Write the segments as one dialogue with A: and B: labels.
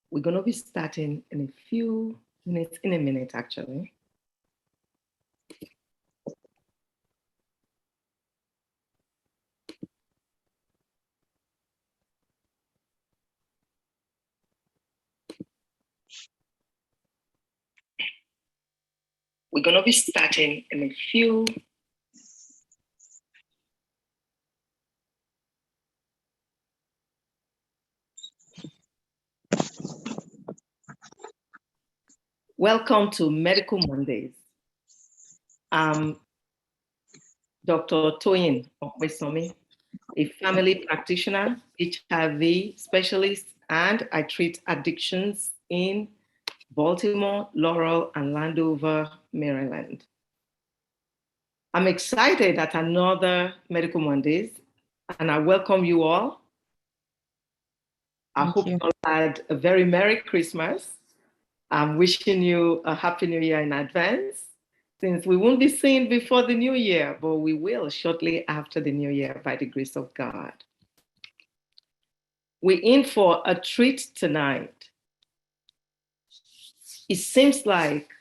A: We're going to be starting in a few minutes, in a minute actually. We're going to be starting in a few. Welcome to Medical Mondays. I'm Dr. Toyin Okwesomi, a family practitioner, HIV specialist, and I treat addictions in Baltimore, Laurel, and Landover, Maryland. I'm excited at another Medical Mondays, and I welcome you all. I hope you all had a very Merry Christmas. I'm wishing you a Happy New Year in advance, since we won't be seeing before the New Year, but we will shortly after the New Year by the grace of God. We're in for a treat tonight. It seems like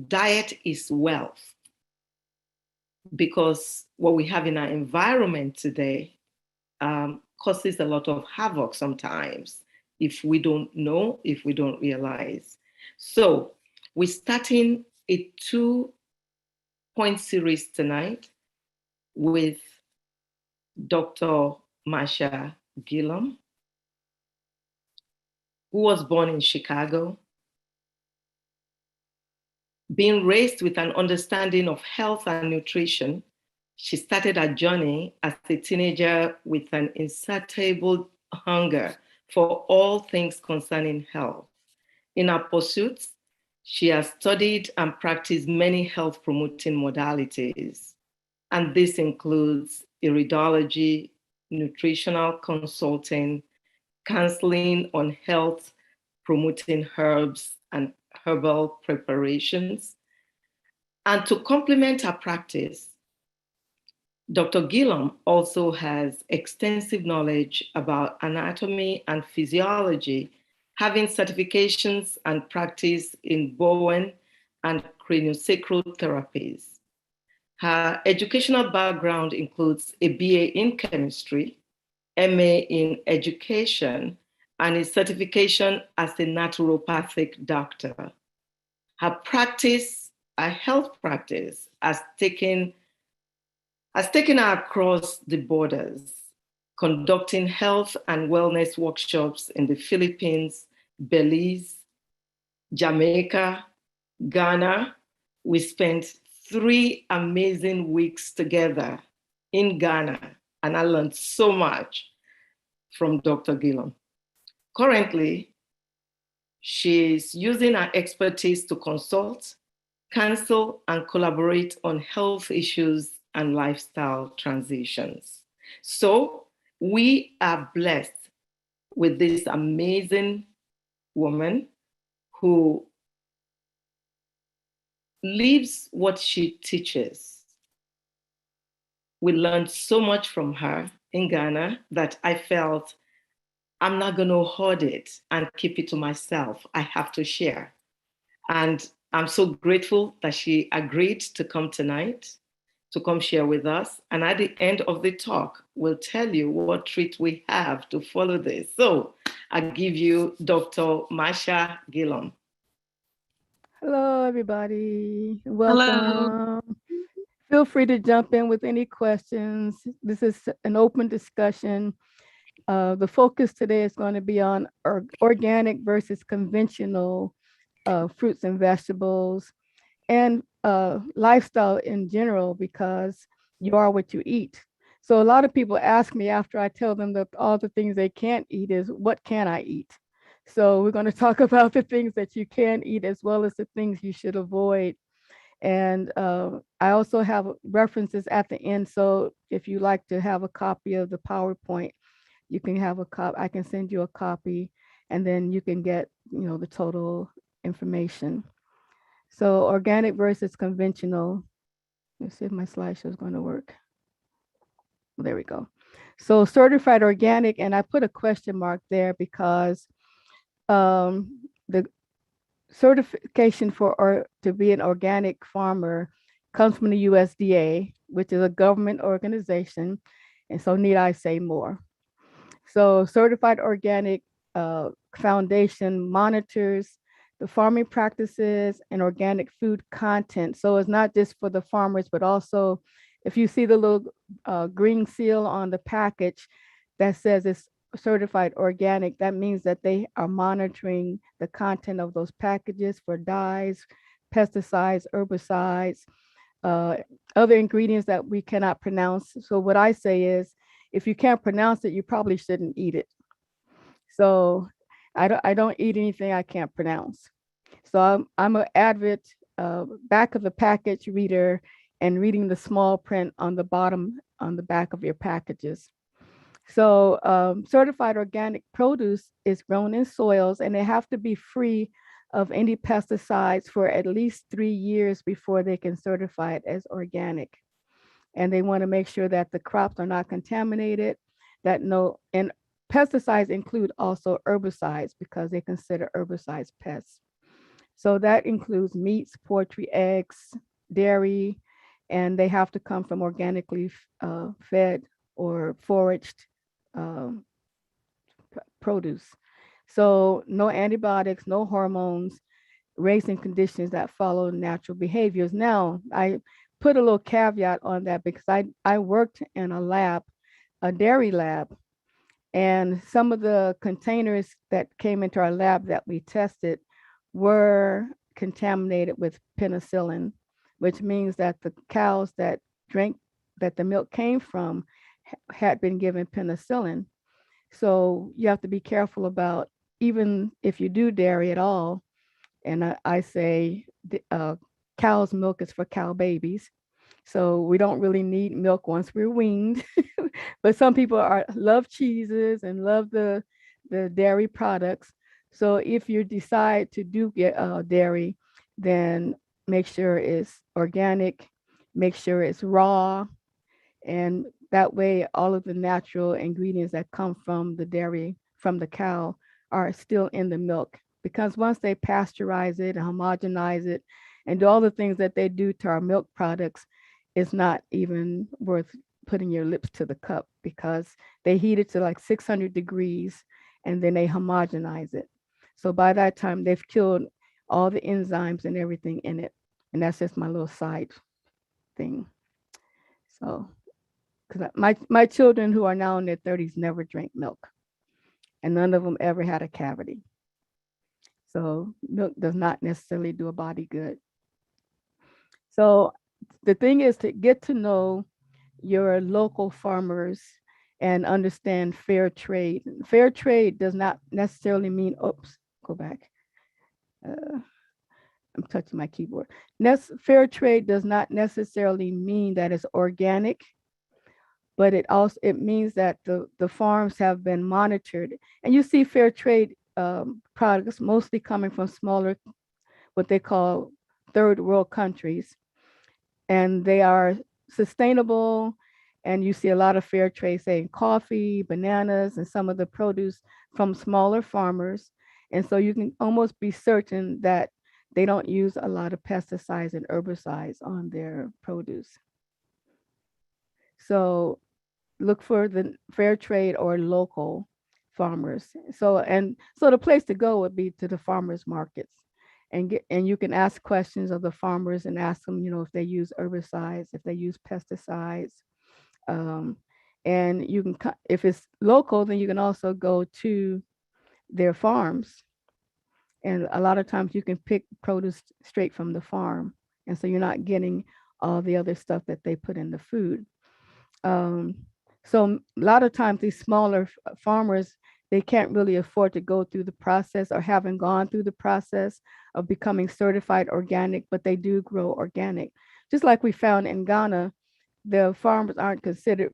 A: diet is wealth, because what we have in our environment today causes a lot of havoc sometimes if we don't know, if we don't realize. So we're starting a 2-point series tonight with Dr. Marcia Gillum, who was born in Chicago. Being raised with an understanding of health and nutrition, she started her journey as a teenager with an insatiable hunger for all things concerning health. In her pursuits, she has studied and practiced many health promoting modalities, and this includes iridology, nutritional consulting, counseling on health promoting herbs and herbal preparations. And to complement her practice, Dr. Gillum also has extensive knowledge about anatomy and physiology, having certifications and practice in Bowen and craniosacral therapies. Her educational background includes a BA in chemistry, MA in education, and a certification as a naturopathic doctor. Her practice, her health practice, has taken her across the borders, conducting health and wellness workshops in the Philippines, Belize, Jamaica, Ghana. We spent 3 amazing weeks together in Ghana, and I learned so much from Dr. Gillum. Currently, she's using her expertise to consult, counsel, and collaborate on health issues and lifestyle transitions. So we are blessed with this amazing woman who lives what she teaches. We learned so much from her in Ghana that I felt I'm not going to hoard it and keep it to myself. I have to share. And I'm so grateful that she agreed to come tonight, to come share with us. And at the end of the talk, we'll tell you what treat we have to follow this. So I give you Dr. Marsha Gillum.
B: Hello, everybody. Welcome.
C: Hello.
B: Feel free to jump in with any questions. This is an open discussion. The focus today is going to be on organic versus conventional fruits and vegetables and lifestyle in general, because you are what you eat. So a lot of people ask me after I tell them that all the things they can't eat is, what can I eat? So we're going to talk about the things that you can eat as well as the things you should avoid. And I also have references at the end. So if you like to have a copy of the PowerPoint, you can have a copy. I can send you a copy, and then you can get, the total information. So organic versus conventional. Let's see if my slideshow is going to work. There we go. So certified organic, and I put a question mark there because The certification for or to be an organic farmer comes from the USDA, which is a government organization. And so need I say more? So Certified Organic Foundation monitors the farming practices and organic food content. So it's not just for the farmers, but also if you see the little green seal on the package that says it's certified organic, that means that they are monitoring the content of those packages for dyes, pesticides, herbicides, uh, other ingredients that we cannot pronounce. So what I say is, if you can't pronounce it, you probably shouldn't eat it. So I don't eat anything I can't pronounce. So I'm an avid back of the package reader and reading the small print on the bottom on the back of your packages. So certified organic produce is grown in soils and they have to be free of any pesticides for at least 3 years before they can certify it as organic. And they want to make sure that the crops are not contaminated, that no, and pesticides include also herbicides because they consider herbicides pests. So that includes meats, poultry, eggs, dairy, and they have to come from organically fed or foraged uh, produce. So no antibiotics, no hormones, raising conditions that follow natural behaviors. Now, I put a little caveat on that because I worked in a lab, a dairy lab, and some of the containers that came into our lab that we tested were contaminated with penicillin, which means that the cows that drank that the milk came from had been given penicillin. So you have to be careful about, even if you do dairy at all, and I say cow's milk is for cow babies. So we don't really need milk once we're weaned. But some people love cheeses and love the dairy products. So if you decide to do get dairy, then make sure it's organic, make sure it's raw, and that way all of the natural ingredients that come from the dairy from the cow are still in the milk. Because once they pasteurize it and homogenize it and do all the things that they do to our milk products, it's not even worth putting your lips to the cup because they heat it to like 600 degrees and then they homogenize it. So by that time, they've killed all the enzymes and everything in it. And that's just my little side thing. So, because my children who are now in their 30s never drank milk, and none of them ever had a cavity. So milk does not necessarily do a body good. So the thing is to get to know your local farmers and understand fair trade. Fair trade does not necessarily mean, oops, go back. Uh, I'm touching my keyboard. Fair trade does not necessarily mean that it's organic, but it means that the farms have been monitored. And you see fair trade products mostly coming from smaller, what they call third world countries, and they are sustainable. And you see a lot of fair trade, say in coffee, bananas, and some of the produce from smaller farmers. And so you can almost be certain that they don't use a lot of pesticides and herbicides on their produce. So look for the fair trade or local farmers. So the place to go would be to the farmers markets and you can ask questions of the farmers and ask them, if they use herbicides, if they use pesticides. Um, and you can, if it's local, then you can also go to their farms. And a lot of times you can pick produce straight from the farm. And so you're not getting all the other stuff that they put in the food. Um, so a lot of times these smaller farmers, they can't really afford to go through the process or haven't gone through the process of becoming certified organic, but they do grow organic. Just like we found in Ghana, the farmers aren't considered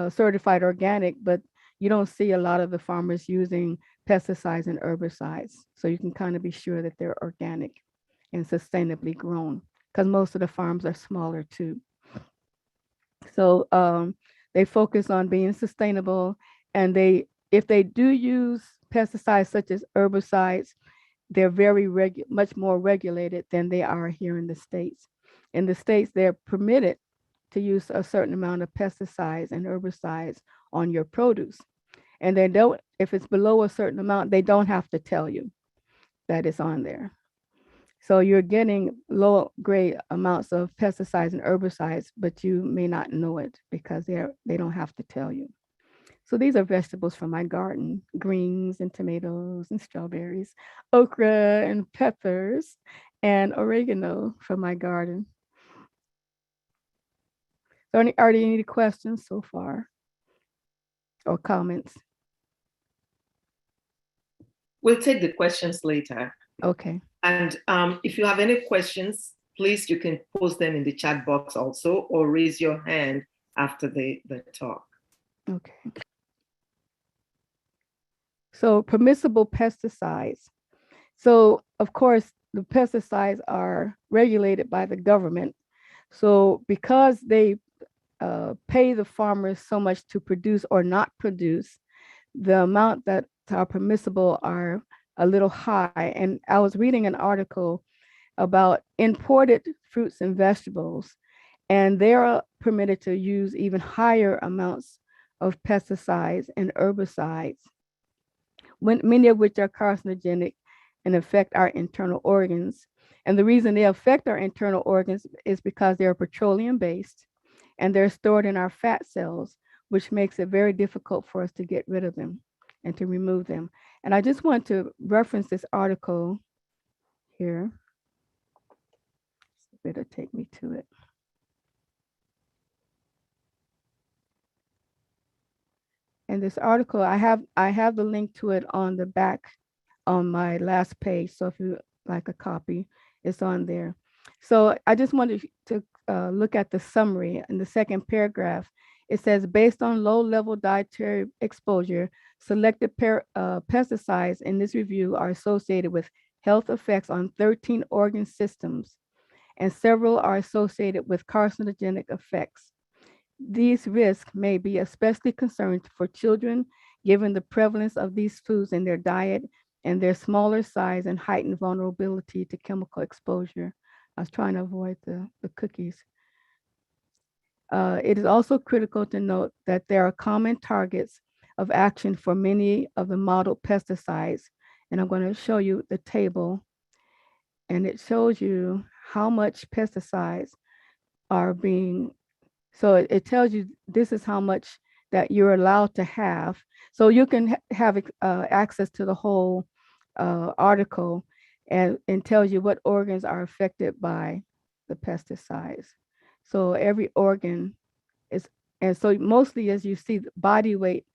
B: certified organic, but you don't see a lot of the farmers using pesticides and herbicides. So you can kind of be sure that they're organic and sustainably grown because most of the farms are smaller too. So they focus on being sustainable, and if they do use pesticides such as herbicides, they're much more regulated than they are here in the States. In the States, they're permitted to use a certain amount of pesticides and herbicides on your produce. And they don't, if it's below a certain amount, they don't have to tell you that it's on there. So you're getting low grade amounts of pesticides and herbicides, but you may not know it because they don't have to tell you. So these are vegetables from my garden: greens and tomatoes and strawberries, okra and peppers, and oregano from my garden. So are there any questions so far or comments?
A: We'll take the questions later.
B: Okay.
A: And if you have any questions, please, you can post them in the chat box also, or raise your hand after the talk.
B: Okay. So permissible pesticides. So of course, the pesticides are regulated by the government. So because they pay the farmers so much to produce or not produce, the amount that are permissible are a little high. And I was reading an article about imported fruits and vegetables, and they're permitted to use even higher amounts of pesticides and herbicides, many of which are carcinogenic and affect our internal organs. And the reason they affect our internal organs is because they're petroleum based and they're stored in our fat cells, which makes it very difficult for us to get rid of them and to remove them. And I just want to reference this article here. It'll take me to it. And this article, I have the link to it on the back on my last page. So if you like a copy, it's on there. So I just wanted to look at the summary in the second paragraph. It says, based on low-level dietary exposure, selected pesticides in this review are associated with health effects on 13 organ systems, and several are associated with carcinogenic effects. These risks may be especially concerned for children, given the prevalence of these foods in their diet and their smaller size and heightened vulnerability to chemical exposure. I was trying to avoid the cookies. It is also critical to note that there are common targets of action for many of the modeled pesticides. And I'm going to show you the table, and it shows you how much pesticides are being, so it tells you this is how much that you're allowed to have. So you can have access to the whole article, and tells you what organs are affected by the pesticides. So every organ is, and so mostly as you see, body weight,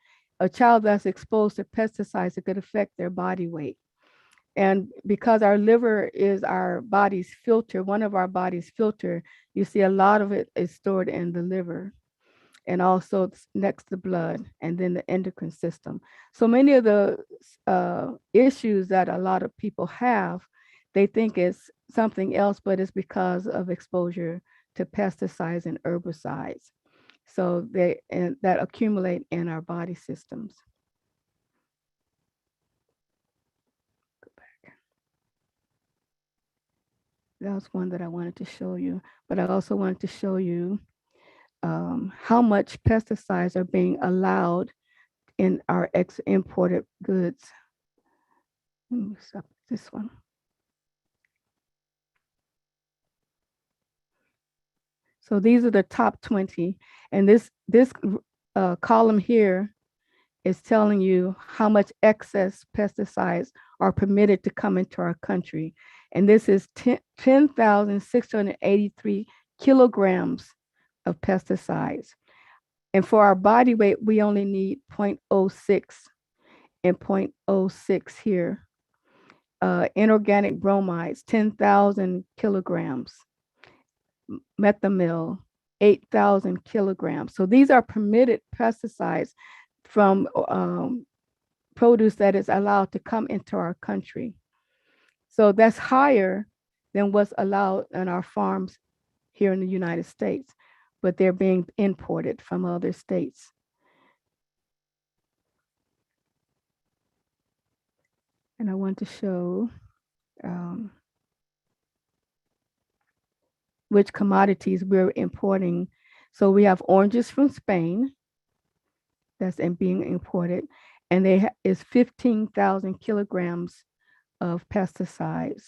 B: a child that's exposed to pesticides, it could affect their body weight. And because our liver is our body's filter, one of our body's filter, you see a lot of it is stored in the liver and also next to blood and then the endocrine system. So many of the issues that a lot of people have, they think it's something else, but it's because of exposure to pesticides and herbicides. So that accumulate in our body systems. That was one that I wanted to show you, but I also wanted to show you how much pesticides are being allowed in our imported goods. Let me stop this one. So these are the top 20, and this column here is telling you how much excess pesticides are permitted to come into our country. And this is 10,683 kilograms of pesticides. And for our body weight, we only need 0.06 and 0.06 here. Inorganic bromides, 10,000 kilograms. Methamil, 8,000 kilograms. So these are permitted pesticides from produce that is allowed to come into our country. So that's higher than what's allowed in our farms here in the United States, but they're being imported from other states. And I want to show um, which commodities we're importing. So we have oranges from Spain that's being imported, and is 15,000 kilograms of pesticides.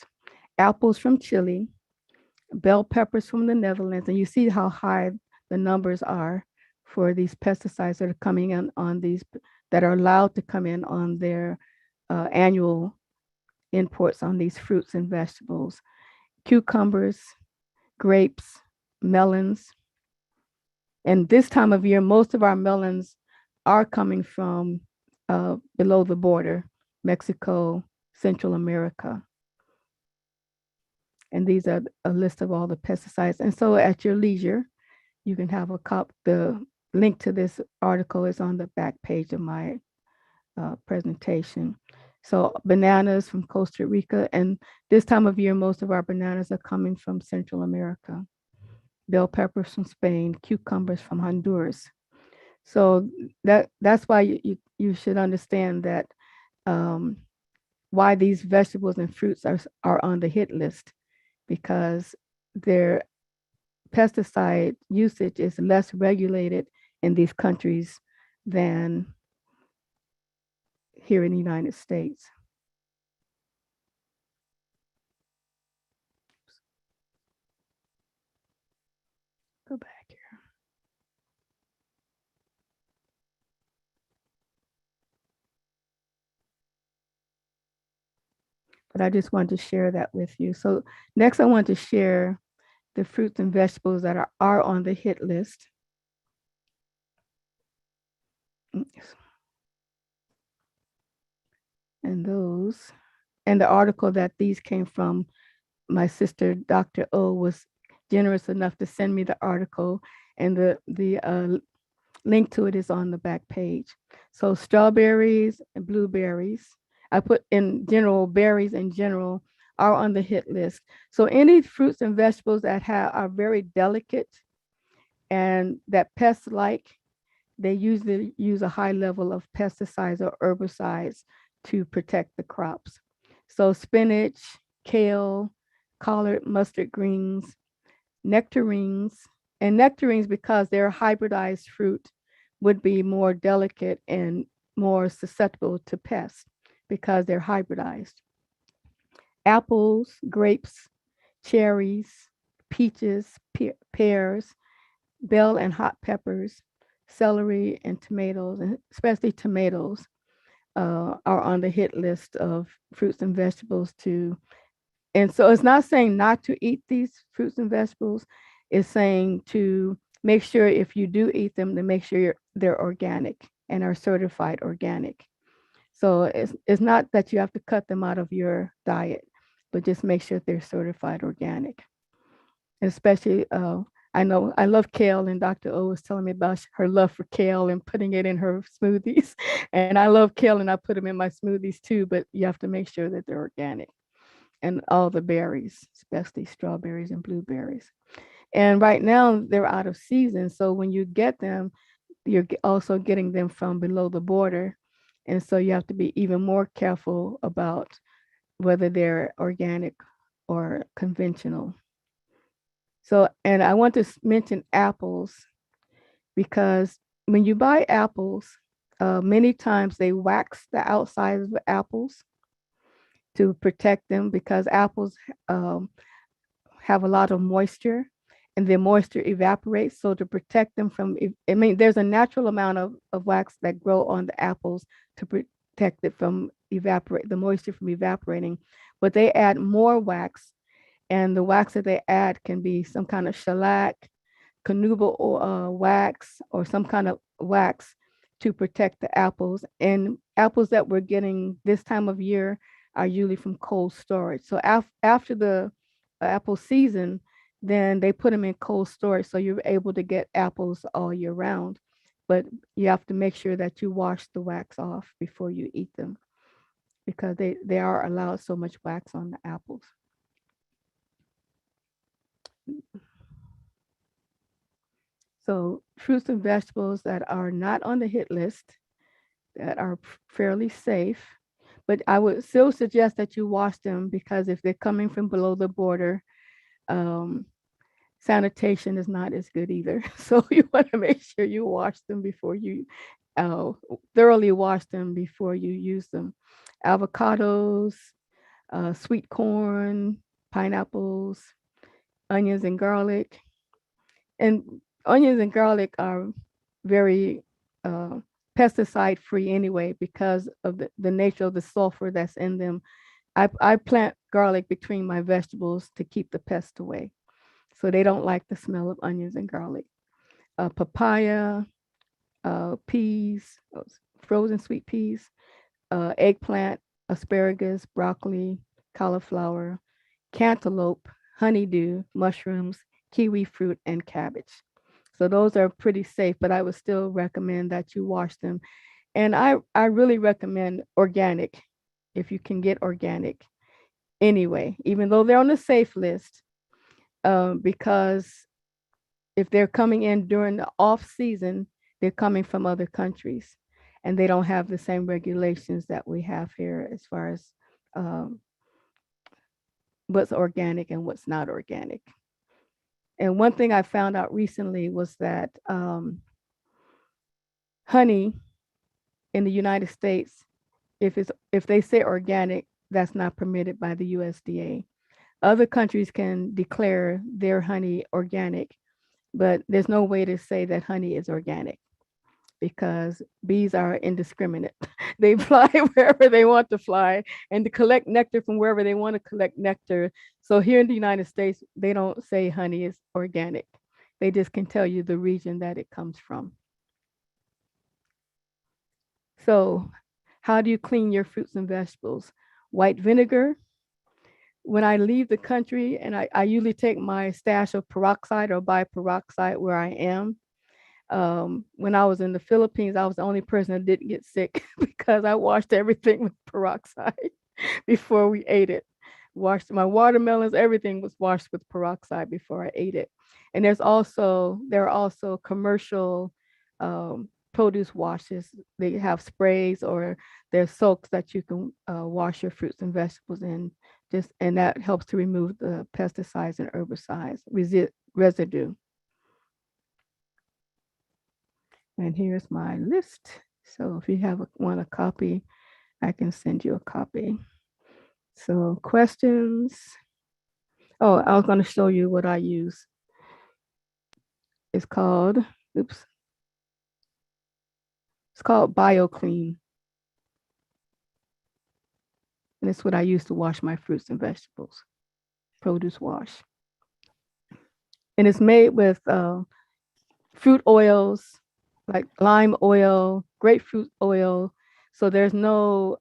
B: Apples from Chile, bell peppers from the Netherlands, and you see how high the numbers are for these pesticides that are coming in on these, that are allowed to come in on their annual imports on these fruits and vegetables. Cucumbers, grapes, melons. And this time of year, most of our melons are coming from below the border, Mexico, Central America. And these are a list of all the pesticides. And so at your leisure, you can have a cop. The link to this article is on the back page of my presentation. So bananas from Costa Rica, and this time of year, most of our bananas are coming from Central America. Bell peppers from Spain, cucumbers from Honduras. So that's why you should understand that why these vegetables and fruits are on the hit list, because their pesticide usage is less regulated in these countries than here in the United States. Go back here. But I just wanted to share that with you. So next I want to share the fruits and vegetables that are on the hit list. And those, and the article that these came from, my sister, Dr. O, was generous enough to send me the article, and the link to it is on the back page. So strawberries and blueberries, I put in general, berries in general are on the hit list. So any fruits and vegetables that are very delicate and that pests like, they usually use a high level of pesticides or herbicides to protect the crops. So spinach, kale, collard mustard greens, nectarines, and nectarines, because they're hybridized fruit, would be more delicate and more susceptible to pests because they're hybridized. Apples, grapes, cherries, peaches, pears, bell and hot peppers, celery, and tomatoes, and especially tomatoes, are on the hit list of fruits and vegetables too. And so it's not saying not to eat these fruits and vegetables. It's saying to make sure, if you do eat them, to make sure they're organic and are certified organic. So it's not that you have to cut them out of your diet, but just make sure they're certified organic. Especially, I know I love kale, and Dr. O was telling me about her love for kale and putting it in her smoothies. And I love kale, and I put them in my smoothies too, but you have to make sure that they're organic. And all the berries, especially strawberries and blueberries. And right now they're out of season. So when you get them, you're also getting them from below the border. And so you have to be even more careful about whether they're organic or conventional. So, and I want to mention apples, because when you buy apples, many times they wax the outside of the apples to protect them, because apples um, have a lot of moisture, and the moisture evaporates. So to protect them from, I mean, there's a natural amount of wax that grow on the apples to protect it from the moisture from evaporating, but they add more wax, and the wax that they add can be some kind of shellac, carnauba wax, or some kind of wax to protect the apples. And apples that we're getting this time of year are usually from cold storage. So after the apple season, then they put them in cold storage, so you're able to get apples all year round. But you have to make sure that you wash the wax off before you eat them, because they are allowed so much wax on the apples. So fruits and vegetables that are not on the hit list, that are fairly safe, But I would still suggest that you wash them, because if they're coming from below the border, um, sanitation is not as good either. So you want to make sure you wash them before you uh, thoroughly wash them before you use them. Avocados, sweet corn, pineapples, onions and garlic. And onions and garlic are very uh, pesticide free anyway, because of the nature of the sulfur that's in them. I plant garlic between my vegetables to keep the pests away. So they don't like the smell of onions and garlic. Papaya, peas, frozen sweet peas, eggplant, asparagus, broccoli, cauliflower, cantaloupe, honeydew, mushrooms, kiwi fruit, and cabbage. So those are pretty safe, but I would still recommend that you wash them. And I really recommend organic, if you can get organic anyway, even though they're on the safe list, because if they're coming in during the off season, they're coming from other countries, and they don't have the same regulations that we have here as far as um, what's organic and what's not organic. And one thing I found out recently was that honey in the United States, if they say organic, that's not permitted by the USDA. Other countries can declare their honey organic, but there's no way to say that honey is organic, because bees are indiscriminate. They fly wherever they want to fly and to collect nectar from wherever they want to collect nectar. So here in the United States, they don't say honey is organic. They just can tell you the region that it comes from. So how do you clean your fruits and vegetables? White vinegar. When I leave the country, and I usually take my stash of peroxide or buy peroxide where I am. When I was in the Philippines, I was the only person that didn't get sick because I washed everything with peroxide before we ate it. Washed my watermelons, everything was washed with peroxide before I ate it. And there are also commercial produce washes. They have sprays, or there's soaks that you can wash your fruits and vegetables in, and that helps to remove the pesticides and herbicides residue. And here's my list. So if you want a copy, I can send you a copy. So questions. Oh, I was going to show you what I use. It's called, oops. It's called BioClean. And it's what I use to wash my fruits and vegetables, produce wash. And it's made with fruit oils, like lime oil, grapefruit oil. So there's no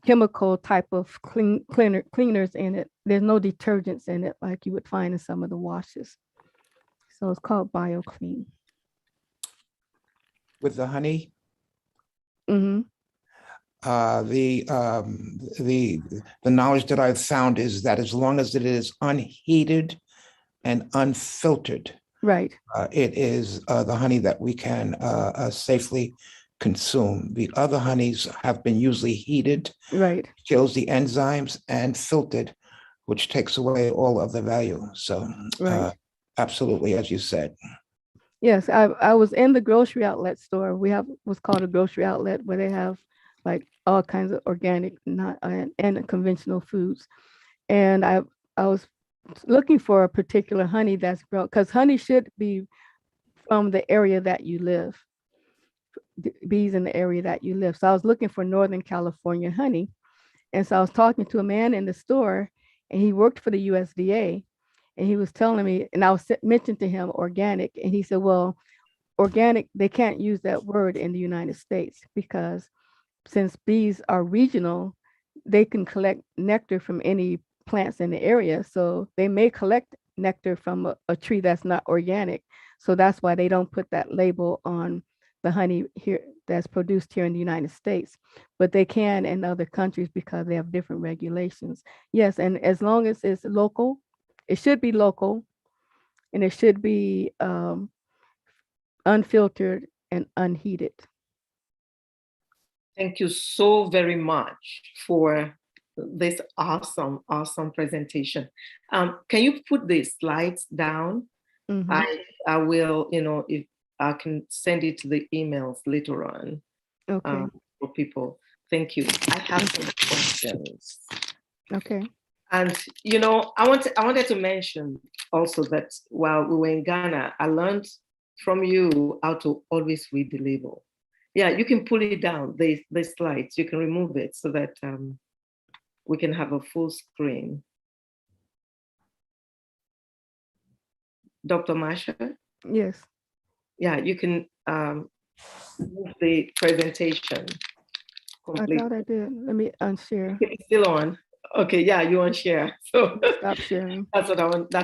B: chemical type of cleaners in it. There's no detergents in it like you would find in some of the washes. So it's called BioClean.
C: With the honey,
B: Mm-hmm.
C: The knowledge that I've found is that as long as it is unheated and unfiltered,
B: Right.
C: it is the honey that we can safely consume. The other honeys have been usually heated,
B: Right.
C: kills the enzymes, and filtered, which takes away all of the value. So
B: Right.
C: absolutely, as you said.
B: Yes, I was in the grocery outlet store. We have what's called a grocery outlet, where they have like all kinds of organic, not and conventional foods. And I was looking for a particular honey that's grown, because honey should be from the area that you live, bees in the area that you live. So I was looking for Northern California honey. And so I was talking to a man in the store, and he worked for the USDA. And he was telling me, and I was mentioned to him organic. And he said, well, organic, they can't use that word in the United States, because since bees are regional, they can collect nectar from any plants in the area. So they may collect nectar from a tree that's not organic. So that's why they don't put that label on the honey here that's produced here in the United States. But they can in other countries because they have different regulations. Yes, and as long as it's local, it should be local, and it should be unfiltered and unheated.
A: Thank you so very much for this awesome presentation. Can you put the slides down?
B: Mhm.
A: I will, if I can send it to the emails later on
B: Okay.
A: for people. Thank you. I have some questions.
B: Okay.
A: And I wanted to mention also that while we were in Ghana, I learned from you how to always read the label. Yeah, you can pull it down, the slides, you can remove it so that we can have a full screen. Dr. Marsha?
B: Yes.
A: Yeah, you can move the presentation
B: I
A: completely.
B: thought I did. Let me unshare.
A: It's still on. Okay, yeah, you want share. So
B: Stop sharing.
A: that's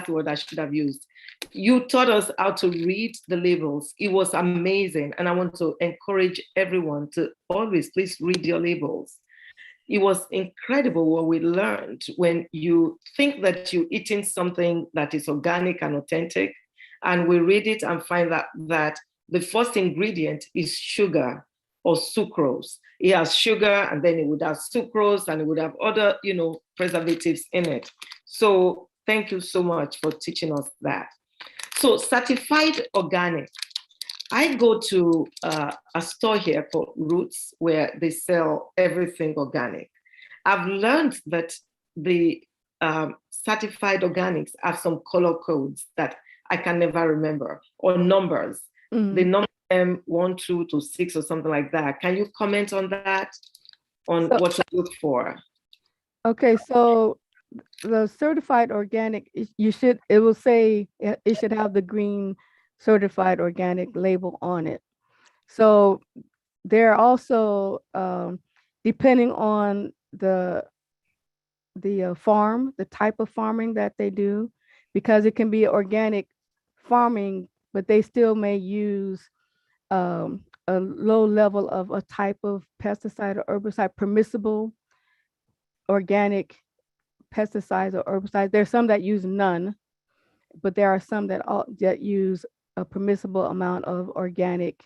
A: what I should have used. You taught us how to read the labels. It was amazing. And I want to encourage everyone to always please read your labels. It was incredible what we learned when you think that you're eating something that is organic and authentic, and we read it and find that the first ingredient is sugar or sucrose. It has sugar, and then it would have sucrose, and it would have other, preservatives in it. So thank you so much for teaching us that. So certified organic. I go to a store here called Roots where they sell everything organic. I've learned that the certified organics have some color codes that I can never remember, or numbers. They number them 1, 2 to 6 or something like that. Can you comment on that, on what to look for?
B: Okay, so the certified organic, it will say it should have the green certified organic label on it. So they're also depending on the farm, the type of farming that they do, because it can be organic farming, but they still may use a low level of a type of pesticide or herbicide, permissible organic pesticides or herbicides. There's some that use none, but there are some that use a permissible amount of organic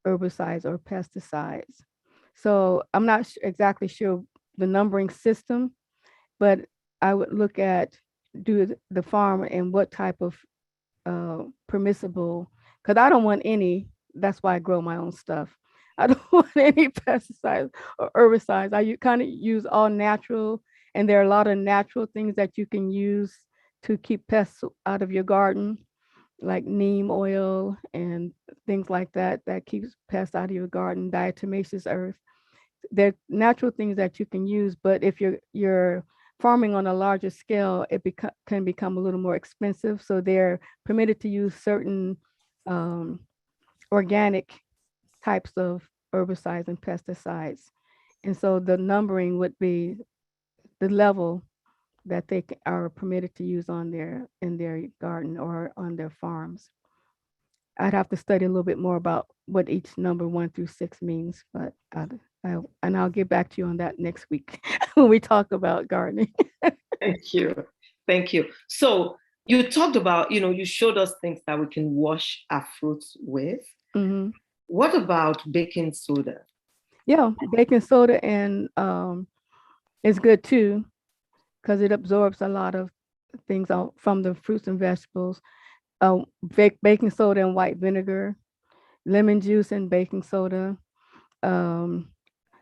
B: herbicides or pesticides. So I'm not exactly sure the numbering system, but I would look at the farm and what type of permissible, because I don't want any. That's why I grow my own stuff. I don't want any pesticides or herbicides. I kind of use all natural, and there are a lot of natural things that you can use to keep pests out of your garden, like neem oil and things like that, that keeps pests out of your garden, diatomaceous earth. They're natural things that you can use, but if you're farming on a larger scale, it can become a little more expensive. So they're permitted to use certain organic types of herbicides and pesticides. And so the numbering would be the level that they are permitted to use in their garden or on their farms. I'd have to study a little bit more about what each number 1 through 6 means, but I'll get back to you on that next week when we talk about gardening.
A: Thank you. Thank you. So you talked about, you showed us things that we can wash our fruits with.
B: Mm-hmm.
A: What about baking soda?
B: Yeah, baking soda and is good too, because it absorbs a lot of things from the fruits and vegetables. Baking soda and white vinegar, lemon juice and baking soda. Um,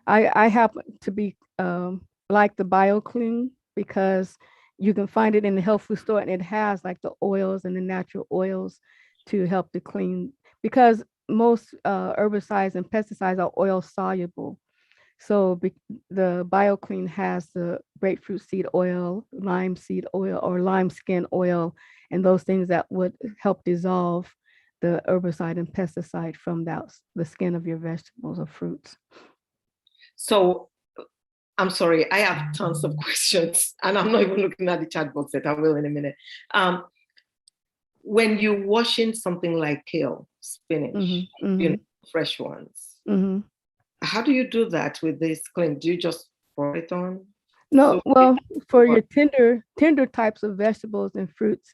B: I happen to be like the BioClean because you can find it in the health food store, and it has like the oils and the natural oils to help to clean, because most herbicides and pesticides are oil soluble. So the BioClean has the grapefruit seed oil, lime seed oil, or lime skin oil, and those things that would help dissolve the herbicide and pesticide from the skin of your vegetables or fruits.
A: So I'm sorry, I have tons of questions, and I'm not even looking at the chat box yet. I will in a minute. When you're washing something like kale, spinach, fresh ones, how do you do that with this clean? Do you just pour it on?
B: No, well, for your tender types of vegetables and fruits,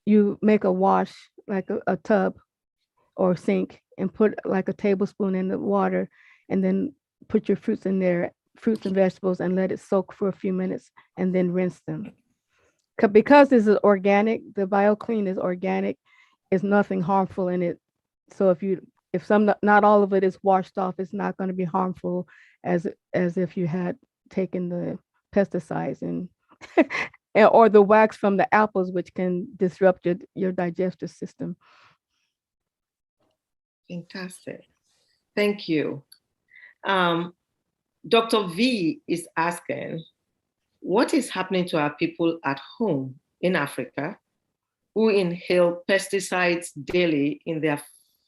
B: you make a wash, like a tub or sink, and put like a tablespoon in the water, and then put your fruits in there, fruits and vegetables, and let it soak for a few minutes and then rinse them. Because this is organic, the BioClean is organic, there's nothing harmful in it. So if not all of it is washed off, it's not going to be harmful as if you had taken the pesticides and or the wax from the apples, which can disrupt your digestive system.
A: Fantastic. Thank you. Dr. V is asking, what is happening to our people at home in Africa who inhale pesticides daily in their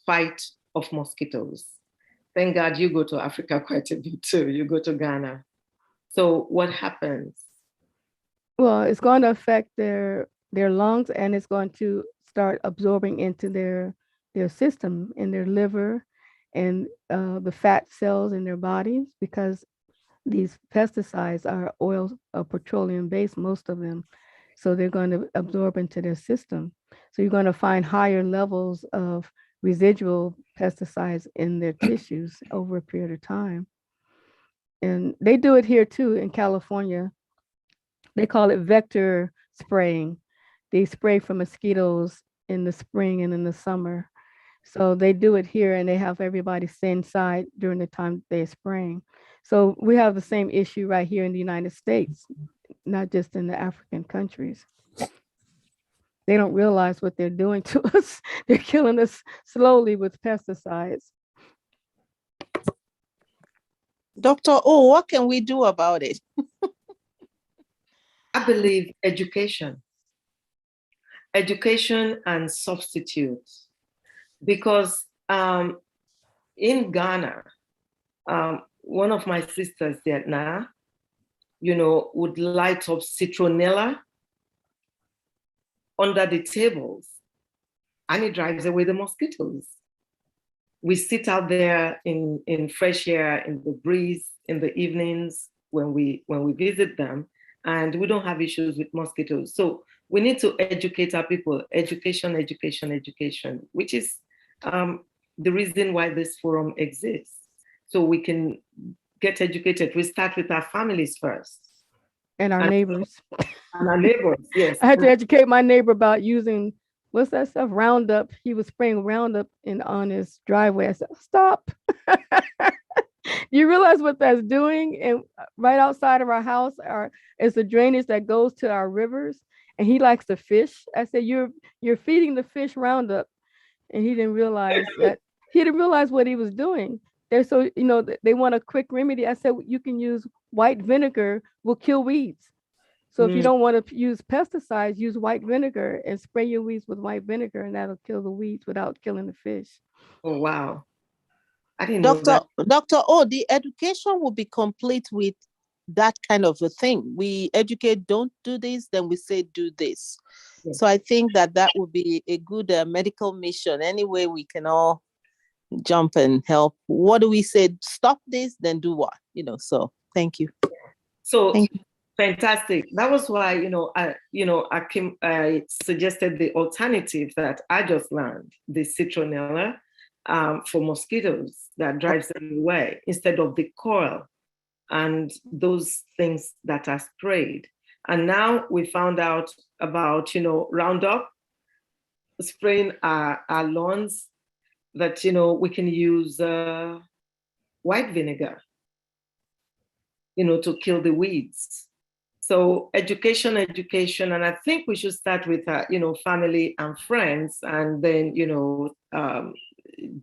A: fight of mosquitoes? Thank God you go to Africa quite a bit too. You go to Ghana. So what happens?
B: Well, it's going to affect their lungs, and it's going to start absorbing into their system, in their liver and the fat cells in their bodies, because these pesticides are petroleum based, most of them. So they're going to absorb into their system. So you're going to find higher levels of residual pesticides in their tissues over a period of time. And they do it here too in California. They call it vector spraying. They spray for mosquitoes in the spring and in the summer. So they do it here, and they have everybody stay inside during the time they're spraying. So we have the same issue right here in the United States, not just in the African countries. They don't realize what they're doing to us. They're killing us slowly with pesticides.
D: Dr. O, what can we do about it?
A: I believe education and substitutes, because in Ghana, one of my sisters there now, would light up citronella under the tables, and it drives away the mosquitoes. We sit out there in fresh air, in the breeze, in the evenings when we visit them, and we don't have issues with mosquitoes. So we need to educate our people. Education, which is the reason why this forum exists. So we can get educated. We start with our families first.
B: And our neighbors.
A: And our neighbors, yes.
B: I had to educate my neighbor about using, what's that stuff? Roundup. He was spraying Roundup on his driveway. I said, stop. You realize what that's doing? And right outside of our house is the drainage that goes to our rivers. And he likes to fish. I said, you're feeding the fish Roundup. And he didn't realize that. He didn't realize what he was doing. So, they want a quick remedy. I said, you can use white vinegar, will kill weeds. So if you don't want to use pesticides, use white vinegar and spray your weeds with white vinegar, and that'll kill the weeds without killing the fish.
A: Oh, wow. I didn't know that.
D: Dr. O, the education will be complete with that kind of a thing. We educate, don't do this, then we say do this. Yes. So I think that would be a good medical mission. Anyway, we can all jump and help. What do we say? Stop this, then do what? So thank you.
A: So thank you. Fantastic. That was why, I suggested the alternative that I just learned, the citronella for mosquitoes that drives them away, instead of the coil and those things that are sprayed. And now we found out about, Roundup, spraying our lawns, that, we can use white vinegar, to kill the weeds. So education, and I think we should start with, family and friends, and then,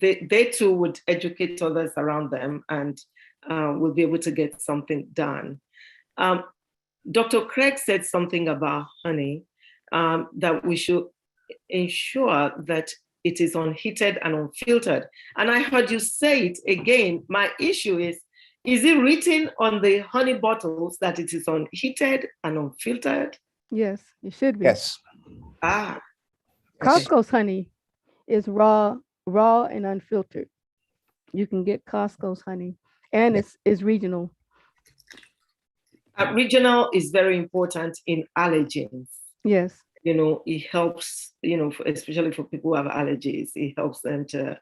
A: they too would educate others around them, and we'll be able to get something done. Dr. Craig said something about honey, that we should ensure that it is unheated and unfiltered. And I heard you say it again. My issue is it written on the honey bottles that it is unheated and unfiltered?
B: Yes, it should be.
C: Yes.
B: Costco's honey is raw and unfiltered. You can get Costco's honey, and it's regional.
A: Regional is very important in allergens.
B: Yes.
A: It helps, especially for people who have allergies, it helps them to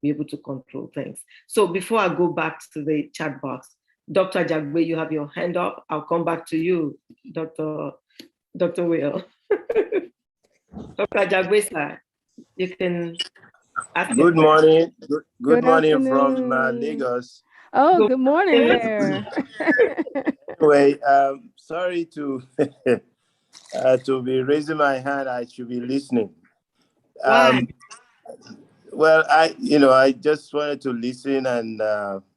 A: be able to control things. So before I go back to the chat box, Dr. Jagbe, you have your hand up. I'll come back to you, Dr. Will. Dr. Jagbe, sir, you can ask
E: Good
A: your
E: morning. Good
B: Good
E: morning from
B: afternoon.
E: Lagos.
B: Oh,
A: question.
B: good morning there.
E: Anyway, sorry to to be raising my hand. I should be listening.
A: Why?
E: Well, I just wanted to listen and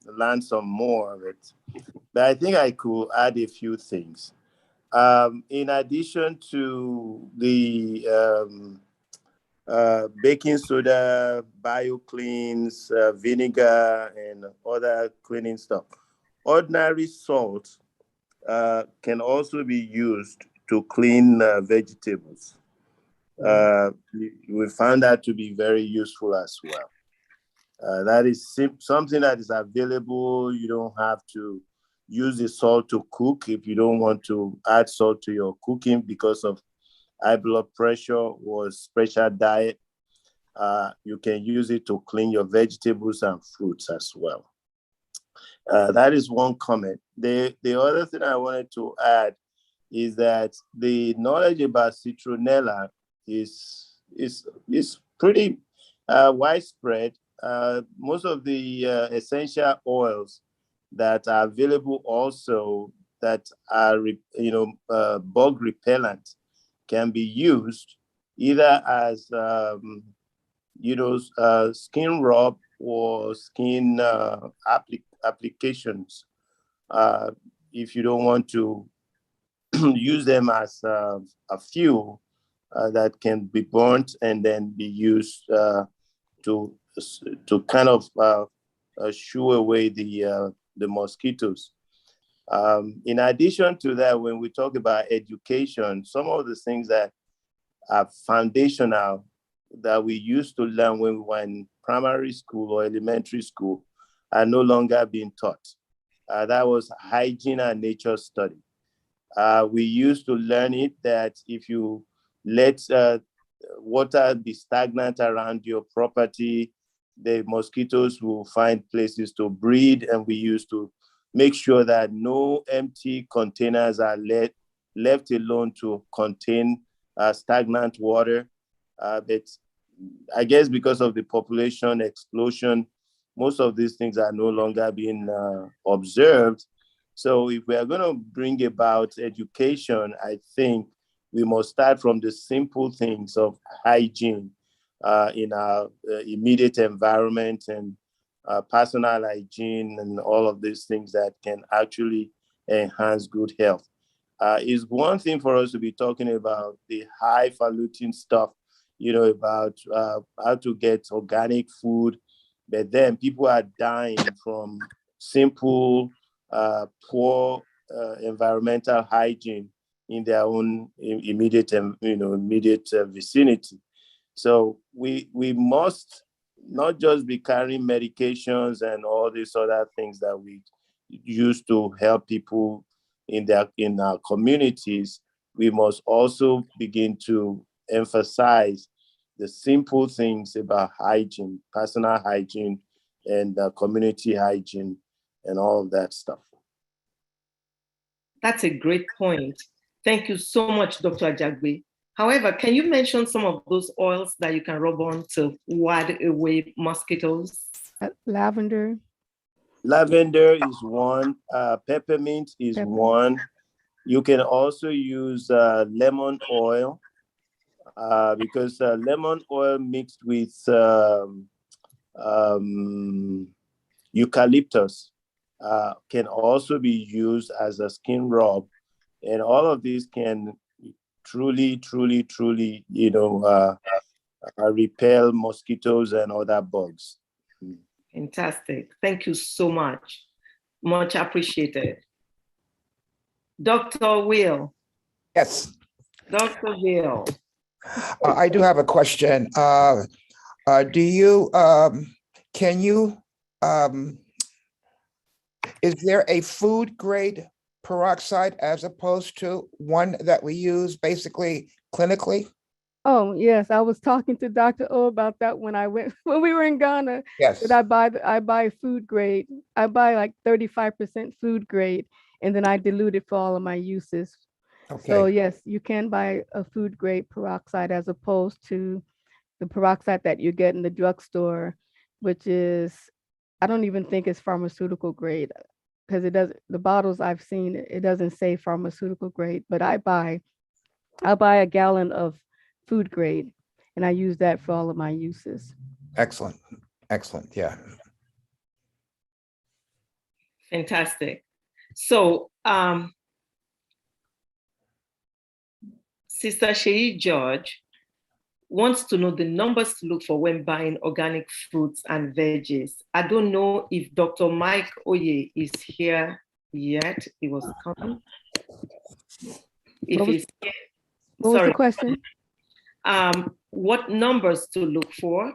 E: learn some more of it. But I think I could add a few things. In addition to the baking soda, biocleans, vinegar, and other cleaning stuff. Ordinary salt can also be used to clean vegetables. We found that to be very useful as well. That is something that is available. You don't have to use the salt to cook if you don't want to add salt to your cooking because of high blood pressure or special diet. You can use it to clean your vegetables and fruits as well. That is one comment. The other thing I wanted to add is that the knowledge about citronella is pretty widespread. Most of the essential oils that are available also that are bug repellent can be used either as skin rub or skin applications. If you don't want to use them as a fuel that can be burnt and then be used to kind of shoo away the mosquitoes. In addition to that, when we talk about education, some of the things that are foundational that we used to learn when we were in primary school or elementary school are no longer being taught. That was hygiene and nature study. We used to learn it that if you let water be stagnant around your property, the mosquitoes will find places to breed, and we used to make sure that no empty containers are left alone to contain stagnant water. But I guess because of the population explosion, most of these things are no longer being observed. So if we are going to bring about education, I think we must start from the simple things of hygiene in our immediate environment and personal hygiene and all of these things that can actually enhance good health. It's one thing for us to be talking about the highfalutin stuff, about how to get organic food, but then people are dying from simple, poor environmental hygiene in their own immediate vicinity. So we must not just be carrying medications and all these other things that we use to help people in our communities. We must also begin to emphasize the simple things about hygiene, personal hygiene, and community hygiene, and all of that stuff.
A: That's a great point. Thank you so much, Dr. Jagbe. However, can you mention some of those oils that you can rub on to ward away mosquitoes?
B: Lavender.
E: Lavender is one. Peppermint is one. You can also use lemon oil because lemon oil mixed with eucalyptus can also be used as a skin rub. And all of these can truly, repel mosquitoes and other bugs.
A: Fantastic. Thank you so much. Much appreciated. Dr. Will.
C: Yes.
A: Dr. Will.
C: I do have a question. Is there a food grade peroxide as opposed to one that we use basically clinically?
B: Oh, yes. I was talking to Dr. O about that when I went when we were in Ghana.
C: Yes.
B: That I buy food grade. I buy like 35% food grade, and then I dilute it for all of my uses. So
C: Okay.
B: yes, you can buy a food grade peroxide as opposed to the peroxide that you get in the drugstore, which is, I don't even think it's pharmaceutical grade because it doesn't, the bottles I've seen, it doesn't say pharmaceutical grade, but I'll buy a gallon of food grade and I use that for all of my uses.
C: Excellent. Excellent. Yeah.
A: Fantastic. So, Sister Shei George wants to know the numbers to look for when buying organic fruits and veggies. I don't know if Dr. Mike Oye is here yet. He was coming. If he's here,
B: What was the question?
A: what numbers to look for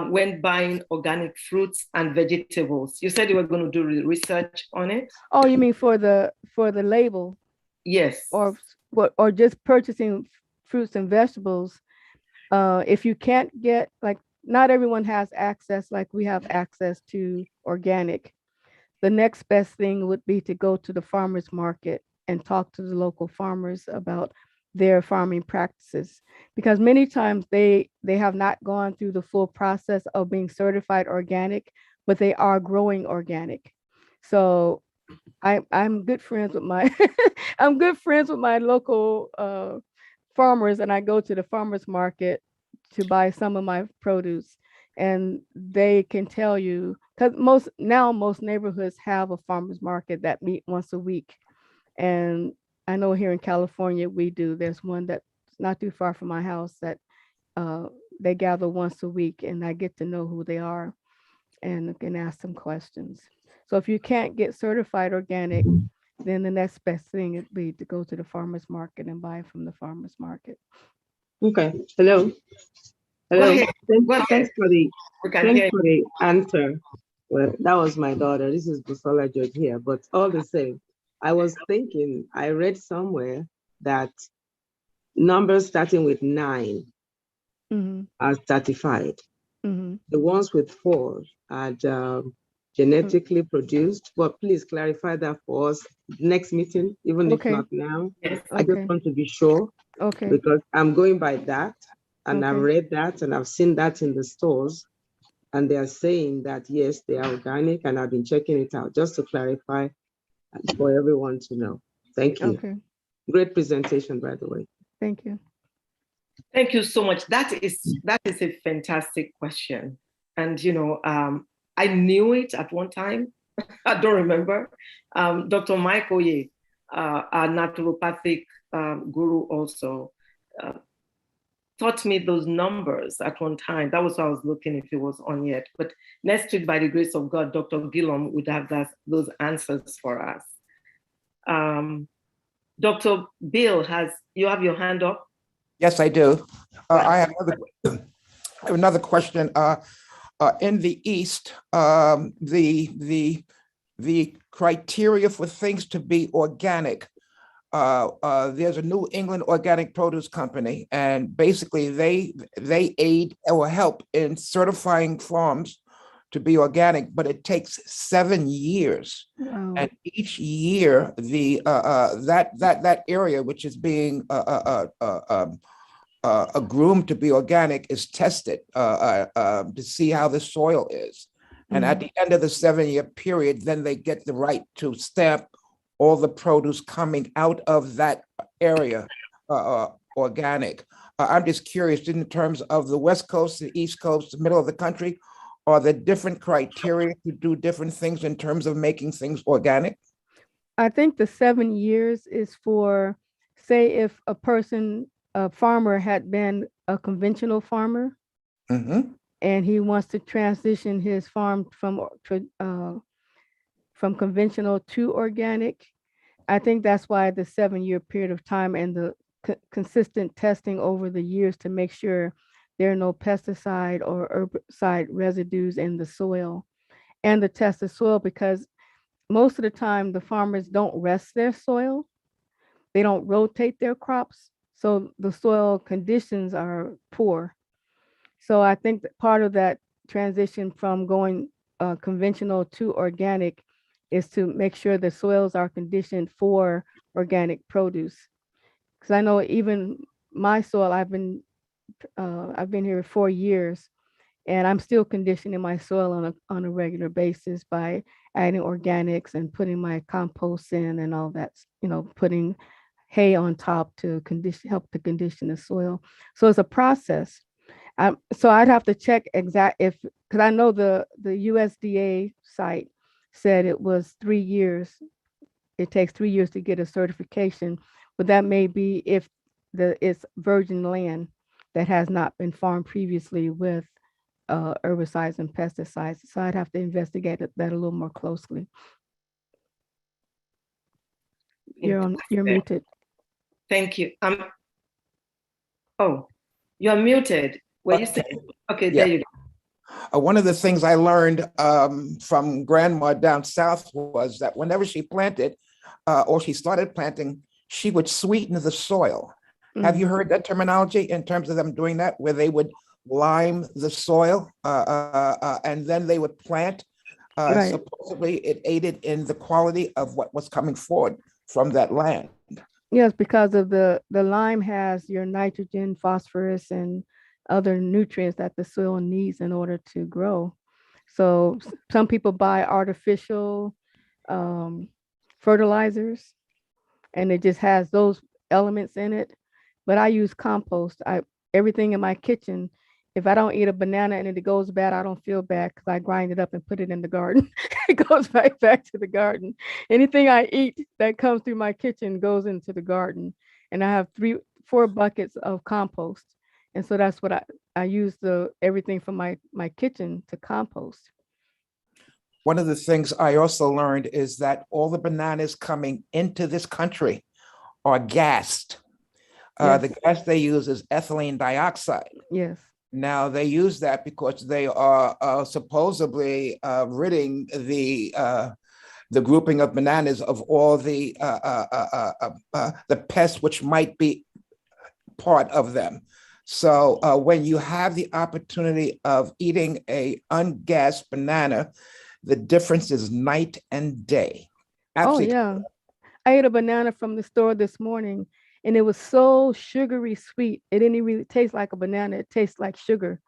A: when buying organic fruits and vegetables? You said you were going to do research on it.
B: Oh, you mean for the label?
A: Yes.
B: Or just purchasing fruits and vegetables. If you can't get, like, not everyone has access like we have access to organic. The next best thing would be to go to the farmers market and talk to the local farmers about their farming practices, because many times they have not gone through the full process of being certified organic, but they are growing organic. So I'm good friends with my I'm good friends with my local farmers, and I go to the farmers market to buy some of my produce, and they can tell you, because most neighborhoods have a farmers market that meet once a week, and I know here in California we do. There's one that's not too far from my house that they gather once a week, and I get to know who they are and can ask them questions. So if you can't get certified organic, then the next best thing would be to go to the farmers market and buy from the farmers market.
F: Okay. Hello. Hello. Thanks for the answer. Well, that was my daughter. This is Busola George here, but all the same, I was thinking, I read somewhere that numbers starting with 9 are certified. The ones with 4 are genetically produced, but please clarify that for us next meeting, even if not now. I just want to be sure, because I'm going by that, and I've read that, and I've seen that in the stores, and they are saying that, yes, they are organic, and I've been checking it out, just to clarify for everyone to know. Thank you. Great presentation, by the way.
B: Thank you.
A: Thank you so much. That is a fantastic question. And, you know, I knew it at one time. I don't remember. Dr. Mike Oye, our naturopathic guru, also taught me those numbers at one time. That was why I was looking if it was on yet. But next week, by the grace of God, Dr. Gillum would have those answers for us. Dr. Bill, you have your hand up?
C: Yes, I do. I have another question. In the East, the criteria for things to be organic, there's a New England organic produce company, and basically they aid or help in certifying farms to be organic, but it takes 7 years.
B: Wow.
C: And each year, that area which is being groomed to be organic is tested to see how the soil is. And at the end of the 7-year period, then they get the right to stamp all the produce coming out of that area organic. I'm just curious, in terms of the West Coast, the East Coast, the middle of the country, are there different criteria to do different things in terms of making things organic?
B: I think the 7 years is for, say, if a farmer had been a conventional farmer, and he wants to transition his farm from conventional to organic. I think that's why the 7-year period of time and the consistent testing over the years to make sure there are no pesticide or herbicide residues in the soil, and the test the soil, because most of the time the farmers don't rest their soil. They don't rotate their crops. So the soil conditions are poor. So I think that part of that transition from going conventional to organic is to make sure the soils are conditioned for organic produce. Because I know even my soil, I've been here 4 years, and I'm still conditioning my soil on a regular basis by adding organics and putting my compost in and all that, putting hay on top to help to condition the soil. So it's a process. So I'd have to check because I know the USDA site said it was 3 years. It takes 3 years to get a certification, but that may be if it's virgin land that has not been farmed previously with herbicides and pesticides. So I'd have to investigate that a little more closely. You're muted.
A: Thank you. Oh, you're muted. Were you saying? Okay,
C: Yeah.
A: there you go.
C: One of the things I learned from grandma down south was that whenever she planted or she started planting, she would sweeten the soil. Mm-hmm. Have you heard that terminology in terms of them doing that, where they would lime the soil and then they would plant? Right. Supposedly it aided in the quality of what was coming forward from that land.
B: Yes, because of the lime has your nitrogen, phosphorus, and other nutrients that the soil needs in order to grow. So some people buy artificial fertilizers, and it just has those elements in it. But I use compost. Everything in my kitchen, if I don't eat a banana and it goes bad, I don't feel bad because I grind it up and put it in the garden. It goes right back to the garden. Anything I eat that comes through my kitchen goes into the garden. And I have 3-4 buckets of compost. And so that's what I use everything from my kitchen to compost.
C: One of the things I also learned is that all the bananas coming into this country are gassed. Yes. The gas they use is ethylene dioxide.
B: Yes.
C: Now they use that because they are supposedly ridding the grouping of bananas of all the pests which might be part of them. So when you have the opportunity of eating a ungassed banana, the difference is night and day.
B: Absolutely. Oh yeah, I ate a banana from the store this morning, and it was so sugary sweet. It didn't really taste like a banana. It tastes like sugar.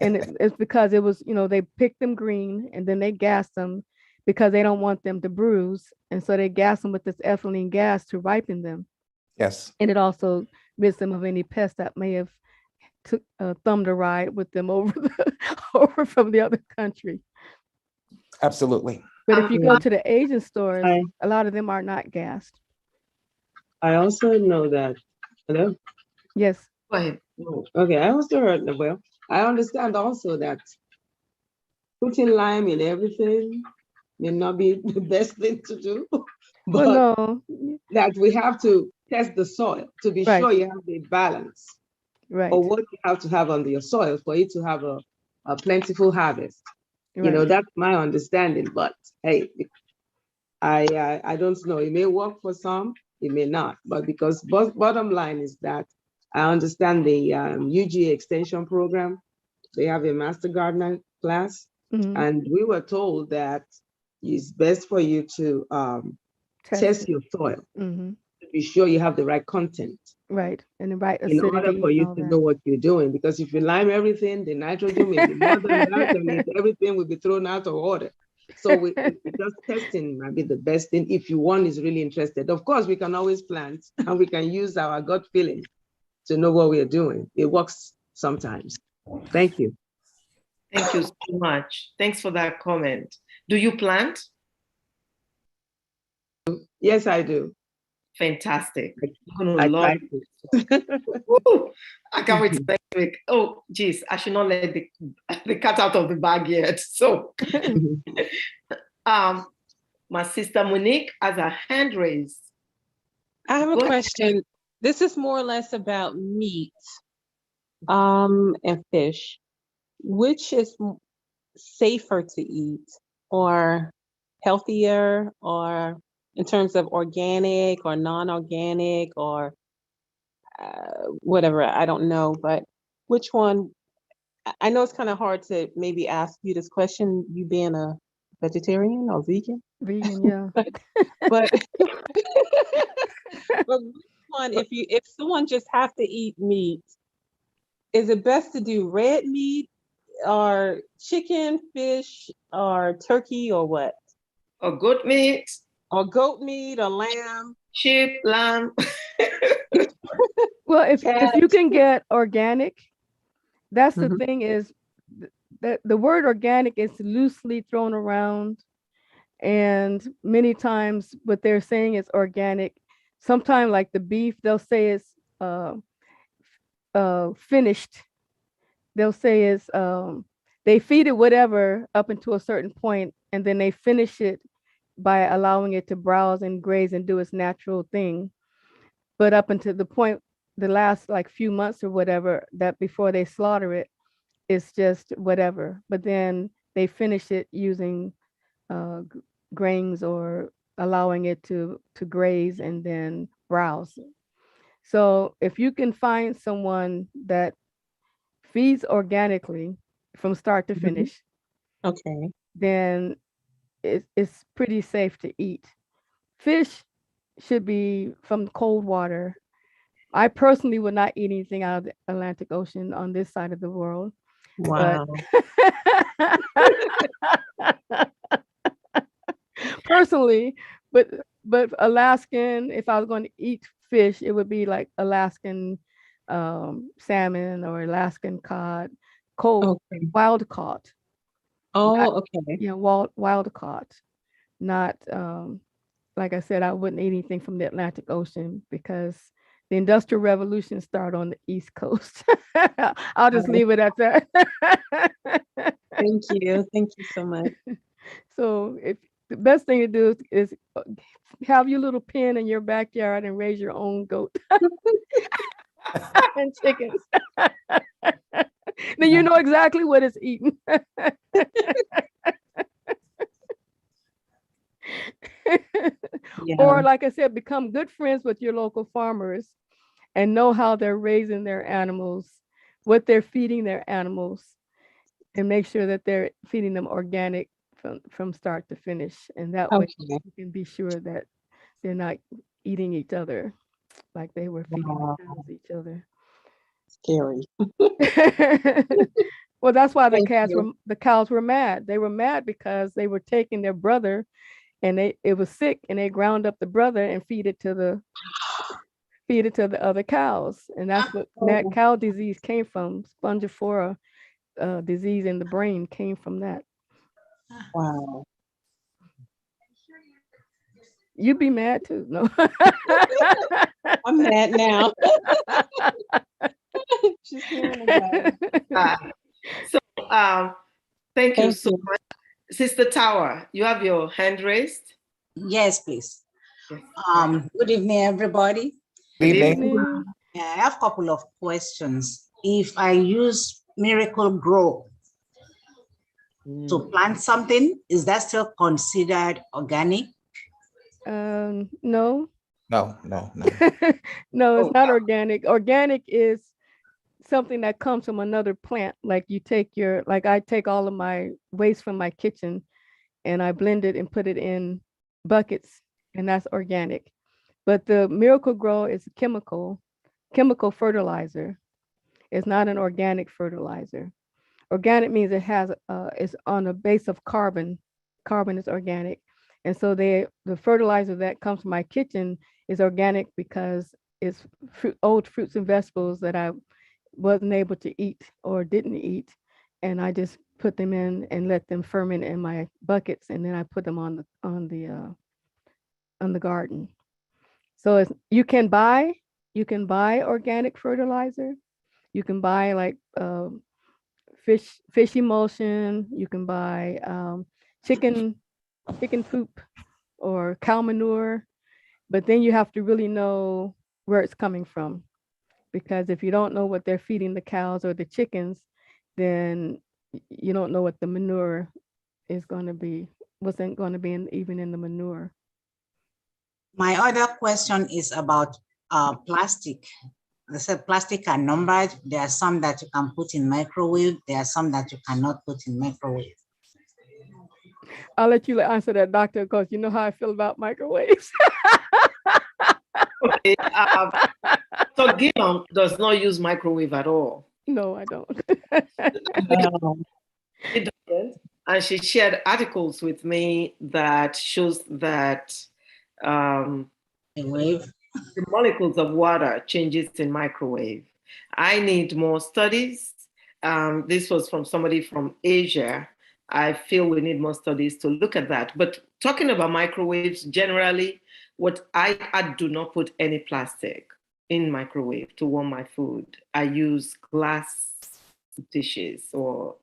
B: And it's because it was, they picked them green and then they gassed them because they don't want them to bruise. And so they gas them with this ethylene gas to ripen them.
C: Yes.
B: And it also rids them of any pests that may have thumbed a ride with them over from the other country.
C: Absolutely.
B: But if you go to the Asian stores, a lot of them are not gassed.
F: I also know that. Hello?
B: Yes.
A: Go ahead.
F: Okay, I also heard, well, I understand also that putting lime in everything may not be the best thing to do, but
B: no.
F: That we have to test the soil to be sure you have the balance.
B: Right.
F: Or what you have to have on your soil for it to have a plentiful harvest. Right. That's my understanding, but hey, I don't know. It may work for some, it may not, but because bottom line is that I understand the UG extension program. They have a master gardener class, and we were told that it's best for you to test your soil to be sure you have the right content.
B: Right, and the right acidity.
F: In order for you to know what you're doing, because if you lime everything, the nitrogen will be more than that, and everything will be thrown out of order. So just testing might be the best thing if one is really interested. Of course, we can always plant and we can use our gut feeling to know what we're doing. It works sometimes. Thank you.
A: Thank you so much. Thanks for that comment. Do you plant?
F: Yes, I do.
A: Fantastic.
F: I like
A: it. I can't wait to next week. Oh, geez, I should not let the cat out of the bag yet. So, my sister Monique has a hand raised.
G: I have a question. This is more or less about meat and fish. Which is safer to eat, or healthier, or in terms of organic or non-organic, or whatever, I don't know, but which one? I know it's kind of hard to maybe ask you this question, you being a vegetarian or vegan.
B: Vegan, yeah.
G: But but which one, if someone just have to eat meat, is it best to do red meat or chicken, fish, or turkey, or what?
A: Or goat meat.
G: Or goat meat or lamb.
A: Sheep, lamb.
B: Well, if you can get organic, that's the
G: Mhm.
B: thing is that the word organic is loosely thrown around, and many times what they're saying is organic. Sometimes like the beef, they'll say it's finished. They'll say it's they feed it whatever up until a certain point, and then they finish it by allowing it to browse and graze and do its natural thing. But up until the point, the last like few months or whatever, that before they slaughter it, it's just whatever. But then they finish it using grains or allowing it to graze and then browse. So if you can find someone that feeds organically from start to finish,
G: Okay.
B: then it's pretty safe to eat. Fish should be from cold water. I personally would not eat anything out of the Atlantic Ocean on this side of the world.
G: Wow.
B: Personally, but Alaskan, if I was going to eat fish, it would be like Alaskan salmon or Alaskan cod, cold,
G: Okay.
B: wild caught.
G: Oh, okay.
B: Yeah, wild caught. Not like I said, I wouldn't eat anything from the Atlantic Ocean because the Industrial Revolution started on the East Coast. I'll just leave it at that.
G: Thank you. Thank you so much.
B: So if the best thing to do is have your little pen in your backyard and raise your own goat and chickens. Then you know exactly what it's eating.
G: Yeah.
B: Or like I said, become good friends with your local farmers and know how they're raising their animals, what they're feeding their animals, and make sure that they're feeding them organic from start to finish. And that way
G: Okay.
B: you can be sure that they're not eating each other like they were feeding
G: Wow.
B: the cows each other.
G: Scary.
B: Well, that's why
G: Thank you.
B: the cows were mad. They were mad because they were taking their brother and it was sick, and they ground up the brother and feed it to the other cows. And that's what mad cow disease came from. Spongiform disease in the brain came from that.
G: Wow.
B: You'd be mad too. No.
G: I'm mad now. Just hearing about it.
A: So thank you so much. Sister Tower, you have your hand raised.
H: Yes, please.
A: Yes.
H: Good evening, everybody.
C: Good evening.
H: I have a couple of questions. If I use Miracle Grow to plant something, is that still considered organic?
B: No.
C: No.
B: No, it's not organic. Organic is something that comes from another plant. Like I take all of my waste from my kitchen and I blend it and put it in buckets, and that's organic. But the Miracle Grow is a chemical fertilizer. It's not an organic fertilizer. Organic means it has it's on a base of carbon. Carbon is organic. And so the fertilizer that comes from my kitchen is organic because it's old fruits and vegetables that I wasn't able to eat or didn't eat. And I just put them in and let them ferment in my buckets, and then I put them on the garden. So you can buy organic fertilizer. You can buy like fish emulsion. You can buy chicken poop or cow manure, but then you have to really know where it's coming from, because if you don't know what they're feeding the cows or the chickens, then you don't know what the manure is going to be, wasn't going to be even in the manure.
H: My other question is about plastic. They said plastic are numbered. There are some that you can put in microwave. There are some that you cannot put in microwave.
B: I'll let you answer that, doctor, because you know how I feel about microwaves.
A: Okay. So Gillum does not use microwave at all.
B: No, I don't.
A: She doesn't. And she shared articles with me that shows that
H: Wave.
A: the molecules of water changes in microwave. I need more studies. This was from somebody from Asia. I feel we need more studies to look at that. But talking about microwaves, generally, what I do not put any plastic in microwave to warm my food. I use glass dishes or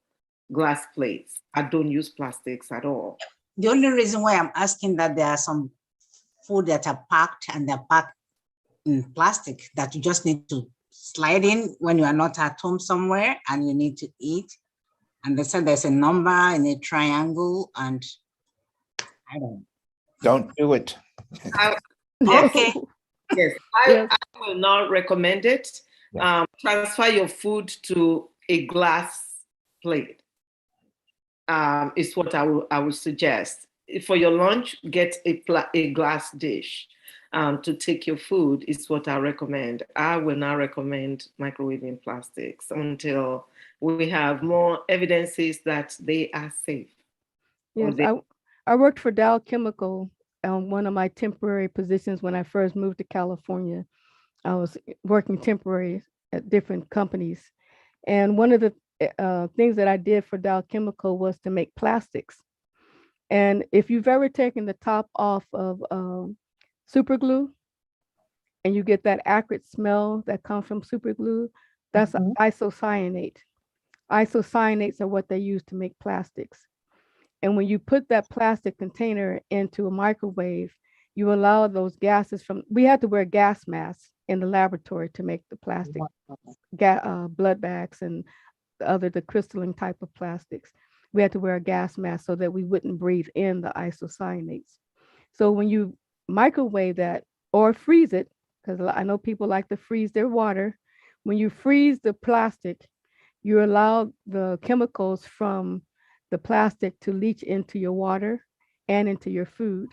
A: glass plates. I don't use plastics at all.
H: The only reason why I'm asking that there are some food that are packed and they're packed in plastic that you just need to slide in when you are not at home somewhere and you need to eat. And they said there's a number in a triangle and I
C: Don't do it.
H: Okay.
A: Yes, I will not recommend it.
C: Yeah.
A: Transfer your food to a glass plate. Is what I would suggest. For your lunch, get a glass dish to take your food. Is what I recommend. I will not recommend microwaving plastics until we have more evidences that they are safe.
B: Yes, I worked for Dow Chemical on one of my temporary positions when I first moved to California. I was working temporary at different companies. And one of the things that I did for Dow Chemical was to make plastics. And if you've ever taken the top off of super glue and you get that acrid smell that comes from super glue, that's isocyanate. Isocyanates are what they use to make plastics. And when you put that plastic container into a microwave, you allow those gases from, we had to wear gas masks in the laboratory to make the plastic blood bags and the crystalline type of plastics. We had to wear a gas mask so that we wouldn't breathe in the isocyanates. So when you microwave that or freeze it, because I know people like to freeze their water, when you freeze the plastic, you allow the chemicals from the plastic to leach into your water and into your food.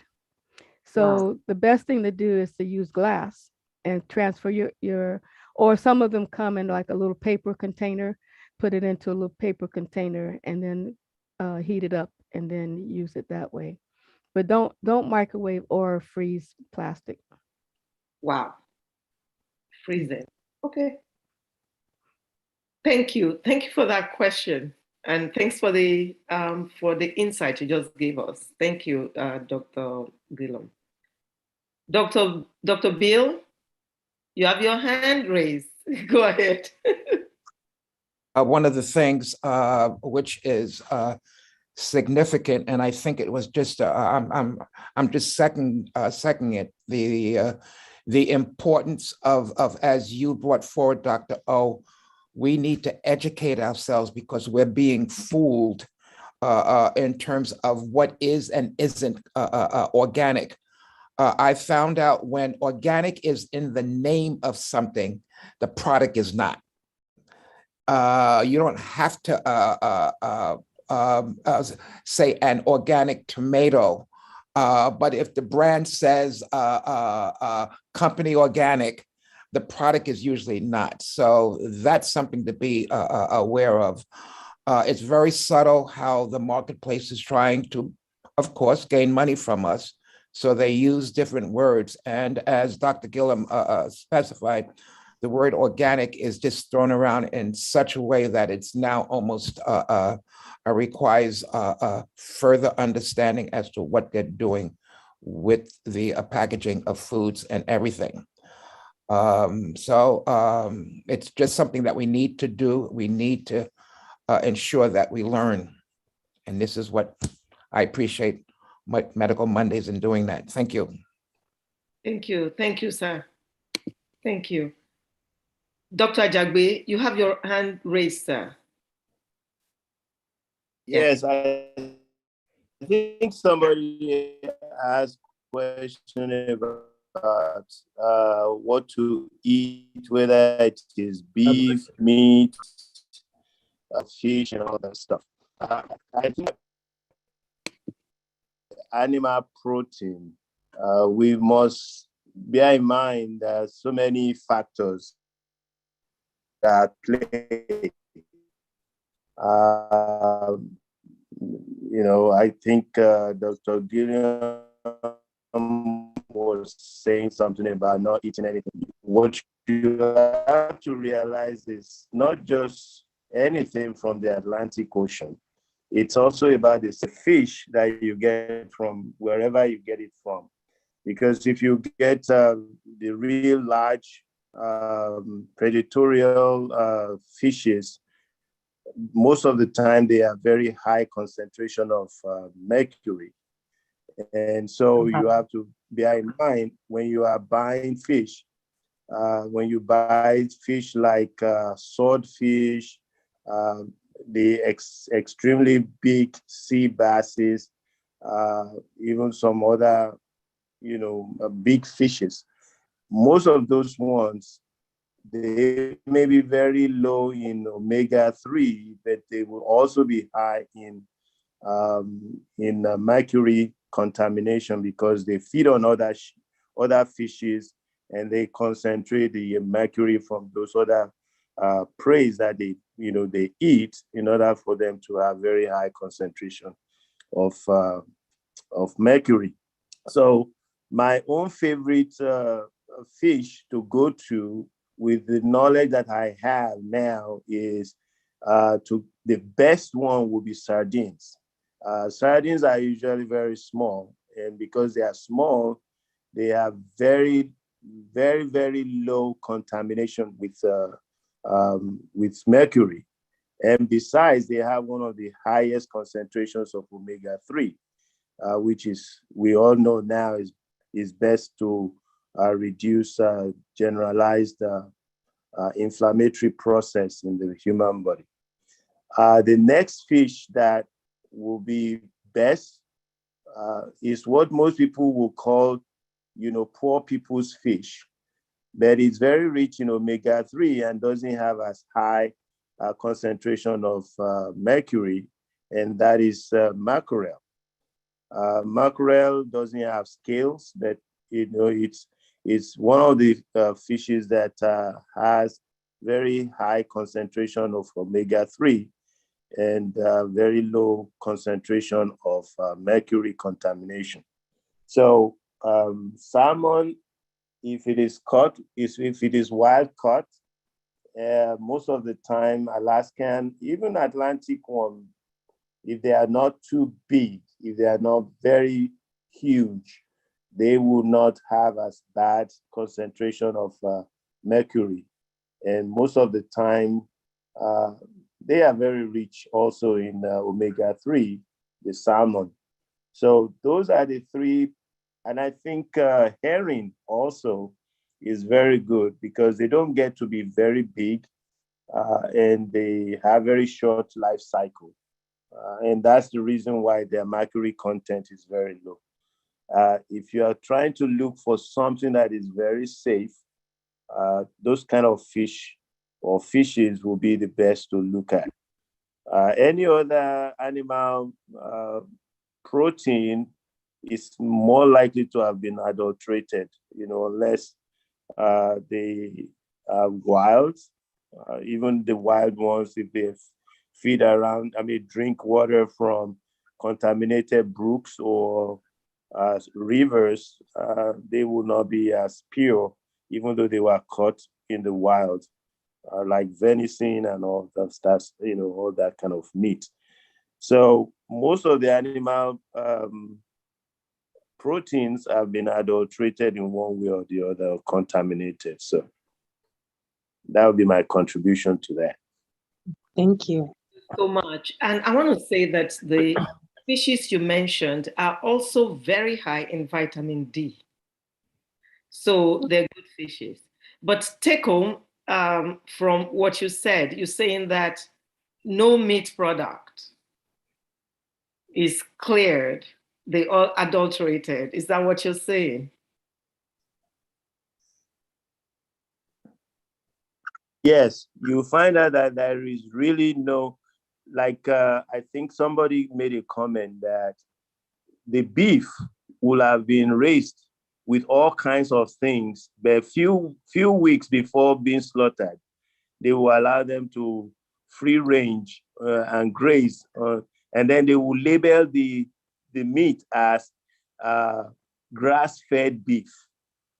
B: So the best thing to do is to use glass and transfer your, or some of them come in like a little paper container, put it into a little paper container and then heat it up and then use it that way. But don't microwave or freeze plastic.
A: Wow. Freeze it. Okay. Thank you. Thank you for that question. And thanks for the insight you just gave us. Thank you, Dr. Gillum. Dr. Bill, you have your hand raised. Go ahead.
C: One of the things which is significant, and I think it was just I'm just seconding it, the importance of as you brought forward, Dr. O, we need to educate ourselves because we're being fooled in terms of what is and isn't organic. I found out when organic is in the name of something, the product is not. You don't have to say an organic tomato, but if the brand says company organic, the product is usually not. So that's something to be aware of. It's very subtle how the marketplace is trying to, of course, gain money from us. So they use different words. And as Dr. Gillum specified, the word organic is just thrown around in such a way that it's now almost requires further understanding as to what they're doing with the packaging of foods and everything. So it's just something that we need to do. We need to ensure that we learn. And this is what I appreciate Medical Mondays in doing that. Thank you.
A: Thank you. Thank you, sir. Thank you. Dr. Ajagbe, you have your hand raised, sir.
E: Yes, I think somebody asked a question about what to eat, whether it is beef, meat, fish, and all that stuff. I think animal protein, we must bear in mind that so many factors that play. I think Dr. Gilliam was saying something about not eating anything. What you have to realize is not just anything from the Atlantic Ocean. It's also about the fish that you get from wherever you get it from. Because if you get the real large predatorial fishes, most of the time they are very high concentration of mercury. And so you have to bear in mind when you are buying fish, when you buy fish like swordfish, the extremely big sea basses, even some other, big fishes. Most of those ones, they may be very low in omega-3, but they will also be high in mercury contamination because they feed on other fishes and they concentrate the mercury from those other prey that they eat in order for them to have very high concentration of mercury. So my own favorite fish to go to with the knowledge that I have now is the best one will be sardines. Sardines are usually very small, and because they are small, they have very, very, very low contamination with mercury. And besides, they have one of the highest concentrations of omega-3, which is, we all know now, is best to reduce generalized inflammatory process in the human body. The next fish that will be best is what most people will call, poor people's fish. But it's very rich in omega-3 and doesn't have as high concentration of mercury, and that is mackerel. Mackerel doesn't have scales, but it's one of the fishes that has very high concentration of omega-3 and very low concentration of mercury contamination. So salmon, if it is caught, if it is wild caught, most of the time Alaskan, even Atlantic one, if they are not too big, if they are not very huge, they will not have as bad concentration of mercury. And most of the time, they are very rich also in omega-3, the salmon. So those are the three. And I think herring also is very good because they don't get to be very big and they have very short life cycle. And that's the reason why their mercury content is very low. If you are trying to look for something that is very safe, those kind of fish or fishes will be the best to look at. Any other animal protein is more likely to have been adulterated, unless they are wild. Even the wild ones, if they feed around, drink water from contaminated brooks or rivers, they will not be as pure, even though they were caught in the wild, like venison and all that stuff, all that kind of meat. So most of the animal proteins have been adulterated in one way or the other, or contaminated. So that would be my contribution to that.
G: Thank you
A: so much. And I want to say that the fishes you mentioned are also very high in vitamin D. So they're good fishes. But take home from what you said, you're saying that no meat product is cleared, they all adulterated. Is that what you're saying?
E: Yes, you find out that there is really no, like I think somebody made a comment that the beef will have been raised with all kinds of things, but few weeks before being slaughtered, they will allow them to free range and graze, and then they will label the meat as grass-fed beef.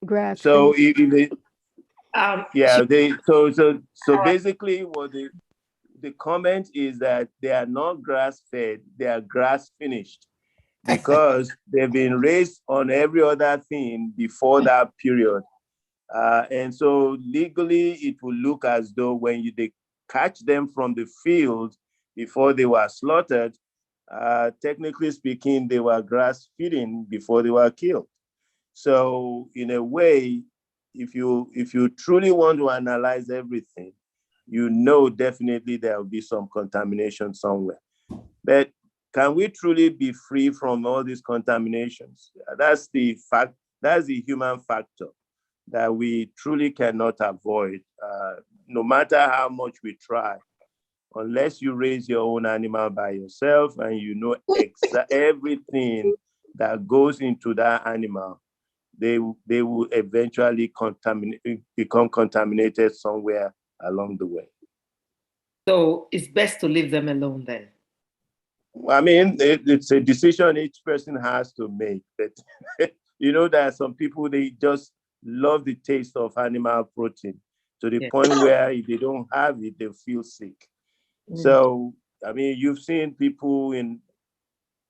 B: Grass
E: So
B: fed.
E: if they, yeah, so basically what the comment is that they are not grass-fed, they are grass-finished, because they've been raised on every other thing before that period. And so legally, it will look as though when they catch them from the field before they were slaughtered, technically speaking, they were grass feeding before they were killed. So in a way, if you truly want to analyze everything, you know definitely there will be some contamination somewhere. But can we truly be free from all these contaminations? That's the fact. That's the human factor that we truly cannot avoid, no matter how much we try. Unless you raise your own animal by yourself and you know everything that goes into that animal, they will eventually become contaminated somewhere along the way.
A: So it's best to leave them alone then.
E: I mean, it's a decision each person has to make. But you know, there are some people, they just love the taste of animal protein to the point where if they don't have it, they feel sick. So, I mean, you've seen people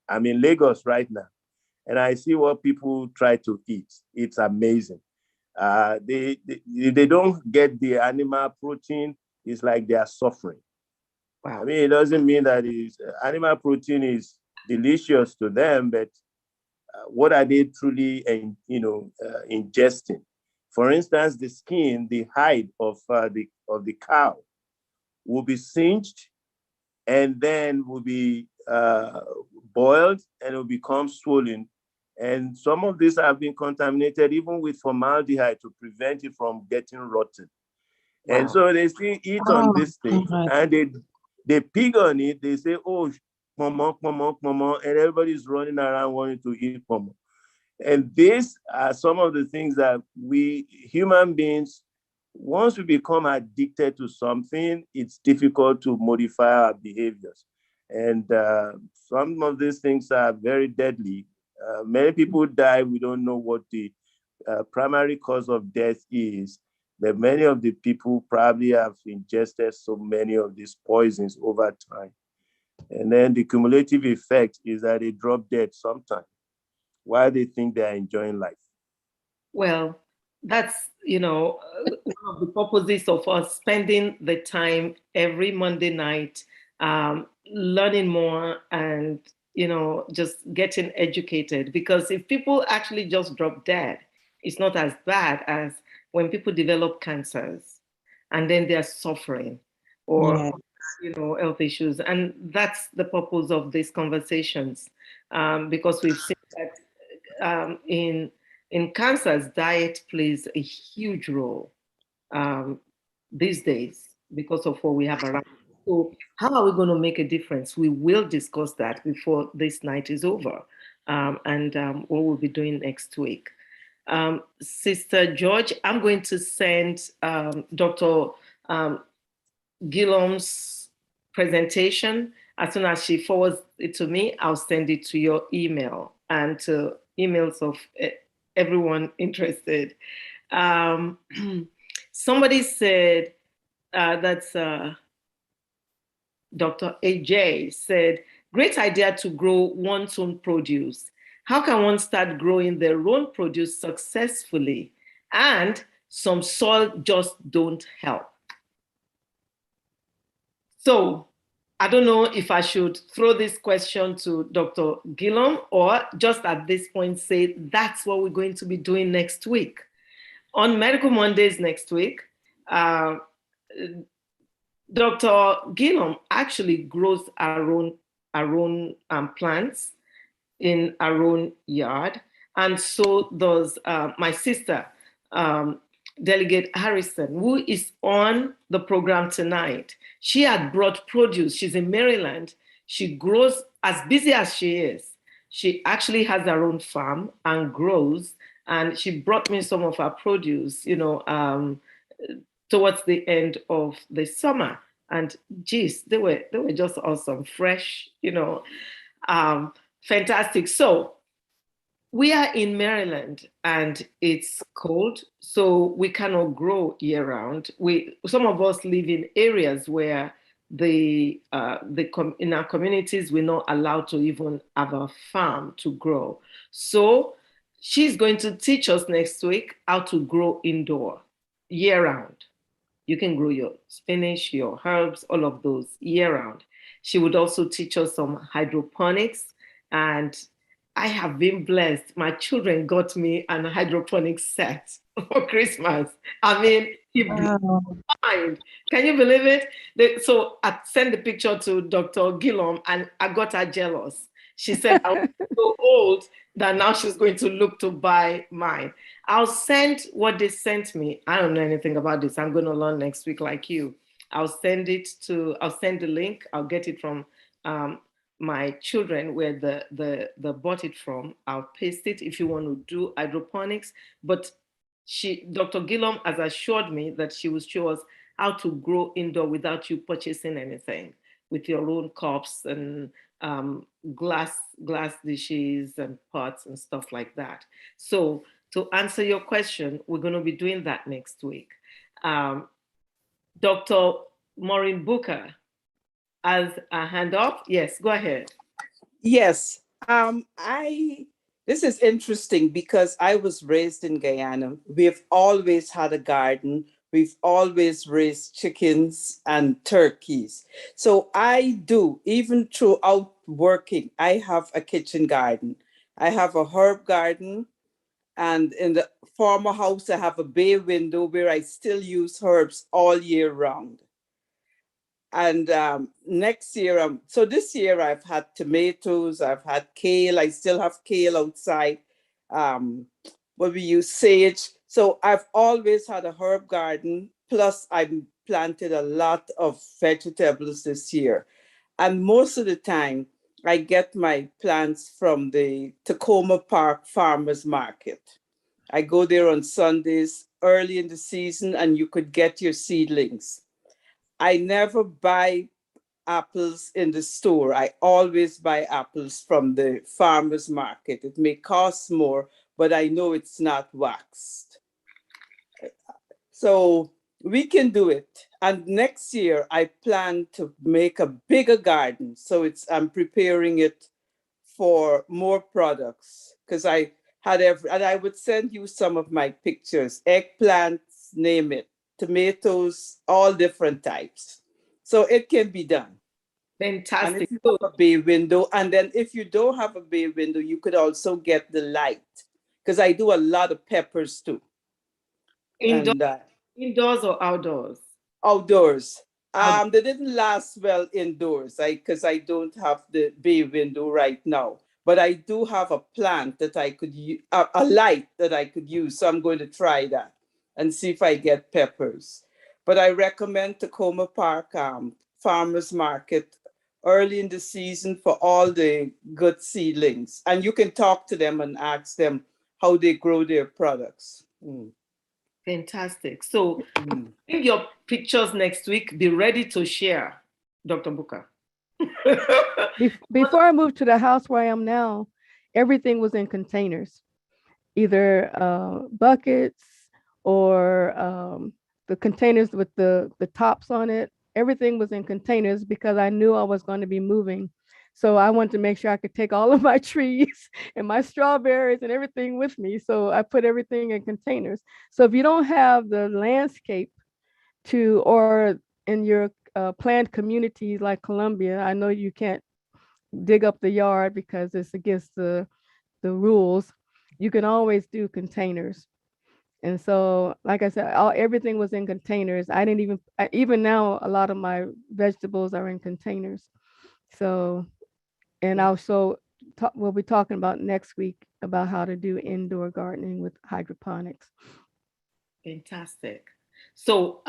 E: I'm in Lagos right now, and I see what people try to eat. It's amazing. They don't get the animal protein. It's like they are suffering. Wow. I mean, it doesn't mean that animal protein is delicious to them, but what are they truly, ingesting? For instance, the skin, the hide of the cow will be singed and then will be boiled and it will become swollen. And some of these have been contaminated even with formaldehyde to prevent it from getting rotten. Wow. And so they still eat on this thing, and they pig on it. They say, oh, mama, and everybody's running around wanting to eat mama. And these are some of the things that we human beings, once we become addicted to something, it's difficult to modify our behaviors. And some of these things are very deadly. Many people die. We don't know what the primary cause of death is, but many of the people probably have ingested so many of these poisons over time. And then the cumulative effect is that they drop dead sometime while they think they're enjoying life.
A: Well, that's, one of the purposes of us spending the time every Monday night, learning more and, just getting educated. Because if people actually just drop dead, it's not as bad as when people develop cancers and then they're suffering or, health issues. And that's the purpose of these conversations, because we've seen that in cancers, diet plays a huge role these days because of what we have around. So how are we going to make a difference? We will discuss that before this night is over, and what we'll be doing next week. Sister George, I'm going to send Dr. Gillum's presentation. As soon as she forwards it to me, I'll send it to your email and to emails of everyone interested. Somebody said, that's Dr. AJ said, great idea to grow one's own produce. How can one start growing their own produce successfully? And some soil just don't help. So I don't know if I should throw this question to Dr. Gillum or just at this point say that's what we're going to be doing next week. On Medical Mondays next week, Dr. Gillum actually grows our own plants in our own yard. And so does my sister, Delegate Harrison, who is on the program tonight. She had brought produce. She's in Maryland. She grows, as busy as she is, she actually has her own farm and grows. And she brought me some of her produce, towards the end of the summer. And geez, they were just awesome, fresh, fantastic. So we are in Maryland and it's cold, so we cannot grow year round. Some of us live in areas where in our communities, we're not allowed to even have a farm to grow. So she's going to teach us next week how to grow indoor year round. You can grow your spinach, your herbs, all of those year round. She would also teach us some hydroponics, and I have been blessed. My children got me an hydroponic set for Christmas. I mean, it blew my mind. Can you believe it? So I sent the picture to Dr. Gillum and I got her jealous. She said I was so old that now she's going to look to buy mine. I'll send what they sent me. I don't know anything about this. I'm going to learn next week like you. I'll send the link. I'll get it from my children where the bought it from. I'll paste it if you want to do hydroponics. But Dr. Gillum has assured me that she will show us how to grow indoor without you purchasing anything, with your own cups and glass dishes and pots and stuff like that. So to answer your question, we're going to be doing that next week. Dr. Maureen Booker has a hand up. Yes, go ahead.
I: Yes, this is interesting because I was raised in Guyana. We've always had a garden. We've always raised chickens and turkeys. So I do, even throughout working, I have a kitchen garden. I have a herb garden. And in the former house, I have a bay window where I still use herbs all year round. And next year, so this year I've had tomatoes, I've had kale, I still have kale outside, where we use sage. So I've always had a herb garden, plus I planted a lot of vegetables this year. And most of the time, I get my plants from the Tacoma Park Farmers Market. I go there on Sundays early in the season and you could get your seedlings. I never buy apples in the store. I always buy apples from the farmer's market. It may cost more, but I know it's not waxed. So we can do it. And next year, I plan to make a bigger garden. So I'm preparing it for more products because I had and I would send you some of my pictures, eggplants, name it, tomatoes, all different types. So it can be done.
A: Fantastic.
I: And if you have a bay window, and then if you don't have a bay window, you could also get the light because I do a lot of peppers too.
A: Indoors or outdoors?
I: Outdoors. They didn't last well indoors because I don't have the bay window right now. But I do have a plant that I could use, a light that I could use. So I'm going to try that and see if I get peppers. But I recommend Tacoma Park Farmers Market early in the season for all the good seedlings. And you can talk to them and ask them how they grow their products.
A: Fantastic. So bring your pictures next week. Be ready to share, Dr. Booker.
B: Before I moved to the house where I am now, everything was in containers, either buckets or the containers with the tops on it. Everything was in containers because I knew I was going to be moving. So I wanted to make sure I could take all of my trees and my strawberries and everything with me. So I put everything in containers. So if you don't have the landscape or in your planned communities like Columbia, I know you can't dig up the yard because it's against the rules. You can always do containers. And so, like I said, everything was in containers. I didn't even now, a lot of my vegetables are in containers. So, and also we'll be talking about next week about how to do indoor gardening with hydroponics.
A: Fantastic. So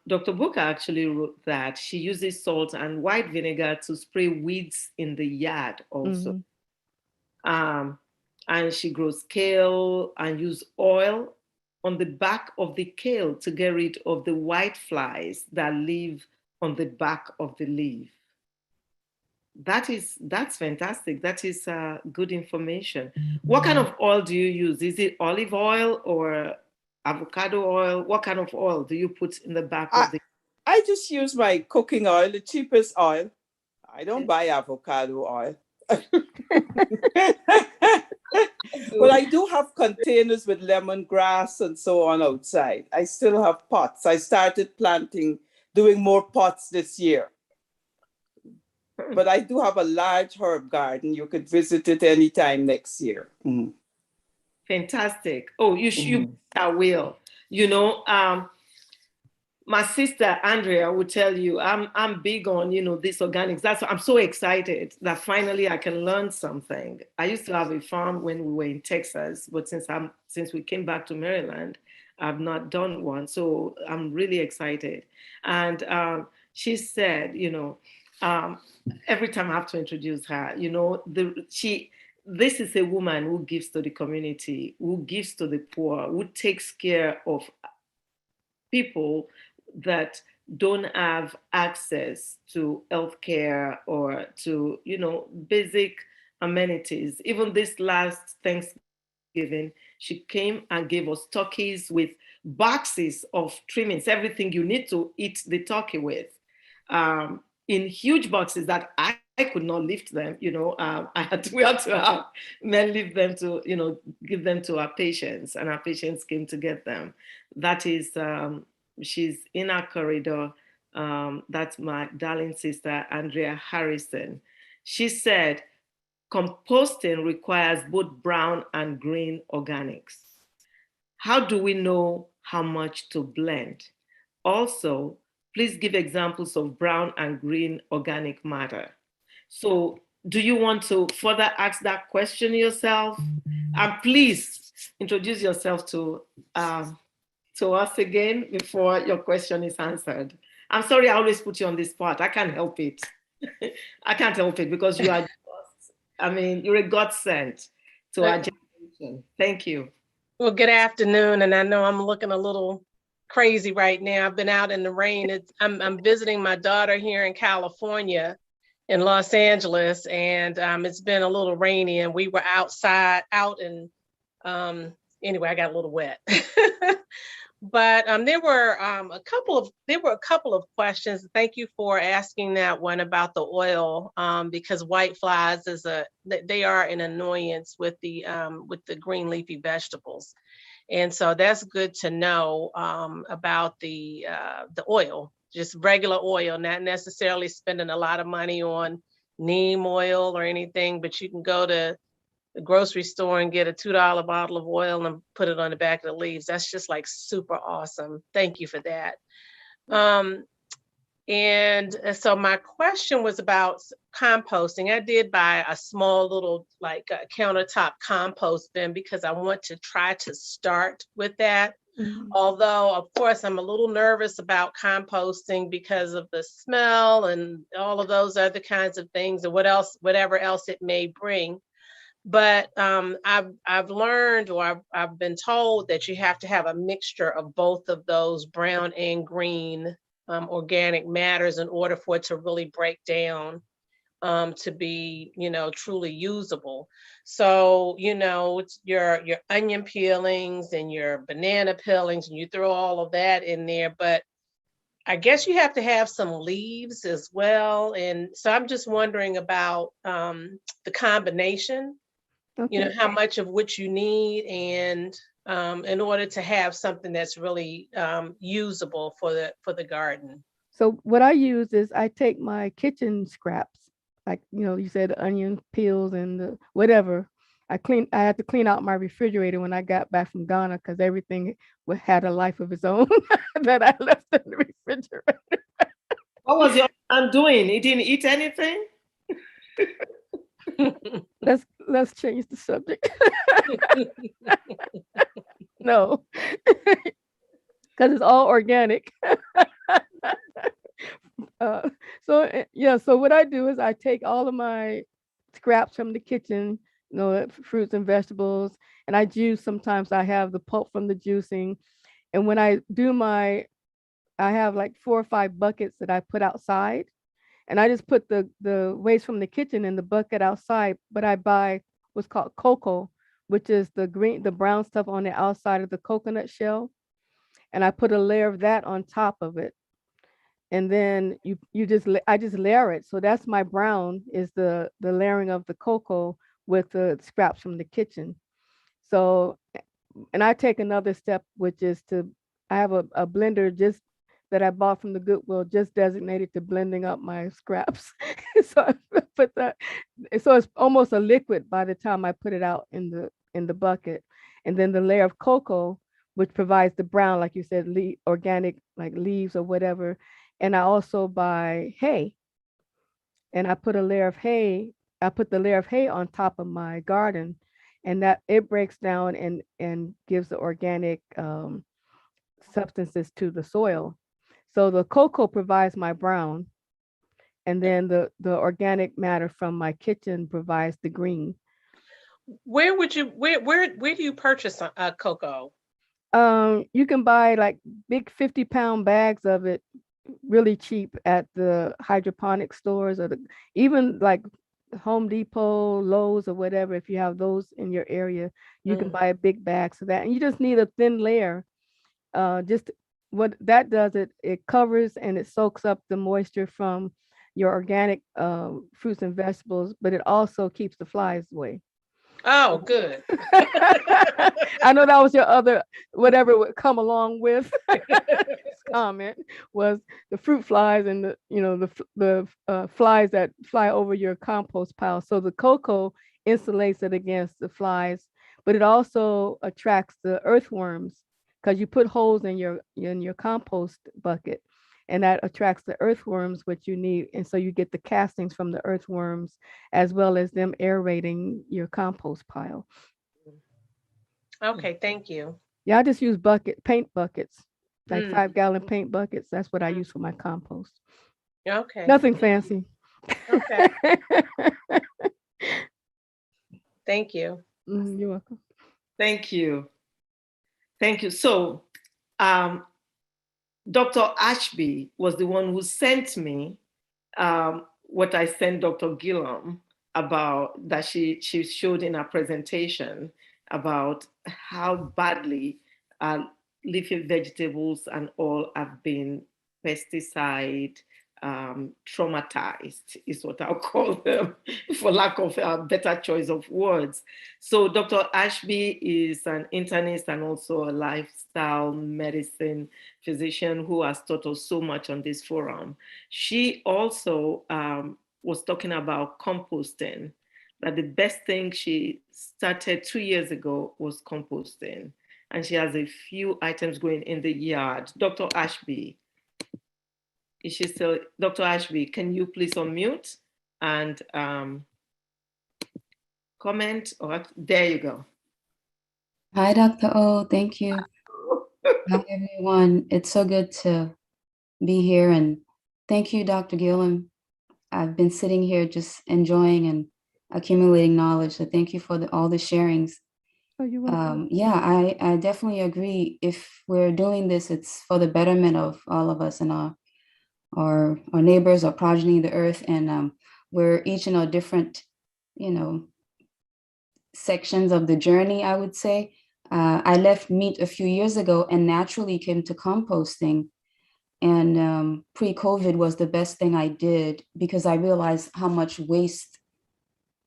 A: Dr. Booker actually wrote that she uses salt and white vinegar to spray weeds in the yard also. Um, and she grows kale and use oil on the back of the kale to get rid of the white flies that live on the back of the leaf. That's fantastic. That is good information. What kind of oil do you use? Is it olive oil or avocado oil? What kind of oil do you put in the back of the?
I: I just use my cooking oil, the cheapest oil. I don't buy avocado oil. Well, I do have containers with lemongrass and so on outside. I still have pots. I started doing more pots this year. But I do have a large herb garden. You could visit it anytime next year. Mm-hmm.
A: Fantastic. Oh, I will. You know, my sister Andrea would tell you, I'm big on, this organics. I'm so excited that finally I can learn something. I used to have a farm when we were in Texas, but since we came back to Maryland, I've not done one. So I'm really excited. And she said, every time I have to introduce her, this is a woman who gives to the community, who gives to the poor, who takes care of people that don't have access to healthcare or to, basic amenities. Even this last Thanksgiving, she came and gave us turkeys with boxes of trimmings, everything you need to eat the turkey with, in huge boxes that I could not lift them. We had to have men lift them to, give them to our patients, and our patients came to get them. That is, she's in our corridor. That's my darling sister, Andrea Harrison. She said, composting requires both brown and green organics. How do we know how much to blend? Also, please give examples of brown and green organic matter. So do you want to further ask that question yourself? And please introduce yourself to us again before your question is answered. I'm sorry I always put you on this spot. I can't help it. I can't help it because you are you're a godsend to our generation. Thank you.
J: Well, good afternoon. And I know I'm looking a little crazy right now. I've been out in the rain. I'm visiting my daughter here in California, in Los Angeles, and it's been a little rainy, and we were outside, anyway, I got a little wet. But there were a couple of questions. Thank you for asking that one about the oil, because white flies they are an annoyance with the green leafy vegetables, and so that's good to know about the oil, just regular oil, not necessarily spending a lot of money on neem oil or anything, but you can go to the grocery store and get a $2 bottle of oil and put it on the back of the leaves. That's just like super awesome. Thank you for that. And so my question was about composting. I did buy a small little countertop compost bin because I want to try to start with that. Mm-hmm. Although, of course, I'm a little nervous about composting because of the smell and all of those other kinds of things and whatever else it may bring. But I've learned, or I've been told, that you have to have a mixture of both of those brown and green organic matters in order for it to really break down to be, truly usable. So, it's your onion peelings and your banana peelings, and you throw all of that in there. But I guess you have to have some leaves as well. And so I'm just wondering about the combination. Okay. How much of which you need, and in order to have something that's really usable for the garden.
B: So what I use is I take my kitchen scraps, like you said, the onion peels and the whatever. I had to clean out my refrigerator when I got back from Ghana because everything had a life of its own that I left in the refrigerator.
A: What was your son doing? He didn't eat anything?
B: Let's change the subject. No. because it's all organic. So what I do is I take all of my scraps from the kitchen, fruits and vegetables, and I juice. Sometimes I have the pulp from the juicing. And when I do I have like 4 or 5 buckets that I put outside, and I just put the waste from the kitchen in the bucket outside, but I buy what's called cocoa, which is the brown stuff on the outside of the coconut shell. And I put a layer of that on top of it. And then I just layer it. So that's my brown, is the layering of the cocoa with the scraps from the kitchen. So, and I take another step, which is I have a blender just that I bought from the Goodwill, just designated to blending up my scraps. So I put that, so it's almost a liquid by the time I put it out in the bucket. And then the layer of cocoa, which provides the brown, like you said, organic, like leaves or whatever. And I also buy hay, and I put the layer of hay on top of my garden, and that it breaks down and gives the organic substances to the soil. So the cocoa provides my brown, and then the organic matter from my kitchen provides the green.
J: Where do you purchase cocoa?
B: You can buy like big 50-pound bags of it really cheap at the hydroponic stores, or even like Home Depot, Lowe's, or whatever. If you have those in your area, you can buy a big bag of that, and you just need a thin layer. Just what that does, it covers and it soaks up the moisture from your organic fruits and vegetables, but it also keeps the flies away.
J: Oh, good.
B: I know that was your other, whatever would come along with comment, was the fruit flies and the flies that fly over your compost pile. So the cocoa insulates it against the flies, but it also attracts the earthworms, because you put holes in your compost bucket, and that attracts the earthworms, which you need. And so you get the castings from the earthworms, as well as them aerating your compost pile.
J: Okay, thank you.
B: Yeah, I just use paint buckets, like 5-gallon paint buckets. That's what I use for my compost.
J: Okay.
B: Nothing fancy.
J: Okay. Thank you.
B: You're welcome.
A: Thank you. Thank you. So, Dr. Ashby was the one who sent me what I sent Dr. Gillum about, that she showed in her presentation, about how badly leafy vegetables and all have been pesticide traumatized, is what I'll call them, for lack of a better choice of words. So Dr. Ashby is an internist and also a lifestyle medicine physician who has taught us so much on this forum. She also was talking about composting, that the best thing she started 2 years ago was composting. And she has a few items going in the yard. Dr. Ashby, is she still? Dr. Ashby, can you please unmute and comment? Or there you go.
K: Hi, Dr. O. Thank you. Hi, everyone. It's so good to be here. And thank you, Dr. Gillam. I've been sitting here just enjoying and accumulating knowledge. So thank you for all the sharings.
B: Oh, you're welcome.
K: Yeah, I definitely agree. If we're doing this, it's for the betterment of all of us and our neighbors, our progeny, the earth. And we're each in a different, sections of the journey, I would say. I left meat a few years ago and naturally came to composting. And pre-COVID was the best thing I did, because I realized how much waste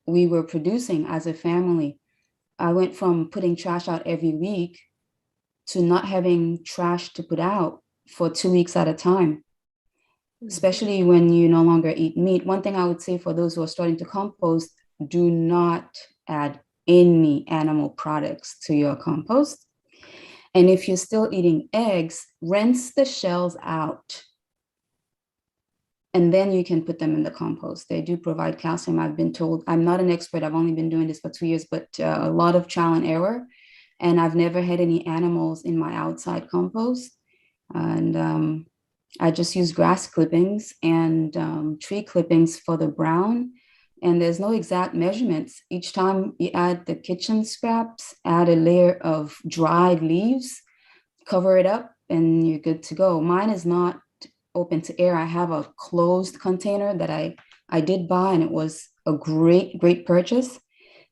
K: we were producing as a family. I went from putting trash out every week to not having trash to put out for 2 weeks at a time, especially when you no longer eat meat. One thing I would say for those who are starting to compost, do not add any animal products to your compost. And if you're still eating eggs, rinse the shells out, and then you can put them in the compost. They do provide calcium, I've been told. I'm not an expert. I've only been doing this for 2 years, but a lot of trial and error. And I've never had any animals in my outside compost. And I just use grass clippings and tree clippings for the brown. And there's no exact measurements. Each time you add the kitchen scraps, add a layer of dried leaves, cover it up, and you're good to go. Mine is not open to air. I have a closed container that I did buy, and it was a great purchase.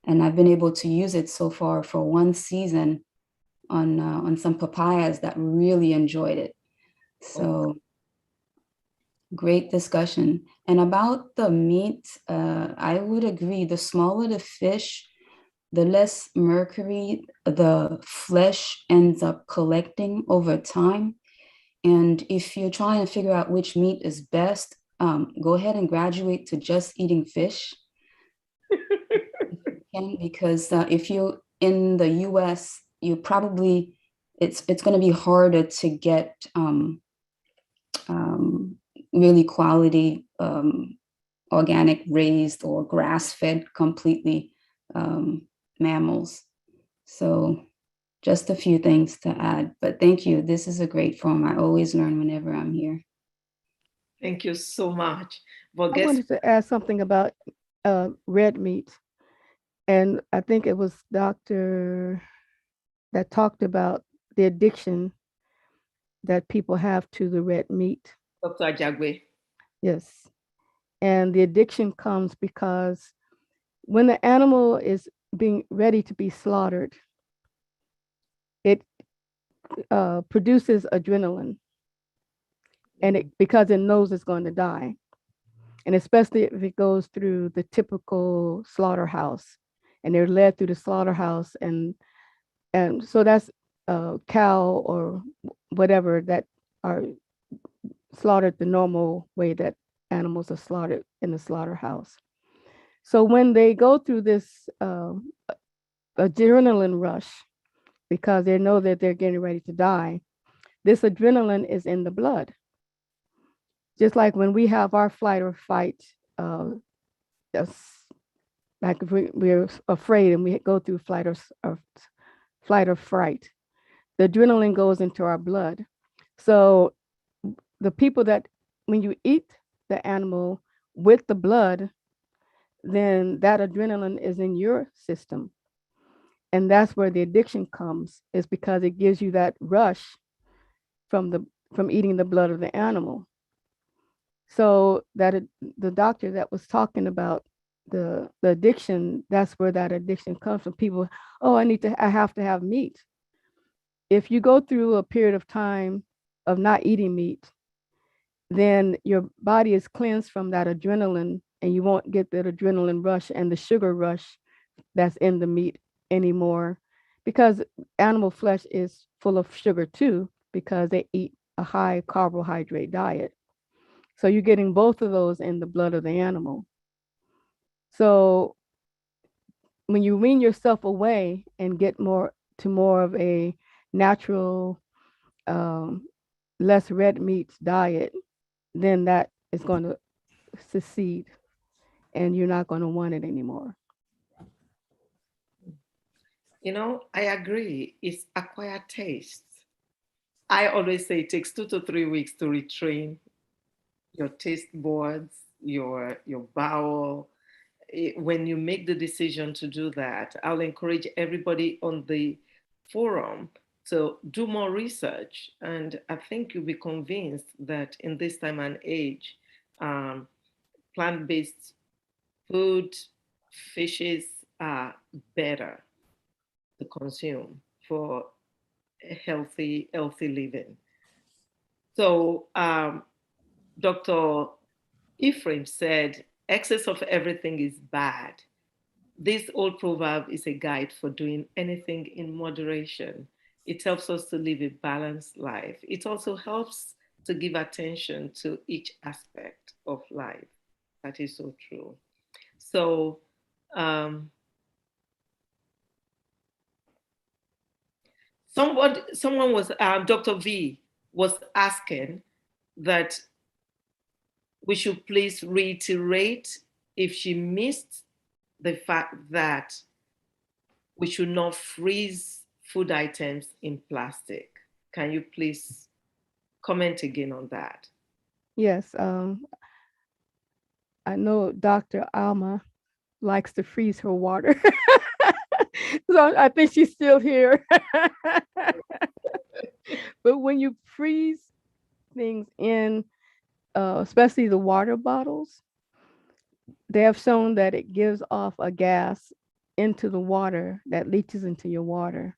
K: And I've been able to use it so far for one season on some papayas that really enjoyed it. So great discussion. And about the meat, I would agree. The smaller the fish, the less mercury the flesh ends up collecting over time. And if you're trying to figure out which meat is best, go ahead and graduate to just eating fish. Because if you're in the US, you probably, it's going to be harder to get really quality organic raised or grass-fed completely mammals. So just a few things to add, but thank you. This is a great forum. I always learn whenever I'm here.
A: Thank you so much.
B: Well, I wanted to add something about red meat. And I think it was Dr. that talked about the addiction that people have to the red meat.
A: Dr. Ajagwe.
B: Yes. And the addiction comes because when the animal is being ready to be slaughtered, it produces adrenaline, and because it knows it's going to die. And especially if it goes through the typical slaughterhouse, and they're led through the slaughterhouse, and so that's a cow or whatever that are slaughtered the normal way that animals are slaughtered in the slaughterhouse. So when they go through this adrenaline rush, because they know that they're getting ready to die, this adrenaline is in the blood. Just like when we have our flight or fight, like if we're afraid and we go through flight or fright, the adrenaline goes into our blood. So the people that, when you eat the animal with the blood, then that adrenaline is in your system. And that's where the addiction comes, is because it gives you that rush from eating the blood of the animal. So that the doctor that was talking about the addiction, that's where that addiction comes from. People, oh, I have to have meat. If you go through a period of time of not eating meat, then your body is cleansed from that adrenaline, and you won't get that adrenaline rush and the sugar rush that's in the meat anymore, because animal flesh is full of sugar too, because they eat a high carbohydrate diet. So you're getting both of those in the blood of the animal. So when you wean yourself away and get more of a natural, less red meat diet, then that is going to succeed, and you're not going to want it anymore.
A: You know, I agree. It's acquired taste. I always say it takes 2 to 3 weeks to retrain your taste buds, your bowel. When you make the decision to do that, I'll encourage everybody on the forum to do more research. And I think you'll be convinced that in this time and age, plant-based food, fishes are better to consume for a healthy living. So Dr. Ephraim said, excess of everything is bad. This old proverb is a guide for doing anything in moderation. It helps us to live a balanced life. It also helps to give attention to each aspect of life. That is so true. So someone was, Dr. V was asking that we should please reiterate if she missed the fact that we should not freeze food items in plastic. Can you please comment again on that.
B: Yes, I know Dr. Alma likes to freeze her water. So I think she's still here. But when you freeze things in, especially the water bottles, they have shown that it gives off a gas into the water that leaches into your water.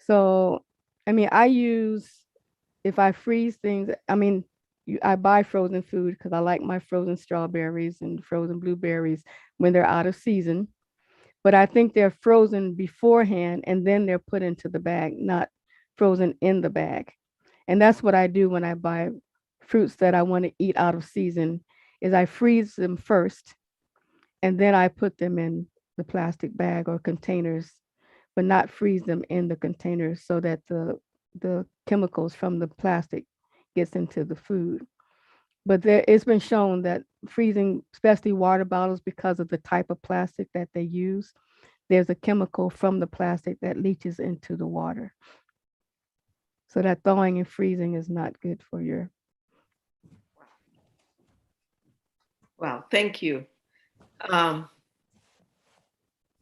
B: So, I mean, if I freeze things, I mean, I buy frozen food because I like my frozen strawberries and frozen blueberries when they're out of season. But I think they're frozen beforehand and then they're put into the bag, not frozen in the bag. And that's what I do when I buy fruits that I want to eat out of season, is I freeze them first and then I put them in the plastic bag or containers, but not freeze them in the containers so that the chemicals from the plastic gets into the food. But it's been shown that freezing, especially water bottles, because of the type of plastic that they use, there's a chemical from the plastic that leaches into the water. So that thawing and freezing is not good for your.
A: Wow, thank you.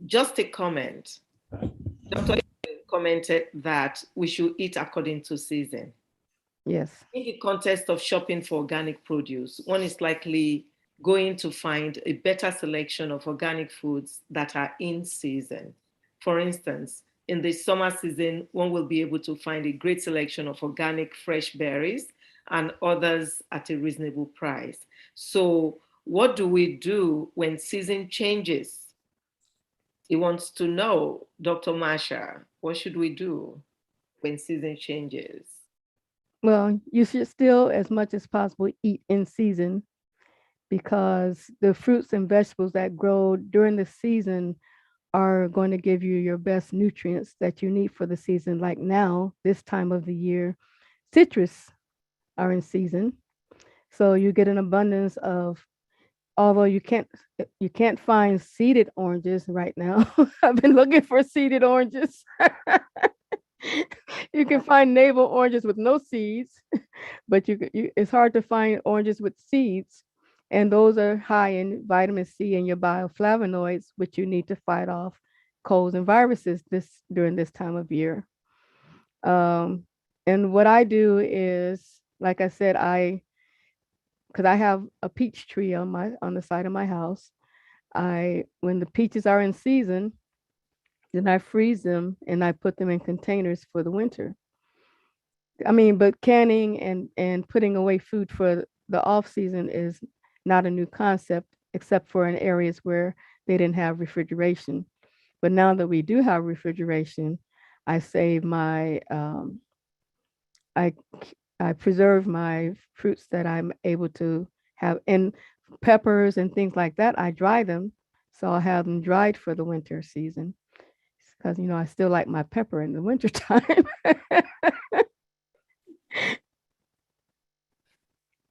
A: Just a comment. Dr. commented that we should eat according to season.
B: Yes.
A: In the context of shopping for organic produce, one is likely going to find a better selection of organic foods that are in season. For instance, in the summer season, one will be able to find a great selection of organic fresh berries and others at a reasonable price. So what do we do when season changes? He wants to know, Dr. Marsha, what should we do when season changes?
B: Well, you should still, as much as possible, eat in season, because the fruits and vegetables that grow during the season are going to give you your best nutrients that you need for the season. Like now, this time of the year, citrus are in season. So you get an abundance of, although you can't find seeded oranges right now. I've been looking for seeded oranges. You can find navel oranges with no seeds, but it's hard to find oranges with seeds. And those are high in vitamin C and your bioflavonoids, which you need to fight off colds and viruses during this time of year. And what I do is, like I said, because I have a peach tree on the side of my house. When the peaches are in season, then I freeze them and I put them in containers for the winter. I mean, but canning and putting away food for the off season is not a new concept, except for in areas where they didn't have refrigeration. But now that we do have refrigeration, I save I preserve my fruits that I'm able to have, and peppers and things like that. I dry them, so I'll have them dried for the winter season, because I still like my pepper in the winter time.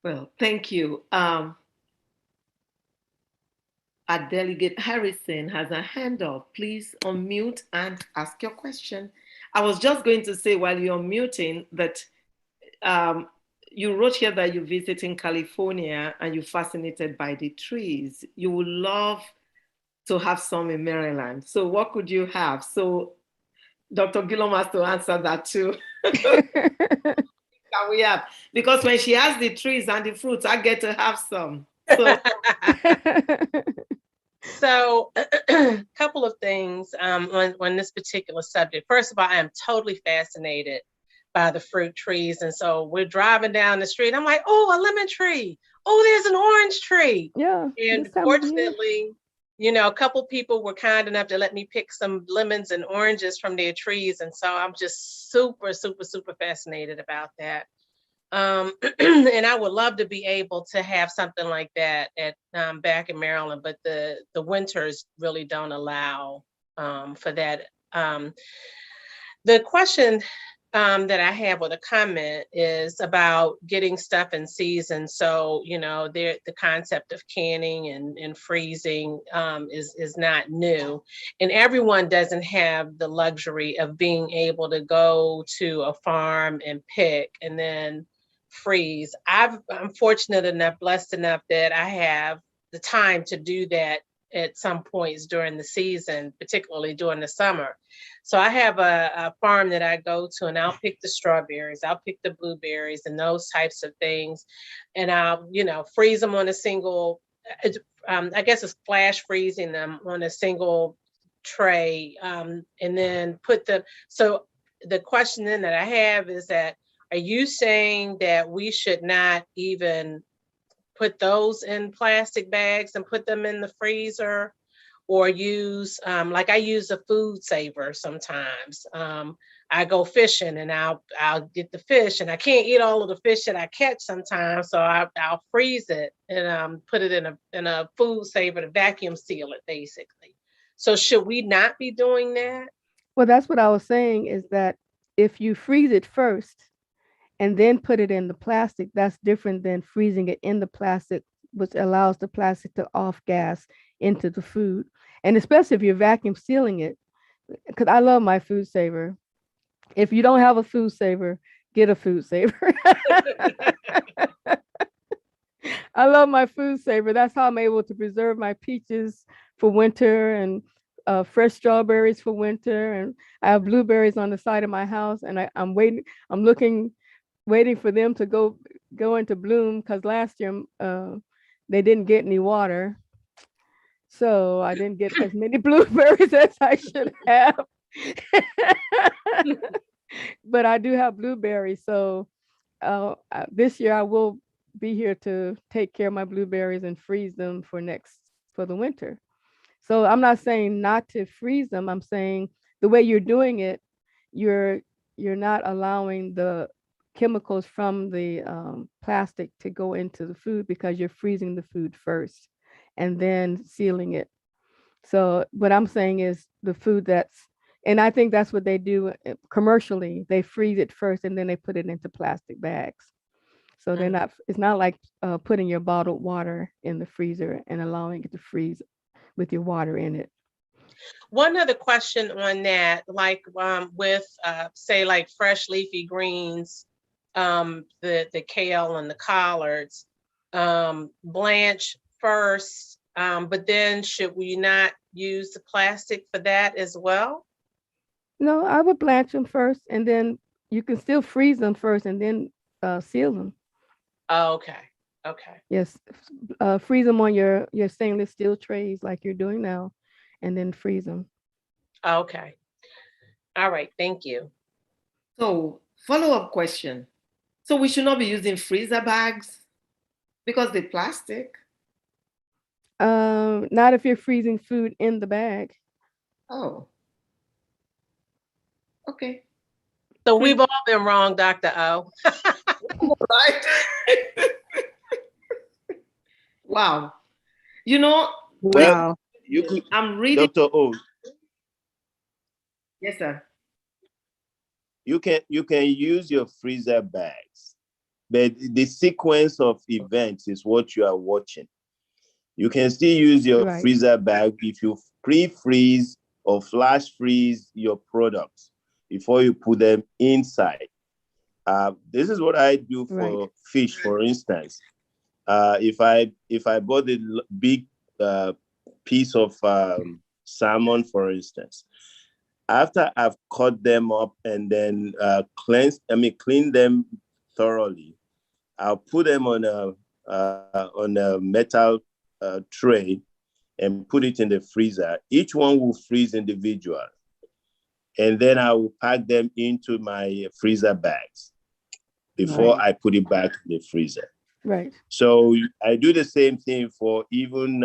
A: Well, thank you. Our Delegate Harrison has a hand up. Please unmute and ask your question. I was just going to say, while you're muting, that you wrote here that you visit in California and you're fascinated by the trees. You would love to have some in Maryland. So what could you have? So Dr. Gillum has to answer that too. Can we have? Because when she has the trees and the fruits, I get to have some.
J: So a couple of things on this particular subject. First of all, I am totally fascinated by the fruit trees. And so we're driving down the street. I'm like, oh, a lemon tree. Oh, there's an orange tree.
B: Yeah.
J: And fortunately, a couple people were kind enough to let me pick some lemons and oranges from their trees. And so I'm just super, super, super fascinated about that. And I would love to be able to have something like that at back in Maryland, but the winters really don't allow for that. The question that I have, or the comment, is about getting stuff in season. So, the concept of canning and freezing is not new. And everyone doesn't have the luxury of being able to go to a farm and pick and then freeze. I'm fortunate enough, blessed enough that I have the time to do that at some points during the season, particularly during the summer. So I have a farm that I go to, and I'll pick the strawberries, I'll pick the blueberries and those types of things. And I'll, freeze them on a single, I guess it's flash freezing them on a single tray, and then put them. So the question then that I have is that, are you saying that we should not even put those in plastic bags and put them in the freezer, or use, like I use a food saver sometimes. I go fishing and I'll get the fish, and I can't eat all of the fish that I catch sometimes, so I'll freeze it and put it in a food saver to vacuum seal it, basically. So should we not be doing that?
B: Well, that's what I was saying, is that if you freeze it first and then put it in the plastic, that's different than freezing it in the plastic, which allows the plastic to off gas into the food. And especially if you're vacuum sealing it, because I love my food saver. If you don't have a food saver, get a food saver. I love my food saver. That's how I'm able to preserve my peaches for winter, and fresh strawberries for winter. And I have blueberries on the side of my house, and I'm waiting for them to go into bloom, because last year they didn't get any water. So I didn't get as many blueberries as I should have. But I do have blueberries. So this year I will be here to take care of my blueberries and freeze them for the winter. So I'm not saying not to freeze them. I'm saying the way you're doing it, you're not allowing the chemicals from the plastic to go into the food, because you're freezing the food first and then sealing it. So what I'm saying is the food and I think that's what they do commercially. They freeze it first and then they put it into plastic bags. So it's not like putting your bottled water in the freezer and allowing it to freeze with your water in it.
J: One other question on that, like with say like fresh leafy greens, the kale and the collards, blanch first, but then should we not use the plastic for that as well?
B: No, I would blanch them first, and then you can still freeze them first and then seal them.
J: Oh, okay.
B: Yes, freeze them on your stainless steel trays like you're doing now, and then freeze them.
J: Okay. All right. Thank you.
A: So, follow-up question. So we should not be using freezer bags because they're plastic?
B: Not if you're freezing food in the bag.
A: Oh. Okay.
J: So we've all been wrong, Dr. O.
A: Right? Wow.
E: Well, you could.
A: I'm reading.
E: Dr. O.
A: Yes, sir.
E: You can use your freezer bags, but the sequence of events is what you are watching. You can still use your freezer bag if you pre-freeze or flash freeze your products before you put them inside. This is what I do for fish, for instance. If I bought a big piece of salmon, for instance, after I've cut them up and then clean them thoroughly, I'll put them on a metal tray and put it in the freezer. Each one will freeze individually, and then I will pack them into my freezer bags before I put it back in the freezer.
B: Right.
E: So I do the same thing for even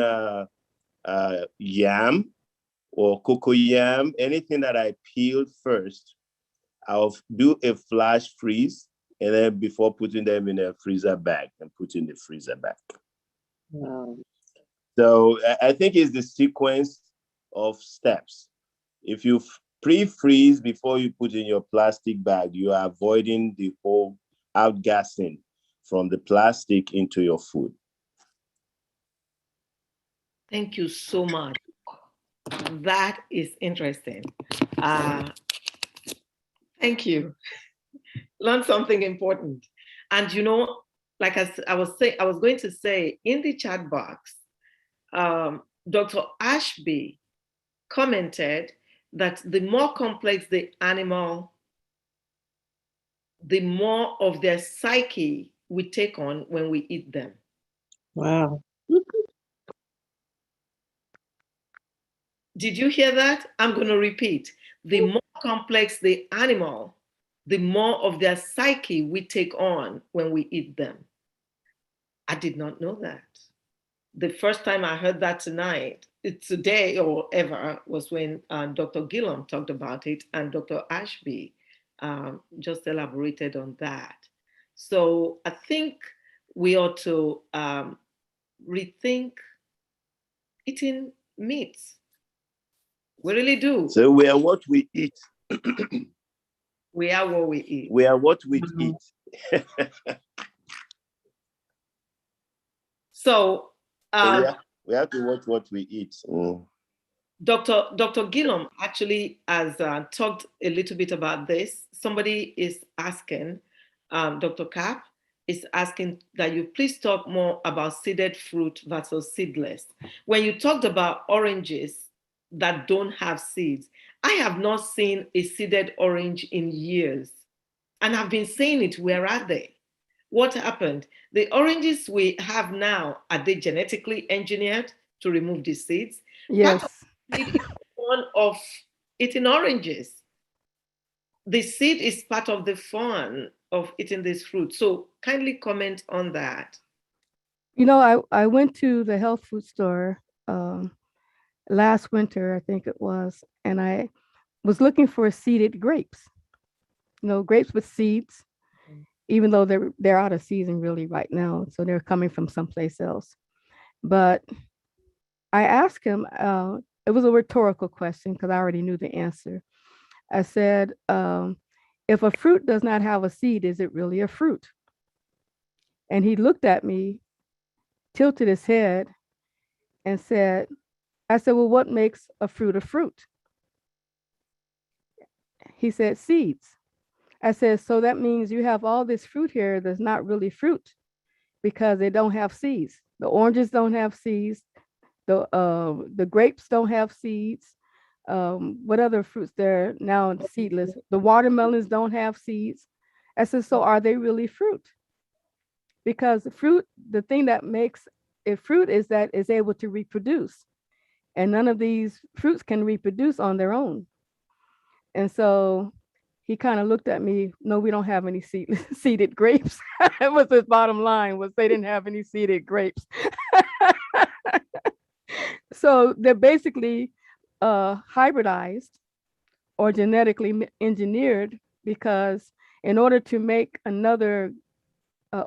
E: yam or cocoyam, anything that I peeled first, I'll do a flash freeze, and then before putting them in a freezer bag and put in the freezer bag.
F: Wow.
E: So I think it's the sequence of steps. If you pre-freeze before you put in your plastic bag, you are avoiding the whole outgassing from the plastic into your food.
A: Thank you so much. That is interesting. Thank you. Learned something important. And you know, like I was going to say in the chat box, Dr. Ashby commented that the more complex the animal, the more of their psyche we take on when we eat them.
F: Wow.
A: Did you hear that? I'm going to repeat. The more complex the animal, the more of their psyche we take on when we eat them. I did not know that. The first time I heard that today or ever, was when Dr. Gillum talked about it, and Dr. Ashby just elaborated on that. So I think we ought to rethink eating meat. We really do.
E: So we are what we eat.
A: We are what we eat.
E: We are what we eat.
A: So
E: we have to watch what we eat.
A: Dr. Gillum actually has talked a little bit about this. Somebody is asking, Dr. Cap is asking that you please talk more about seeded fruit versus seedless. When you talked about oranges that don't have seeds, I have not seen a seeded orange in years. And I've been saying it, where are they? What happened? The oranges we have now, are they genetically engineered to remove the seeds?
B: Yes.
A: One of eating oranges. The seed is part of the fun of eating this fruit. So kindly comment on that.
B: You know, I went to the health food store last winter, I think it was, and I was looking for seeded grapes. You know, grapes with seeds, even though they're out of season really right now, so they're coming from someplace else. But I asked him, it was a rhetorical question because I already knew the answer. I said, if a fruit does not have a seed, is it really a fruit? And he looked at me, tilted his head, and said, I said, well, what makes a fruit a fruit? He said, seeds. I said, so that means you have all this fruit here that's not really fruit because they don't have seeds. The oranges don't have seeds. The grapes don't have seeds. What other fruits there now seedless? The watermelons don't have seeds. I said, so are they really fruit? Because fruit, the thing that makes it fruit is that it's able to reproduce. And none of these fruits can reproduce on their own. And so he kind of looked at me, no, we don't have any seeded grapes. That was his bottom line, was they didn't have any seeded grapes. So they're basically hybridized or genetically engineered, because in order to make another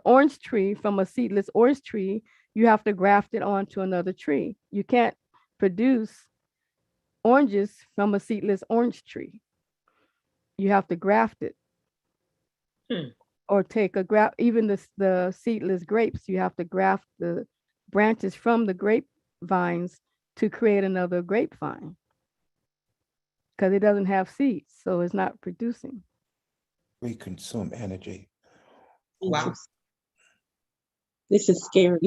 B: orange tree from a seedless orange tree, you have to graft it onto another tree. You can't produce oranges from a seedless orange tree. You have to graft it. Or take a graft, even the seedless grapes, you have to graft the branches from the grapevines to create another grapevine, because it doesn't have seeds, so it's not producing.
C: We consume energy.
F: Wow. This is scary.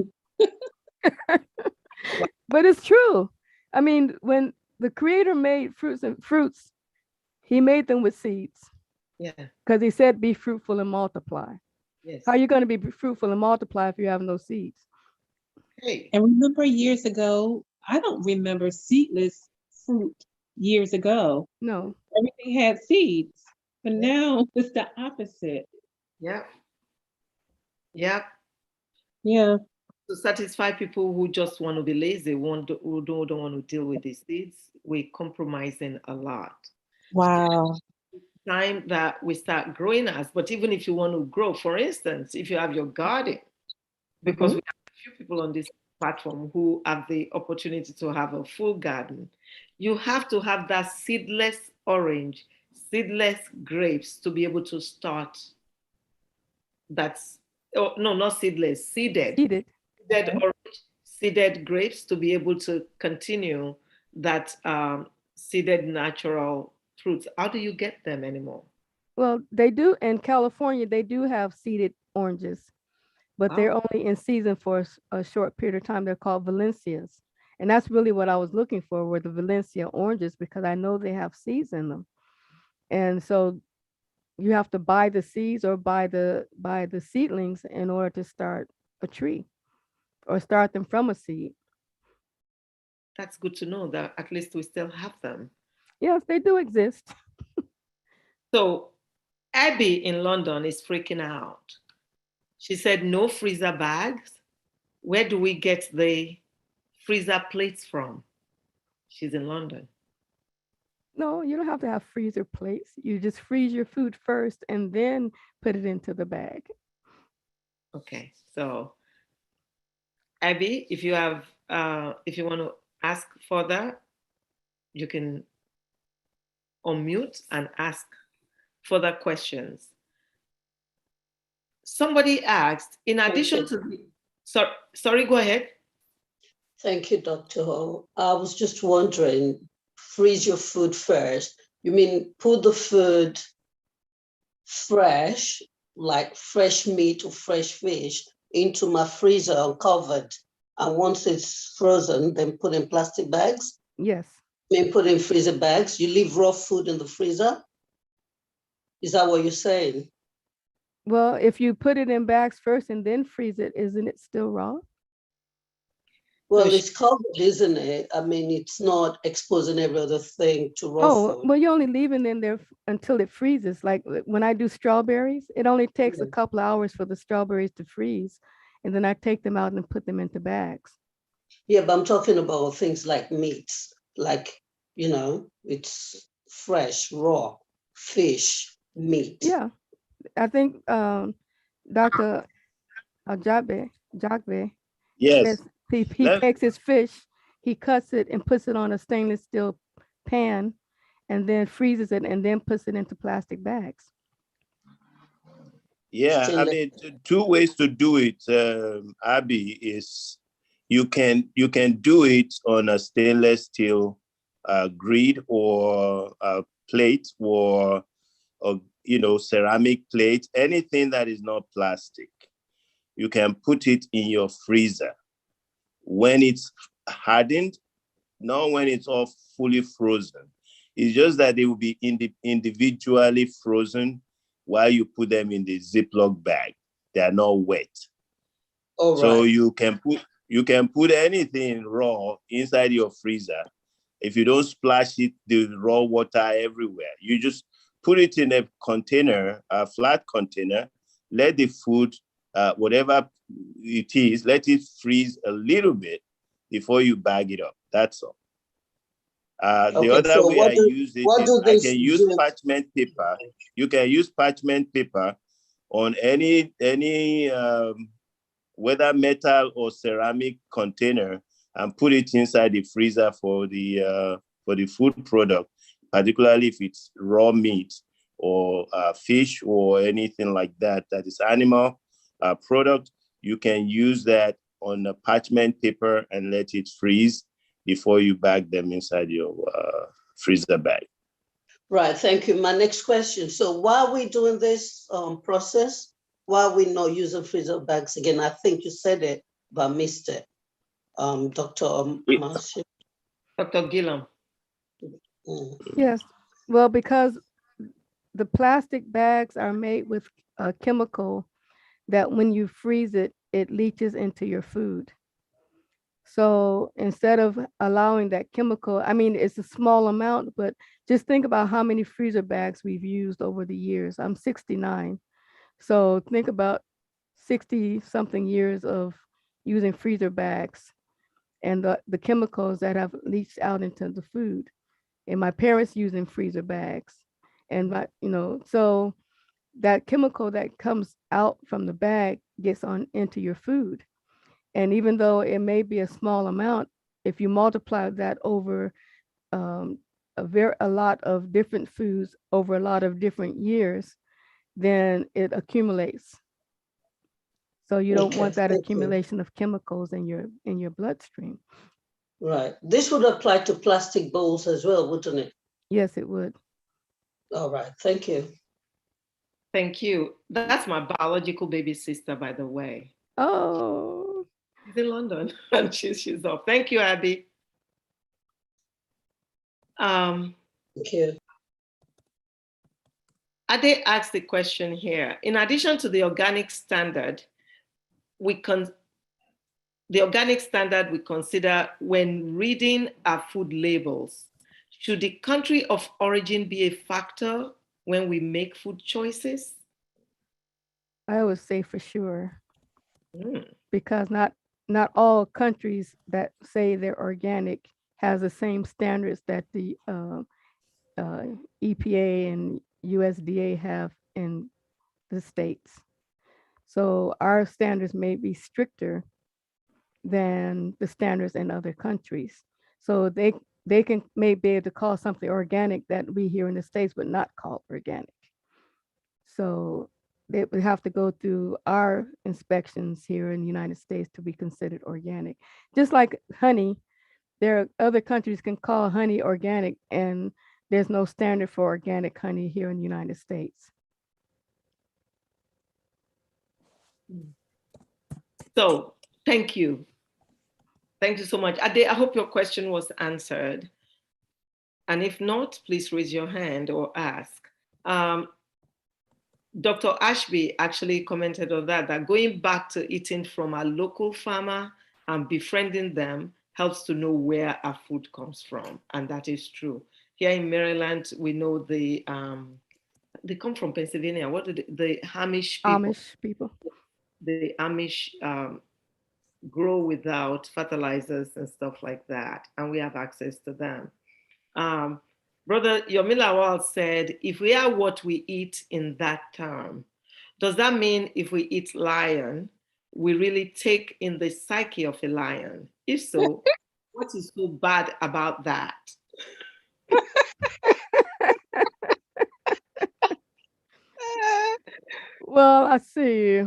B: But it's true. I mean, when the creator made fruits, he made them with seeds.
A: Yeah.
B: Because he said, be fruitful and multiply.
A: Yes.
B: How are you going to be fruitful and multiply if you have no seeds?
A: Hey.
G: And remember years ago, I don't remember seedless fruit years ago.
B: No.
G: Everything had seeds, but now it's the opposite.
A: Yeah. Yeah.
G: Yeah.
A: To satisfy people who just want to be lazy, who don't want to deal with the seeds, we're compromising a lot.
G: Wow.
A: Time that we start growing us, but even if you want to grow, for instance, if you have your garden, because we have a few people on this platform who have the opportunity to have a full garden, you have to have that seedless orange, seedless grapes to be able to start. That's, oh, no, not seedless, seeded orange, seeded grapes to be able to continue that seeded natural fruits. How do you get them anymore?
B: Well, they do in California. They do have seeded oranges, but they're only in season for a short period of time. They're called Valencias. And that's really what I was looking for, were the Valencia oranges, because I know they have seeds in them. And so you have to buy the seeds or buy the seedlings in order to start a tree or start them from a seed.
A: That's good to know that at least we still have them.
B: Yes, they do exist.
A: So Abby in London is freaking out. She said, no freezer bags. Where do we get the freezer plates from? She's in London.
B: No, you don't have to have freezer plates. You just freeze your food first and then put it into the bag.
A: Okay, so Abby, if you want to ask further, you can unmute and ask further questions. Somebody asked, in addition to the, sorry, go ahead.
L: Thank you, Dr. Ho. I was just wondering, freeze your food first. You mean put the food fresh, like fresh meat or fresh fish, into my freezer uncovered, and once it's frozen, then put in plastic bags?
B: Yes.
L: I mean, put in freezer bags. You leave raw food in the freezer? Is that what you're saying?
B: Well, if you put it in bags first and then freeze it, isn't it still raw?
L: Well, it's covered, isn't it? I mean, it's not exposing every other thing to raw food.
B: Well, you're only leaving it in there until it freezes. Like when I do strawberries, it only takes a couple of hours for the strawberries to freeze. And then I take them out and put them into bags.
L: Yeah, but I'm talking about things like meats, like, you know, it's fresh, raw fish, meat.
B: Yeah, I think Dr. Jagbe,
E: yes,
B: he takes his fish, he cuts it and puts it on a stainless steel pan and then freezes it and then puts it into plastic bags.
E: Yeah, I mean, two ways to do it, Abby, is you can do it on a stainless steel grid or a plate or ceramic plate, anything that is not plastic. You can put it in your freezer when it's hardened, not when it's all fully frozen. It's just that they will be individually frozen while you put them in the Ziploc bag. They are not wet.
L: All
E: so
L: right.
E: you can put anything raw inside your freezer. If you don't splash it, the raw water everywhere. You just put it in a container, a flat container, let the food, whatever it is, let it freeze a little bit before you bag it up. That's all. The other way I use it is I can use parchment paper. You can use parchment paper on any whether metal or ceramic container and put it inside the freezer for the food product, particularly if it's raw meat or fish or anything like that, that is animal product. You can use that on a parchment paper and let it freeze before you bag them inside your freezer bag.
L: Right, thank you. My next question. So while we're doing this process, why are we not using freezer bags again? I think you said it, but I missed it. Dr. Marcia.
A: Dr. Gillam.
B: Yes, well, because the plastic bags are made with a chemical that when you freeze it, it leaches into your food. So instead of allowing that chemical, I mean, it's a small amount, but just think about how many freezer bags we've used over the years. I'm 69. So think about 60 something years of using freezer bags and the chemicals that have leached out into the food. And my parents using freezer bags. And so that chemical that comes out from the bag gets on into your food. And even though it may be a small amount, if you multiply that over a lot of different foods over a lot of different years, then it accumulates. So you don't want that accumulation of chemicals in your bloodstream.
L: Right. This would apply to plastic bowls as well, wouldn't it?
B: Yes, it would.
L: All right. Thank you.
A: Thank you. That's my biological baby sister, by the way.
B: Oh.
A: She's in London and she's off. Thank you, Abby.
L: Thank you.
A: Ade asked the question here. In addition to the organic standard, the organic standard we consider when reading our food labels. Should the country of origin be a factor when we make food choices?
B: I would say for sure, because not all countries that say they're organic has the same standards that the EPA and USDA have in the States. So our standards may be stricter than the standards in other countries. So they may be able to call something organic that we here in the States would not call organic. So they would have to go through our inspections here in the United States to be considered organic. Just like honey, there are other countries can call honey organic, and there's no standard for organic honey here in the United States.
A: So thank you. Thank you so much. Ade, I hope your question was answered. And if not, please raise your hand or ask. Dr. Ashby actually commented on that going back to eating from a local farmer and befriending them helps to know where our food comes from. And that is true. Here in Maryland, we know they come from Pennsylvania. What did the Amish people?
B: Amish people.
A: The Amish grow without fertilizers and stuff like that. And we have access to them. Brother Yomilawal said, if we are what we eat in that term, does that mean if we eat lion, we really take in the psyche of a lion? If so, what is so bad about that?
B: Well, I see.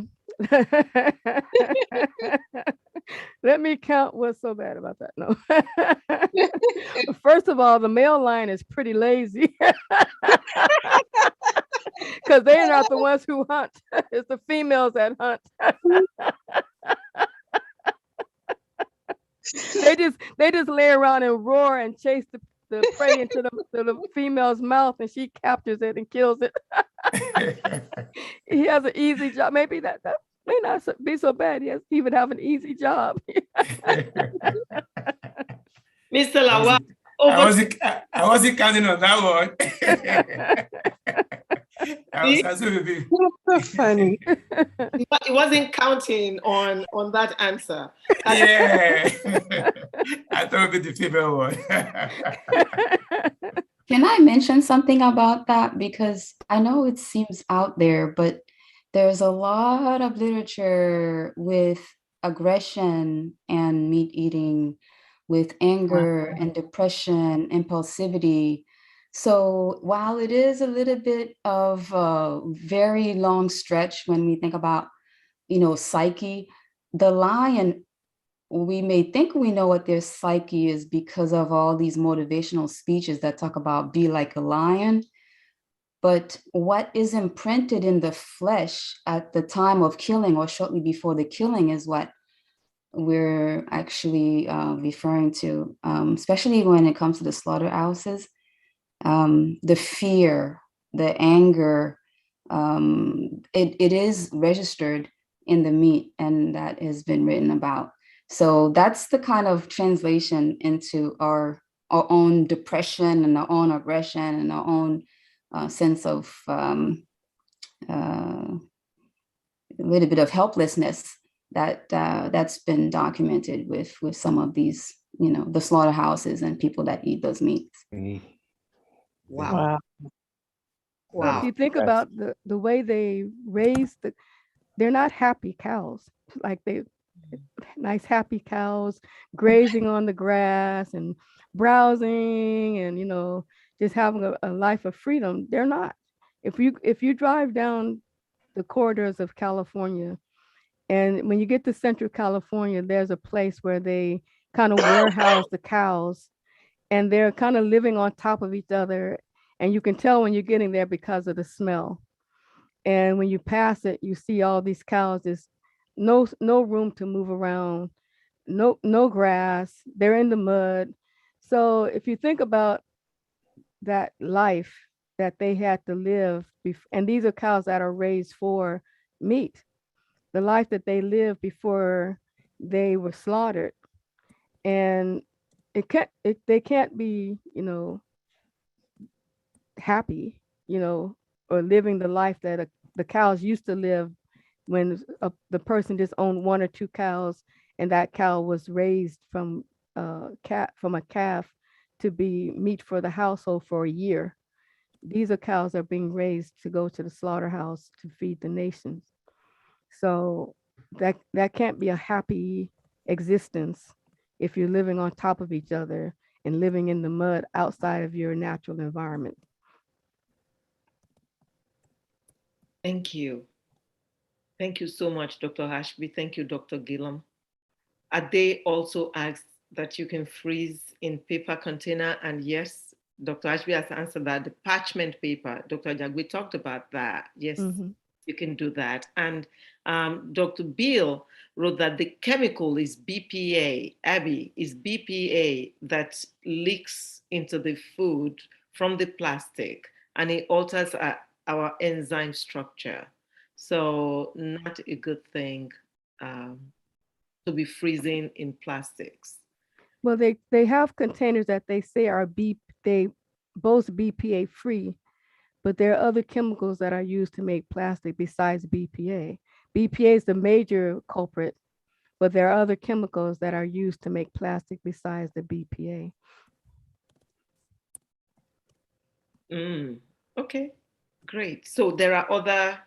B: Let me count what's so bad about that. No. First of all, the male lion is pretty lazy because they're not the ones who hunt. It's the females that hunt. They just lay around and roar and chase the prey into the female's mouth, and she captures it and kills it. He has an easy job. Maybe that may not be so bad. He would have an easy job.
A: Mr. Lawal,
M: I wasn't counting on that one.
F: That's funny.
A: It wasn't counting on that answer.
M: Yeah. I thought it would be the female one.
K: Can I mention something about that? Because I know it seems out there, but there's a lot of literature with aggression and meat eating, with anger and depression, impulsivity. So while it is a little bit of a very long stretch when we think about, psyche, the lion, we may think we know what their psyche is because of all these motivational speeches that talk about be like a lion. But what is imprinted in the flesh at the time of killing or shortly before the killing is what we're actually referring to, especially when it comes to the slaughterhouses. The fear, the anger, it is registered in the meat, and that has been written about. So that's the kind of translation into our own depression and our own aggression and our own sense of a little bit of helplessness that's been documented with some of these, the slaughterhouses and people that eat those meats.
A: Wow.
B: Well, if you think about the way they raise they're not happy cows. Like nice happy cows grazing on the grass and browsing and just having a life of freedom. They're not. If you drive down the corridors of California, and when you get to Central California, there's a place where they kind of warehouse the cows, and they're kind of living on top of each other, and you can tell when you're getting there because of the smell. And when you pass it, you see all these cows. There's no room to move around, no grass. They're in the mud. So if you think about that life that they had to live, and these are cows that are raised for meat, the life that they lived before they were slaughtered, and they can't be, happy, or living the life that the cows used to live when the person just owned one or two cows, and that cow was raised from a calf to be meat for the household for a year. These are cows that are being raised to go to the slaughterhouse to feed the nations. So that can't be a happy existence if you're living on top of each other and living in the mud outside of your natural environment.
A: Thank you. Thank you so much, Dr. Ashby. Thank you, Dr. Gillam. Ade also asked that you can freeze in paper container. And yes, Dr. Ashby has answered that. The parchment paper, Dr. Jag, we talked about that. Yes, you can do that. And Dr. Bill wrote that the chemical is BPA, Abby, is BPA that leaks into the food from the plastic, and it alters our enzyme structure. So not a good thing to be freezing in plastics.
B: Well, they have containers that they say are both BPA free, but there are other chemicals that are used to make plastic besides BPA. BPA is the major culprit, but there are other chemicals that are used to make plastic besides the BPA.
A: Okay, great. So there are other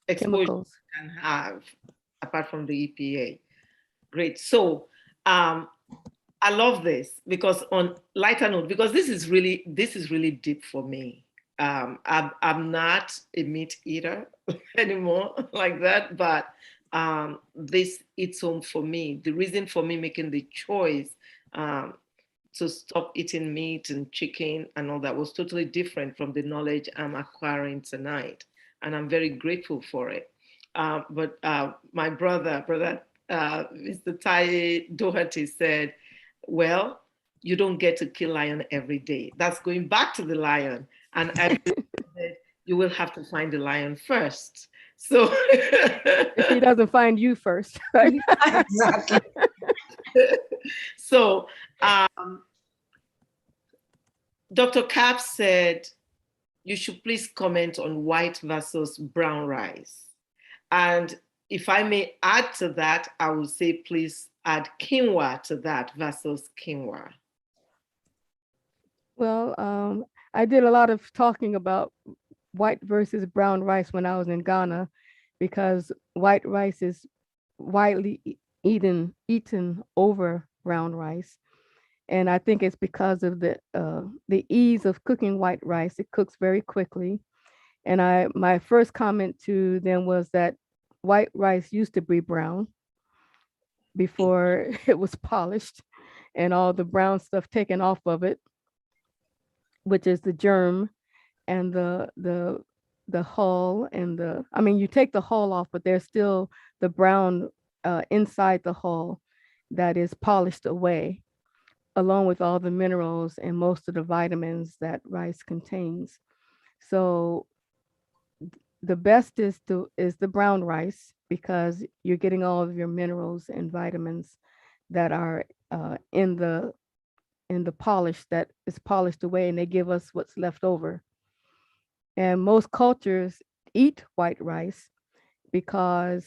A: exposures
B: chemicals
A: you can have apart from the EPA. Great. So I love this because on lighter note, because this is really deep for me. I'm not a meat eater anymore like that, but this hits home for me. The reason for me making the choice to stop eating meat and chicken and all that was totally different from the knowledge I'm acquiring tonight. And I'm very grateful for it. But my brother, Mr. Tai Doherty said, well, you don't get to kill lion every day. That's going back to the lion. And you will have to find the lion first. So
B: if he doesn't find you first. Right?
H: Exactly.
A: So Dr. Cap said, you should please comment on white versus brown rice. And if I may add to that, I would say please add quinoa to that versus quinoa.
B: Well, I did a lot of talking about white versus brown rice when I was in Ghana, because white rice is widely eaten over brown rice. And I think it's because of the ease of cooking white rice. It cooks very quickly. And my first comment to them was that white rice used to be brown before it was polished and all the brown stuff taken off of it, which is the germ and the hull and you take the hull off, but there's still the brown inside the hull that is polished away, along with all the minerals and most of the vitamins that rice contains. So the best is the brown rice, because you're getting all of your minerals and vitamins that are in the polish that is polished away, and they give us what's left over. And most cultures eat white rice because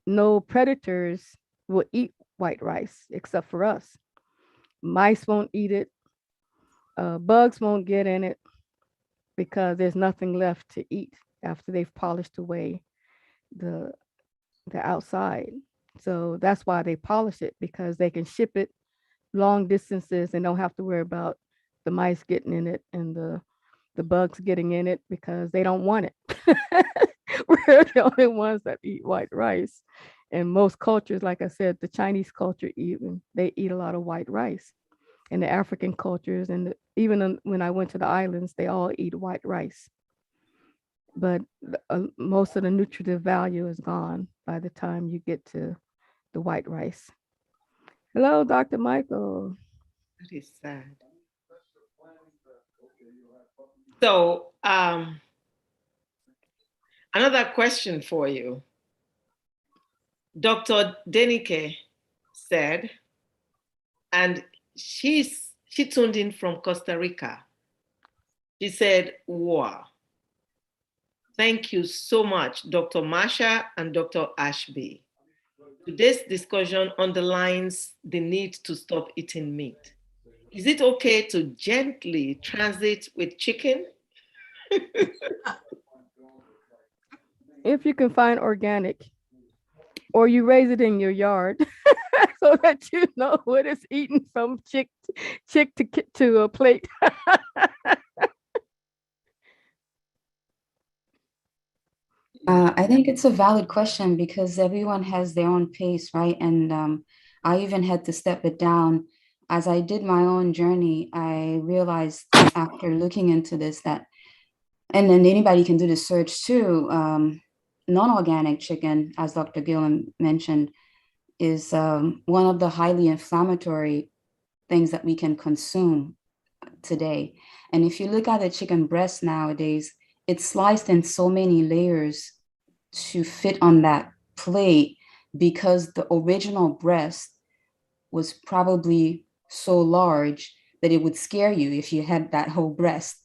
B: no predators will eat white rice except for us. Mice won't eat it. Bugs won't get in it because there's nothing left to eat after they've polished away the outside. So that's why they polish it, because they can ship it long distances and don't have to worry about the mice getting in it and the bugs getting in it, because they don't want it. We're the only ones that eat white rice. And most cultures, like I said, the Chinese culture even, they eat a lot of white rice. And the African cultures, and even when I went to the islands, they all eat white rice. but most of the nutritive value is gone by the time you get to the white rice. Hello, Dr. Michael.
A: That is sad. So, another question for you. Dr. Denike said, and she tuned in from Costa Rica. She said, wow, thank you so much, Dr. Marsha and Dr. Ashby. Today's discussion underlines the need to stop eating meat. Is it okay to gently transit with chicken?
B: If you can find organic, or you raise it in your yard so that you know what it's eaten from chick to a plate.
K: I think it's a valid question because everyone has their own pace, right? And I even had to step it down. As I did my own journey, I realized after looking into this that, and then anybody can do the search too, non-organic chicken, as Dr. Gillam mentioned, is one of the highly inflammatory things that we can consume today. And if you look at the chicken breast nowadays, it's sliced in so many layers to fit on that plate because the original breast was probably so large that it would scare you if you had that whole breast.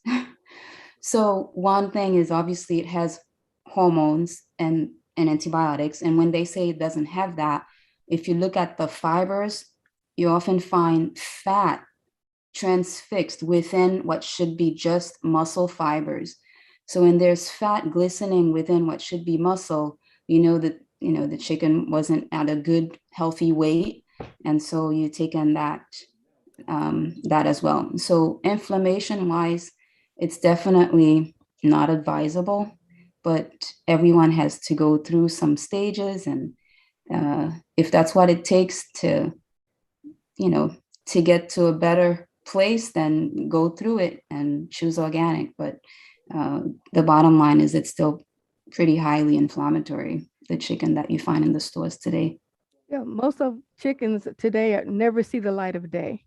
K: So one thing is obviously it has hormones and antibiotics. And when they say it doesn't have that, if you look at the fibers, you often find fat transfixed within what should be just muscle fibers. So when there's fat glistening within what should be muscle, you know that the chicken wasn't at a good healthy weight, and so you take in that as well. So inflammation wise, it's definitely not advisable, but everyone has to go through some stages, and if that's what it takes to get to a better place, then go through it and choose organic. But the bottom line is it's still pretty highly inflammatory, the chicken that you find in the stores today.
B: Yeah, most of chickens today never see the light of day.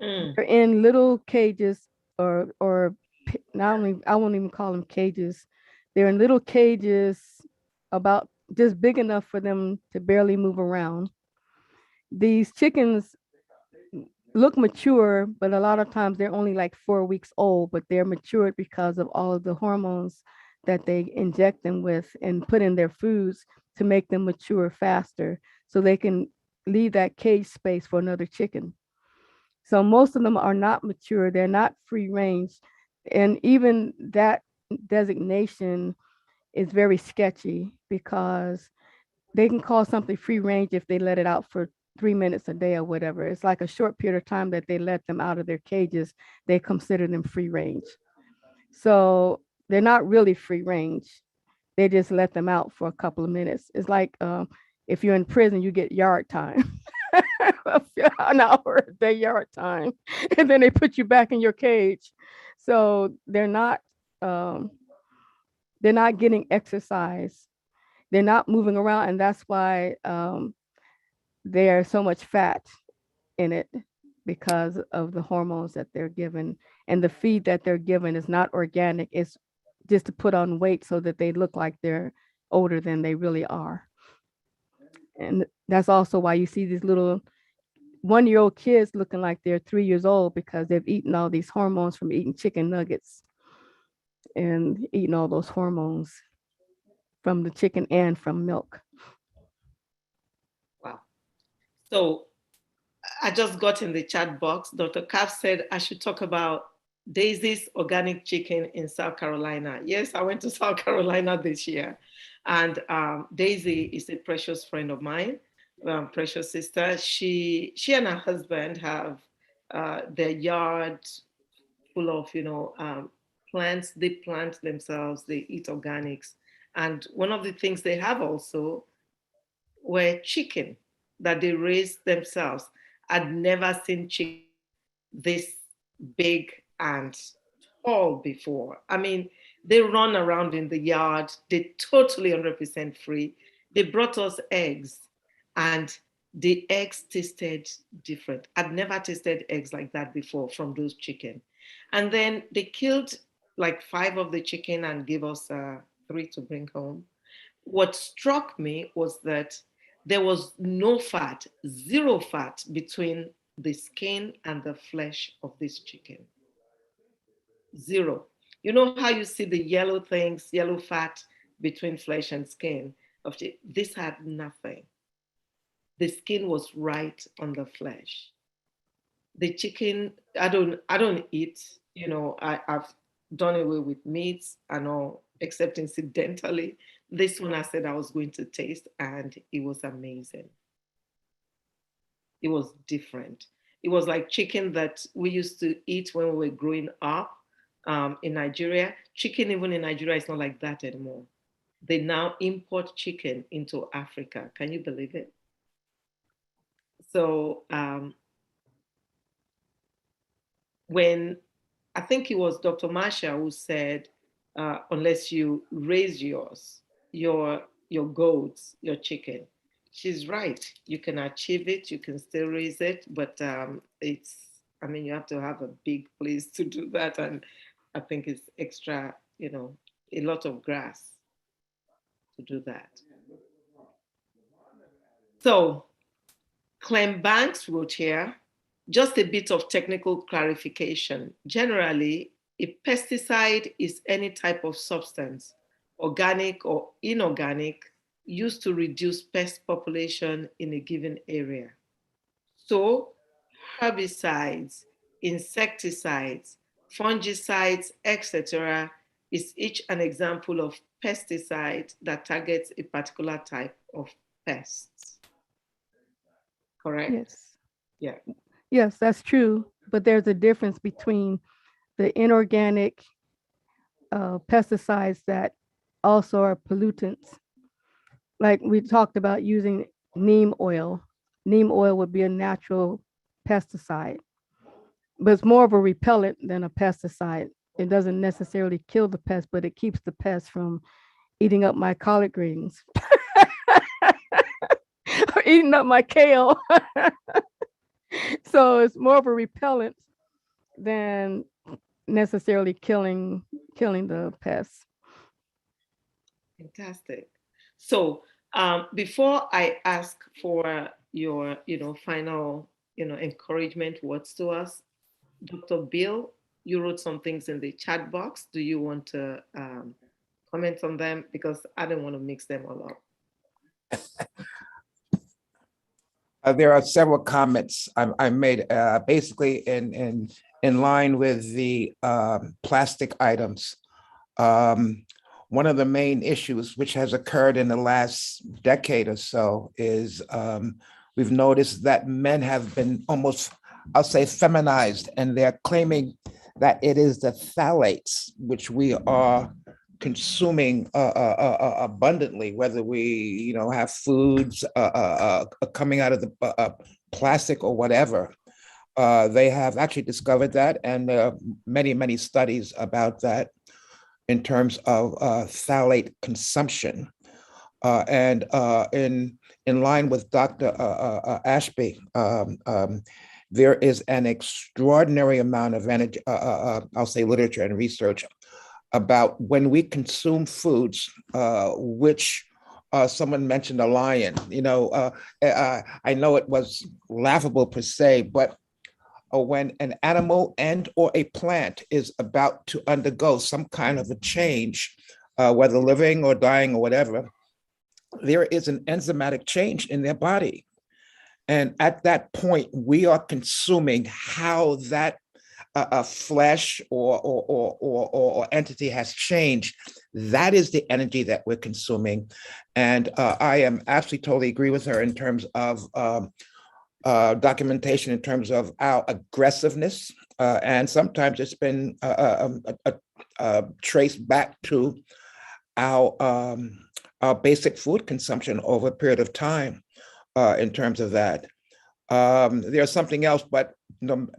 B: They're in little cages, or not only, I won't even call them cages. They're in little cages about just big enough for them to barely move around. These chickens look mature, but a lot of times they're only like 4 weeks old, but they're matured because of all of the hormones that they inject them with and put in their foods to make them mature faster so they can leave that cage space for another chicken. So most of them are not mature, they're not free range. And even that designation is very sketchy because they can call something free range if they let it out for 3 minutes a day or whatever. It's like a short period of time that they let them out of their cages, they consider them free range. So they're not really free range. They just let them out for a couple of minutes. It's like if you're in prison, you get yard time. An hour a day yard time, and then they put you back in your cage. So they're not getting exercise. They're not moving around, and that's why there's so much fat in it because of the hormones that they're given, and the feed that they're given is not organic. It's just to put on weight so that they look like they're older than they really are. And that's also why you see these little 1-year-old kids looking like they're 3 years old because they've eaten all these hormones from eating chicken nuggets and eating all those hormones from the chicken and from milk.
A: Wow. So I just got in the chat box. Dr. Cap said I should talk about Daisy's organic chicken in South Carolina. Yes, I went to South Carolina this year. And Daisy is a precious friend of mine, precious sister. She and her husband have their yard full of, plants. They plant themselves, they eat organics. And one of the things they have also were chicken that they raised themselves. I'd never seen chicken this big and tall before. I mean, They run around in the yard. They're totally 100% free. They brought us eggs, and the eggs tasted different. I'd never tasted eggs like that before from those chicken. And then they killed like 5 of the chicken and gave us 3 to bring home. What struck me was that there was no fat, 0 fat between the skin and the flesh of this chicken. 0. You know how you see the yellow things, yellow fat between flesh and skin? This had nothing. The skin was right on the flesh. The chicken, I don't eat, I've done away with meats and all, except incidentally. This one I said I was going to taste, and it was amazing. It was different. It was like chicken that we used to eat when we were growing up in Nigeria. Chicken, even in Nigeria, is not like that anymore. They now import chicken into Africa. Can you believe it? So when I think it was Dr. Marsha who said, unless you raise your goats, your chicken, she's right. You can achieve it, you can still raise it, but you have to have a big place to do that. And I think it's extra, a lot of grass to do that. So Clem Banks wrote here, just a bit of technical clarification. Generally, a pesticide is any type of substance, organic or inorganic, used to reduce pest population in a given area. So herbicides, insecticides, fungicides, etc., is each an example of pesticide that targets a particular type of pests. Correct?
B: Yes.
A: Yeah.
B: Yes, that's true. But there's a difference between the inorganic pesticides that also are pollutants. Like we talked about using neem oil. Neem oil would be a natural pesticide, but it's more of a repellent than a pesticide. It doesn't necessarily kill the pest, but it keeps the pest from eating up my collard greens or eating up my kale. So it's more of a repellent than necessarily killing the pests.
A: Fantastic. So before I ask for your, final, encouragement words to us, Dr. Bill, you wrote some things in the chat box. Do you want to comment on them? Because I don't want to mix them all up.
C: There are several comments I made, basically in line with the plastic items. One of the main issues which has occurred in the last decade or so is we've noticed that men have been almost, I'll say, feminized, and they're claiming that it is the phthalates which we are consuming abundantly, whether we have foods coming out of the plastic or whatever. They have actually discovered that, and there are many studies about that in terms of phthalate consumption. And in line with Dr. Ashby, there is an extraordinary amount of energy, I'll say literature and research about when we consume foods, which someone mentioned a lion. I know it was laughable per se, but when an animal and or a plant is about to undergo some kind of a change, whether living or dying or whatever, there is an enzymatic change in their body. And at that point, we are consuming how that flesh or entity has changed. That is the energy that we're consuming. And I am absolutely totally agree with her in terms of documentation, in terms of our aggressiveness. And sometimes it's been traced back to our basic food consumption over a period of time in terms of that. There's something else, but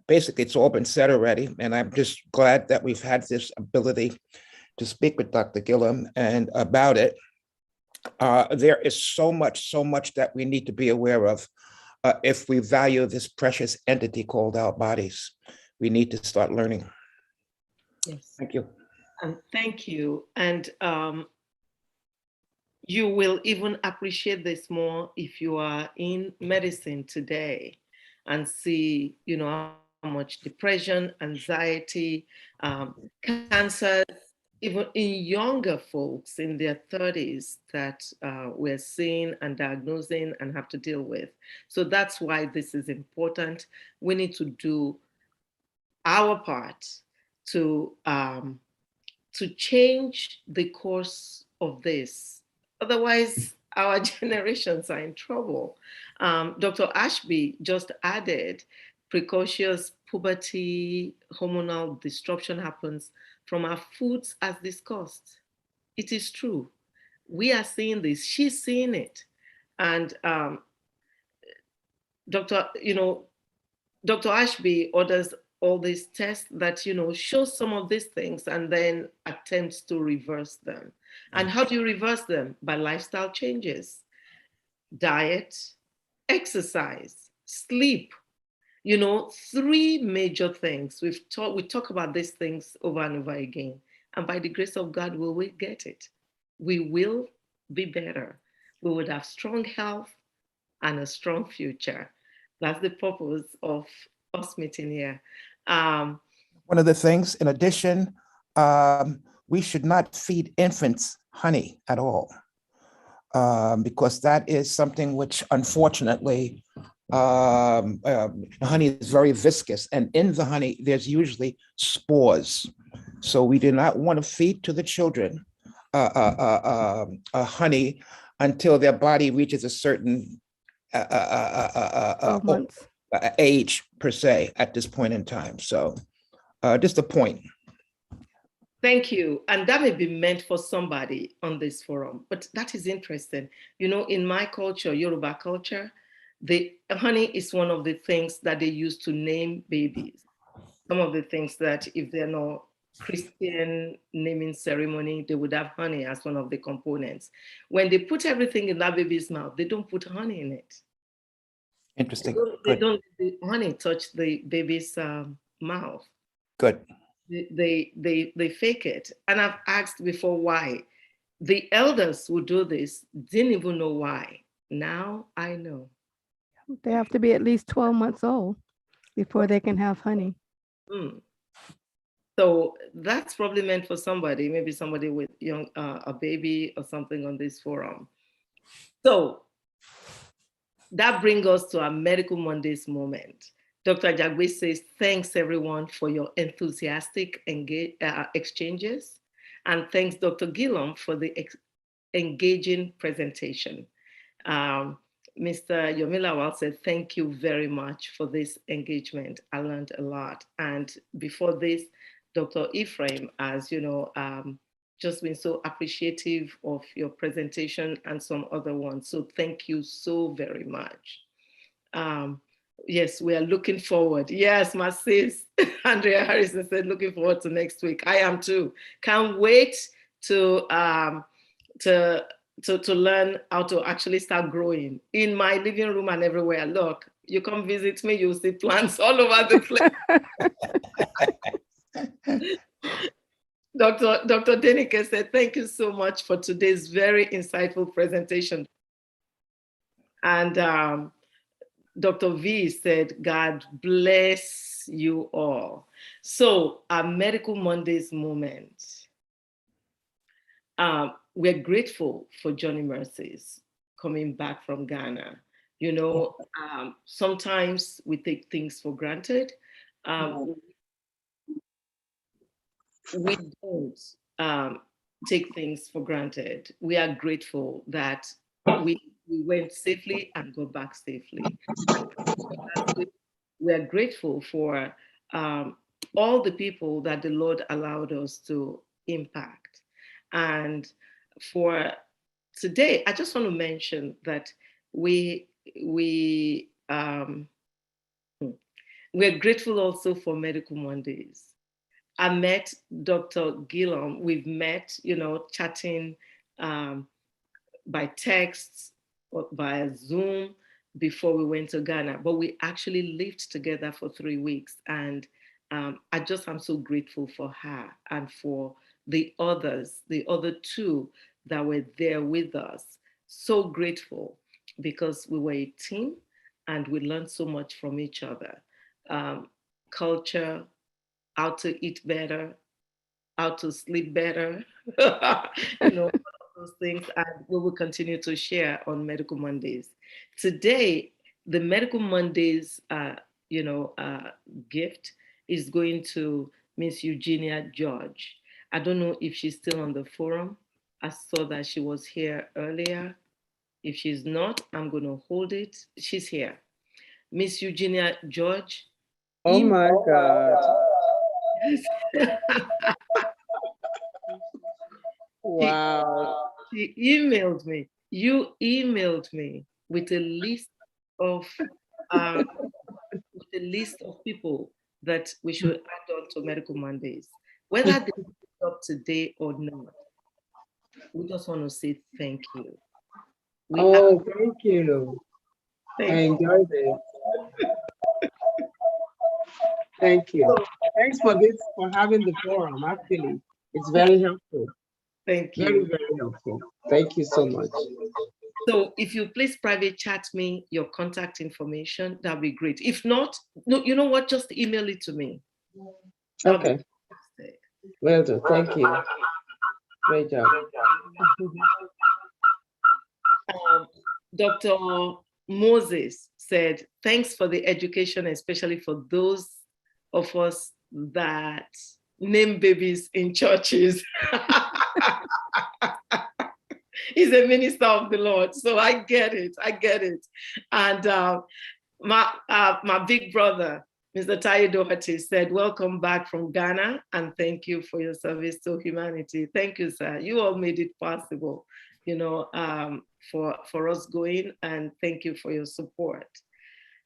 C: basically it's all been said already. And I'm just glad that we've had this ability to speak with Dr. Gillum and about it. There is so much that we need to be aware of if we value this precious entity called our bodies. We need to start learning.
A: Yes.
C: Thank you.
A: Thank you. And you will even appreciate this more if you are in medicine today and see, how much depression, anxiety, cancer, even in younger folks in their 30s that we're seeing and diagnosing and have to deal with. So that's why this is important. We need to do our part to change the course of this. Otherwise, our generations are in trouble. Dr. Ashby just added precocious puberty, hormonal disruption happens from our foods as discussed. It is true. We are seeing this. She's seeing it. And Dr. Ashby orders all these tests that, show some of these things and then attempts to reverse them. And how do you reverse them? By lifestyle changes, diet, exercise, sleep, 3 major things. We talk about these things over and over again. And by the grace of God, will we get it? We will be better. We would have strong health and a strong future. That's the purpose of us meeting here.
C: One of the things, in addition, we should not feed infants honey at all, because that is something which, unfortunately, honey is very viscous, and in the honey, there's usually spores. So we do not want to feed to the children honey until their body reaches a certain
B: 12 months.
C: Age per se at this point in time. So just a point.
A: Thank you. And that may be meant for somebody on this forum, but that is interesting. In my culture, Yoruba culture, the honey is one of the things that they use to name babies. Some of the things that if they're not Christian naming ceremony, they would have honey as one of the components. When they put everything in that baby's mouth, they don't put honey in it.
C: Interesting.
A: They don't let the honey touch the baby's mouth.
C: Good.
A: They fake it. And I've asked before why. The elders who do this didn't even know why. Now I know.
B: They have to be at least 12 months old before they can have honey.
A: So that's probably meant for somebody, maybe somebody with a baby or something on this forum. So that brings us to our Medical Mondays moment. Dr. Jagbe says, thanks everyone for your enthusiastic exchanges. And thanks Dr. Gillum for the engaging presentation. Mr. Yomilawal said, thank you very much for this engagement. I learned a lot. And before this, Dr. Ephraim, as you know, just been so appreciative of your presentation and some other ones. So thank you so very much. Yes, we are looking forward. Yes, my sis, Andrea Harrison said, looking forward to next week. I am too. Can't wait to learn how to actually start growing in my living room and everywhere. Look, you come visit me, you'll see plants all over the place. Dr. Denike said, thank you so much for today's very insightful presentation. And Dr. V said, God bless you all. So our Medical Mondays moment. We're grateful for Johnny Mercies coming back from Ghana. Sometimes we take things for granted. We don't take things for granted. We are grateful that we went safely and got back safely. We are grateful for all the people that the Lord allowed us to impact. And for today, I just want to mention that we're grateful also for Medical Mondays. I met Dr. Gillum. We've met, chatting by text or via Zoom before we went to Ghana, but we actually lived together for 3 weeks. And I'm so grateful for her and for the other two that were there with us. So grateful because we were a team and we learned so much from each other. Culture, how to eat better, how to sleep better, all of those things, and we will continue to share on Medical Mondays. Today, the Medical Mondays, gift is going to Miss Eugenia George. I don't know if she's still on the forum. I saw that she was here earlier. If she's not, I'm going to hold it. She's here. Miss Eugenia George.
F: Oh my God. Wow.
A: She emailed me. You emailed me with a list of people that we should add on to Medical Mondays. Whether they pick up today or not, we just want to say thank you.
F: Thank you. I enjoyed it. Thank you. Thanks for having the forum. Actually, it's very helpful.
A: Thank you.
F: Very, very helpful. Thank you so much.
A: So if you please private chat me your contact information, that'd be great. If not, no, you know what? Just email it to me.
F: Okay. Well done. Thank you. Great job.
A: Dr. Moses said, thanks for the education, especially for those of us that name babies in churches. He's a minister of the Lord, so I get it. And my big brother, Mr. Taye Doherty, said, welcome back from Ghana, and thank you for your service to humanity. Thank you, sir. You all made it possible, for us going, and thank you for your support.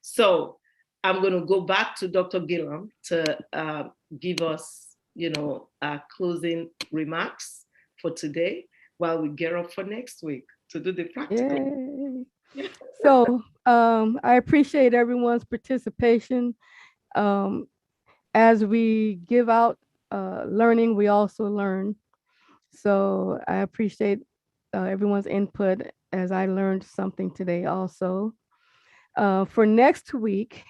A: So I'm going to go back to Dr. Gillam to give us, closing remarks for today while we gear up for next week to do the practical.
B: Yay. So I appreciate everyone's participation. As we give out learning, we also learn. So I appreciate everyone's input as I learned something today also. For next week,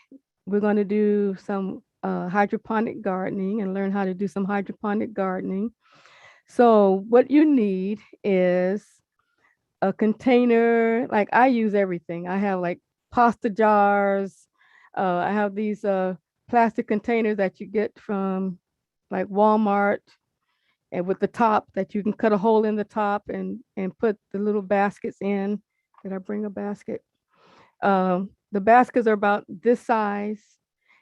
B: we're going to do some hydroponic gardening and learn how to do some hydroponic gardening. So what you need is a container. Like I use everything. I have like pasta jars. I have these plastic containers that you get from like Walmart, and with the top that you can cut a hole in the top and put the little baskets in. Did I bring a basket? The baskets are about this size,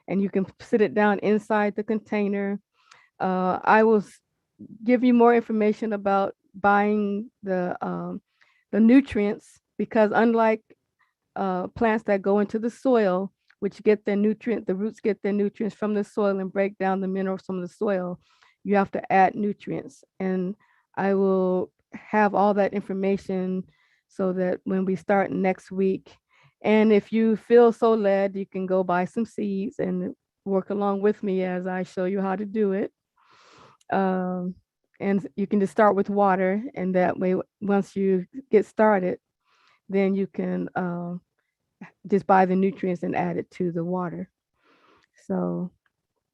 B: and you can sit it down inside the container. I will give you more information about buying the nutrients, because unlike plants that go into the soil, which get their the roots get their nutrients from the soil and break down the minerals from the soil, you have to add nutrients. And I will have all that information so that when we start next week, and if you feel so led, you can go buy some seeds and work along with me as I show you how to do it. And you can just start with water, and that way, once you get started, then you can just buy the nutrients and add it to the water. So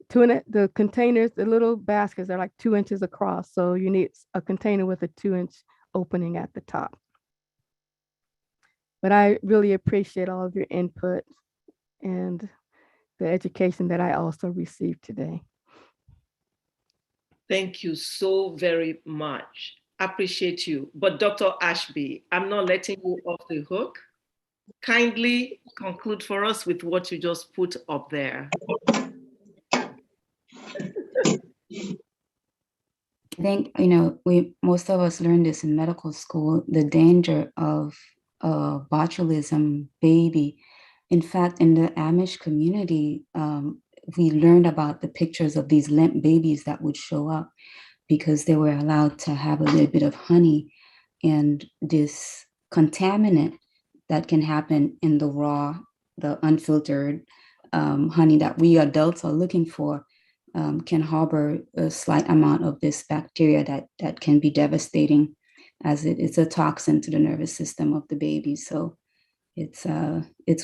B: the containers, the little baskets are like 2 inches across. So you need a container with a 2-inch opening at the top. But I really appreciate all of your input and the education that I also received today.
A: Thank you so very much. Appreciate you. But Dr. Ashby, I'm not letting you off the hook. Kindly conclude for us with what you just put up there.
K: I think, most of us learned this in medical school, the danger of botulism baby. In fact, in the Amish community, we learned about the pictures of these limp babies that would show up because they were allowed to have a little bit of honey, and this contaminant that can happen in the raw, the unfiltered honey that we adults are looking for can harbor a slight amount of this bacteria that can be devastating, as it's a toxin to the nervous system of the baby. So it's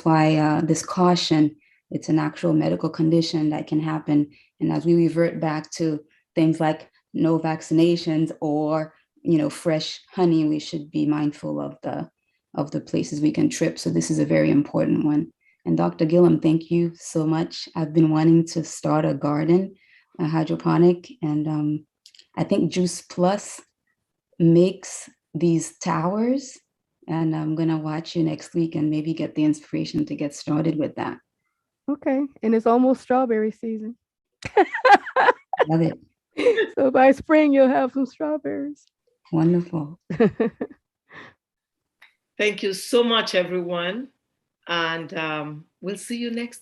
K: why this caution, it's an actual medical condition that can happen. And as we revert back to things like no vaccinations or, fresh honey, we should be mindful of the places we can trip. So this is a very important one. And Dr. Gillam, thank you so much. I've been wanting to start a garden, a hydroponic, and I think Juice Plus makes these towers, and I'm gonna watch you next week and maybe get the inspiration to get started with that.
B: Okay, and it's almost strawberry season.
K: Love it.
B: So by spring, you'll have some strawberries.
K: Wonderful.
A: Thank you so much, everyone. And we'll see you next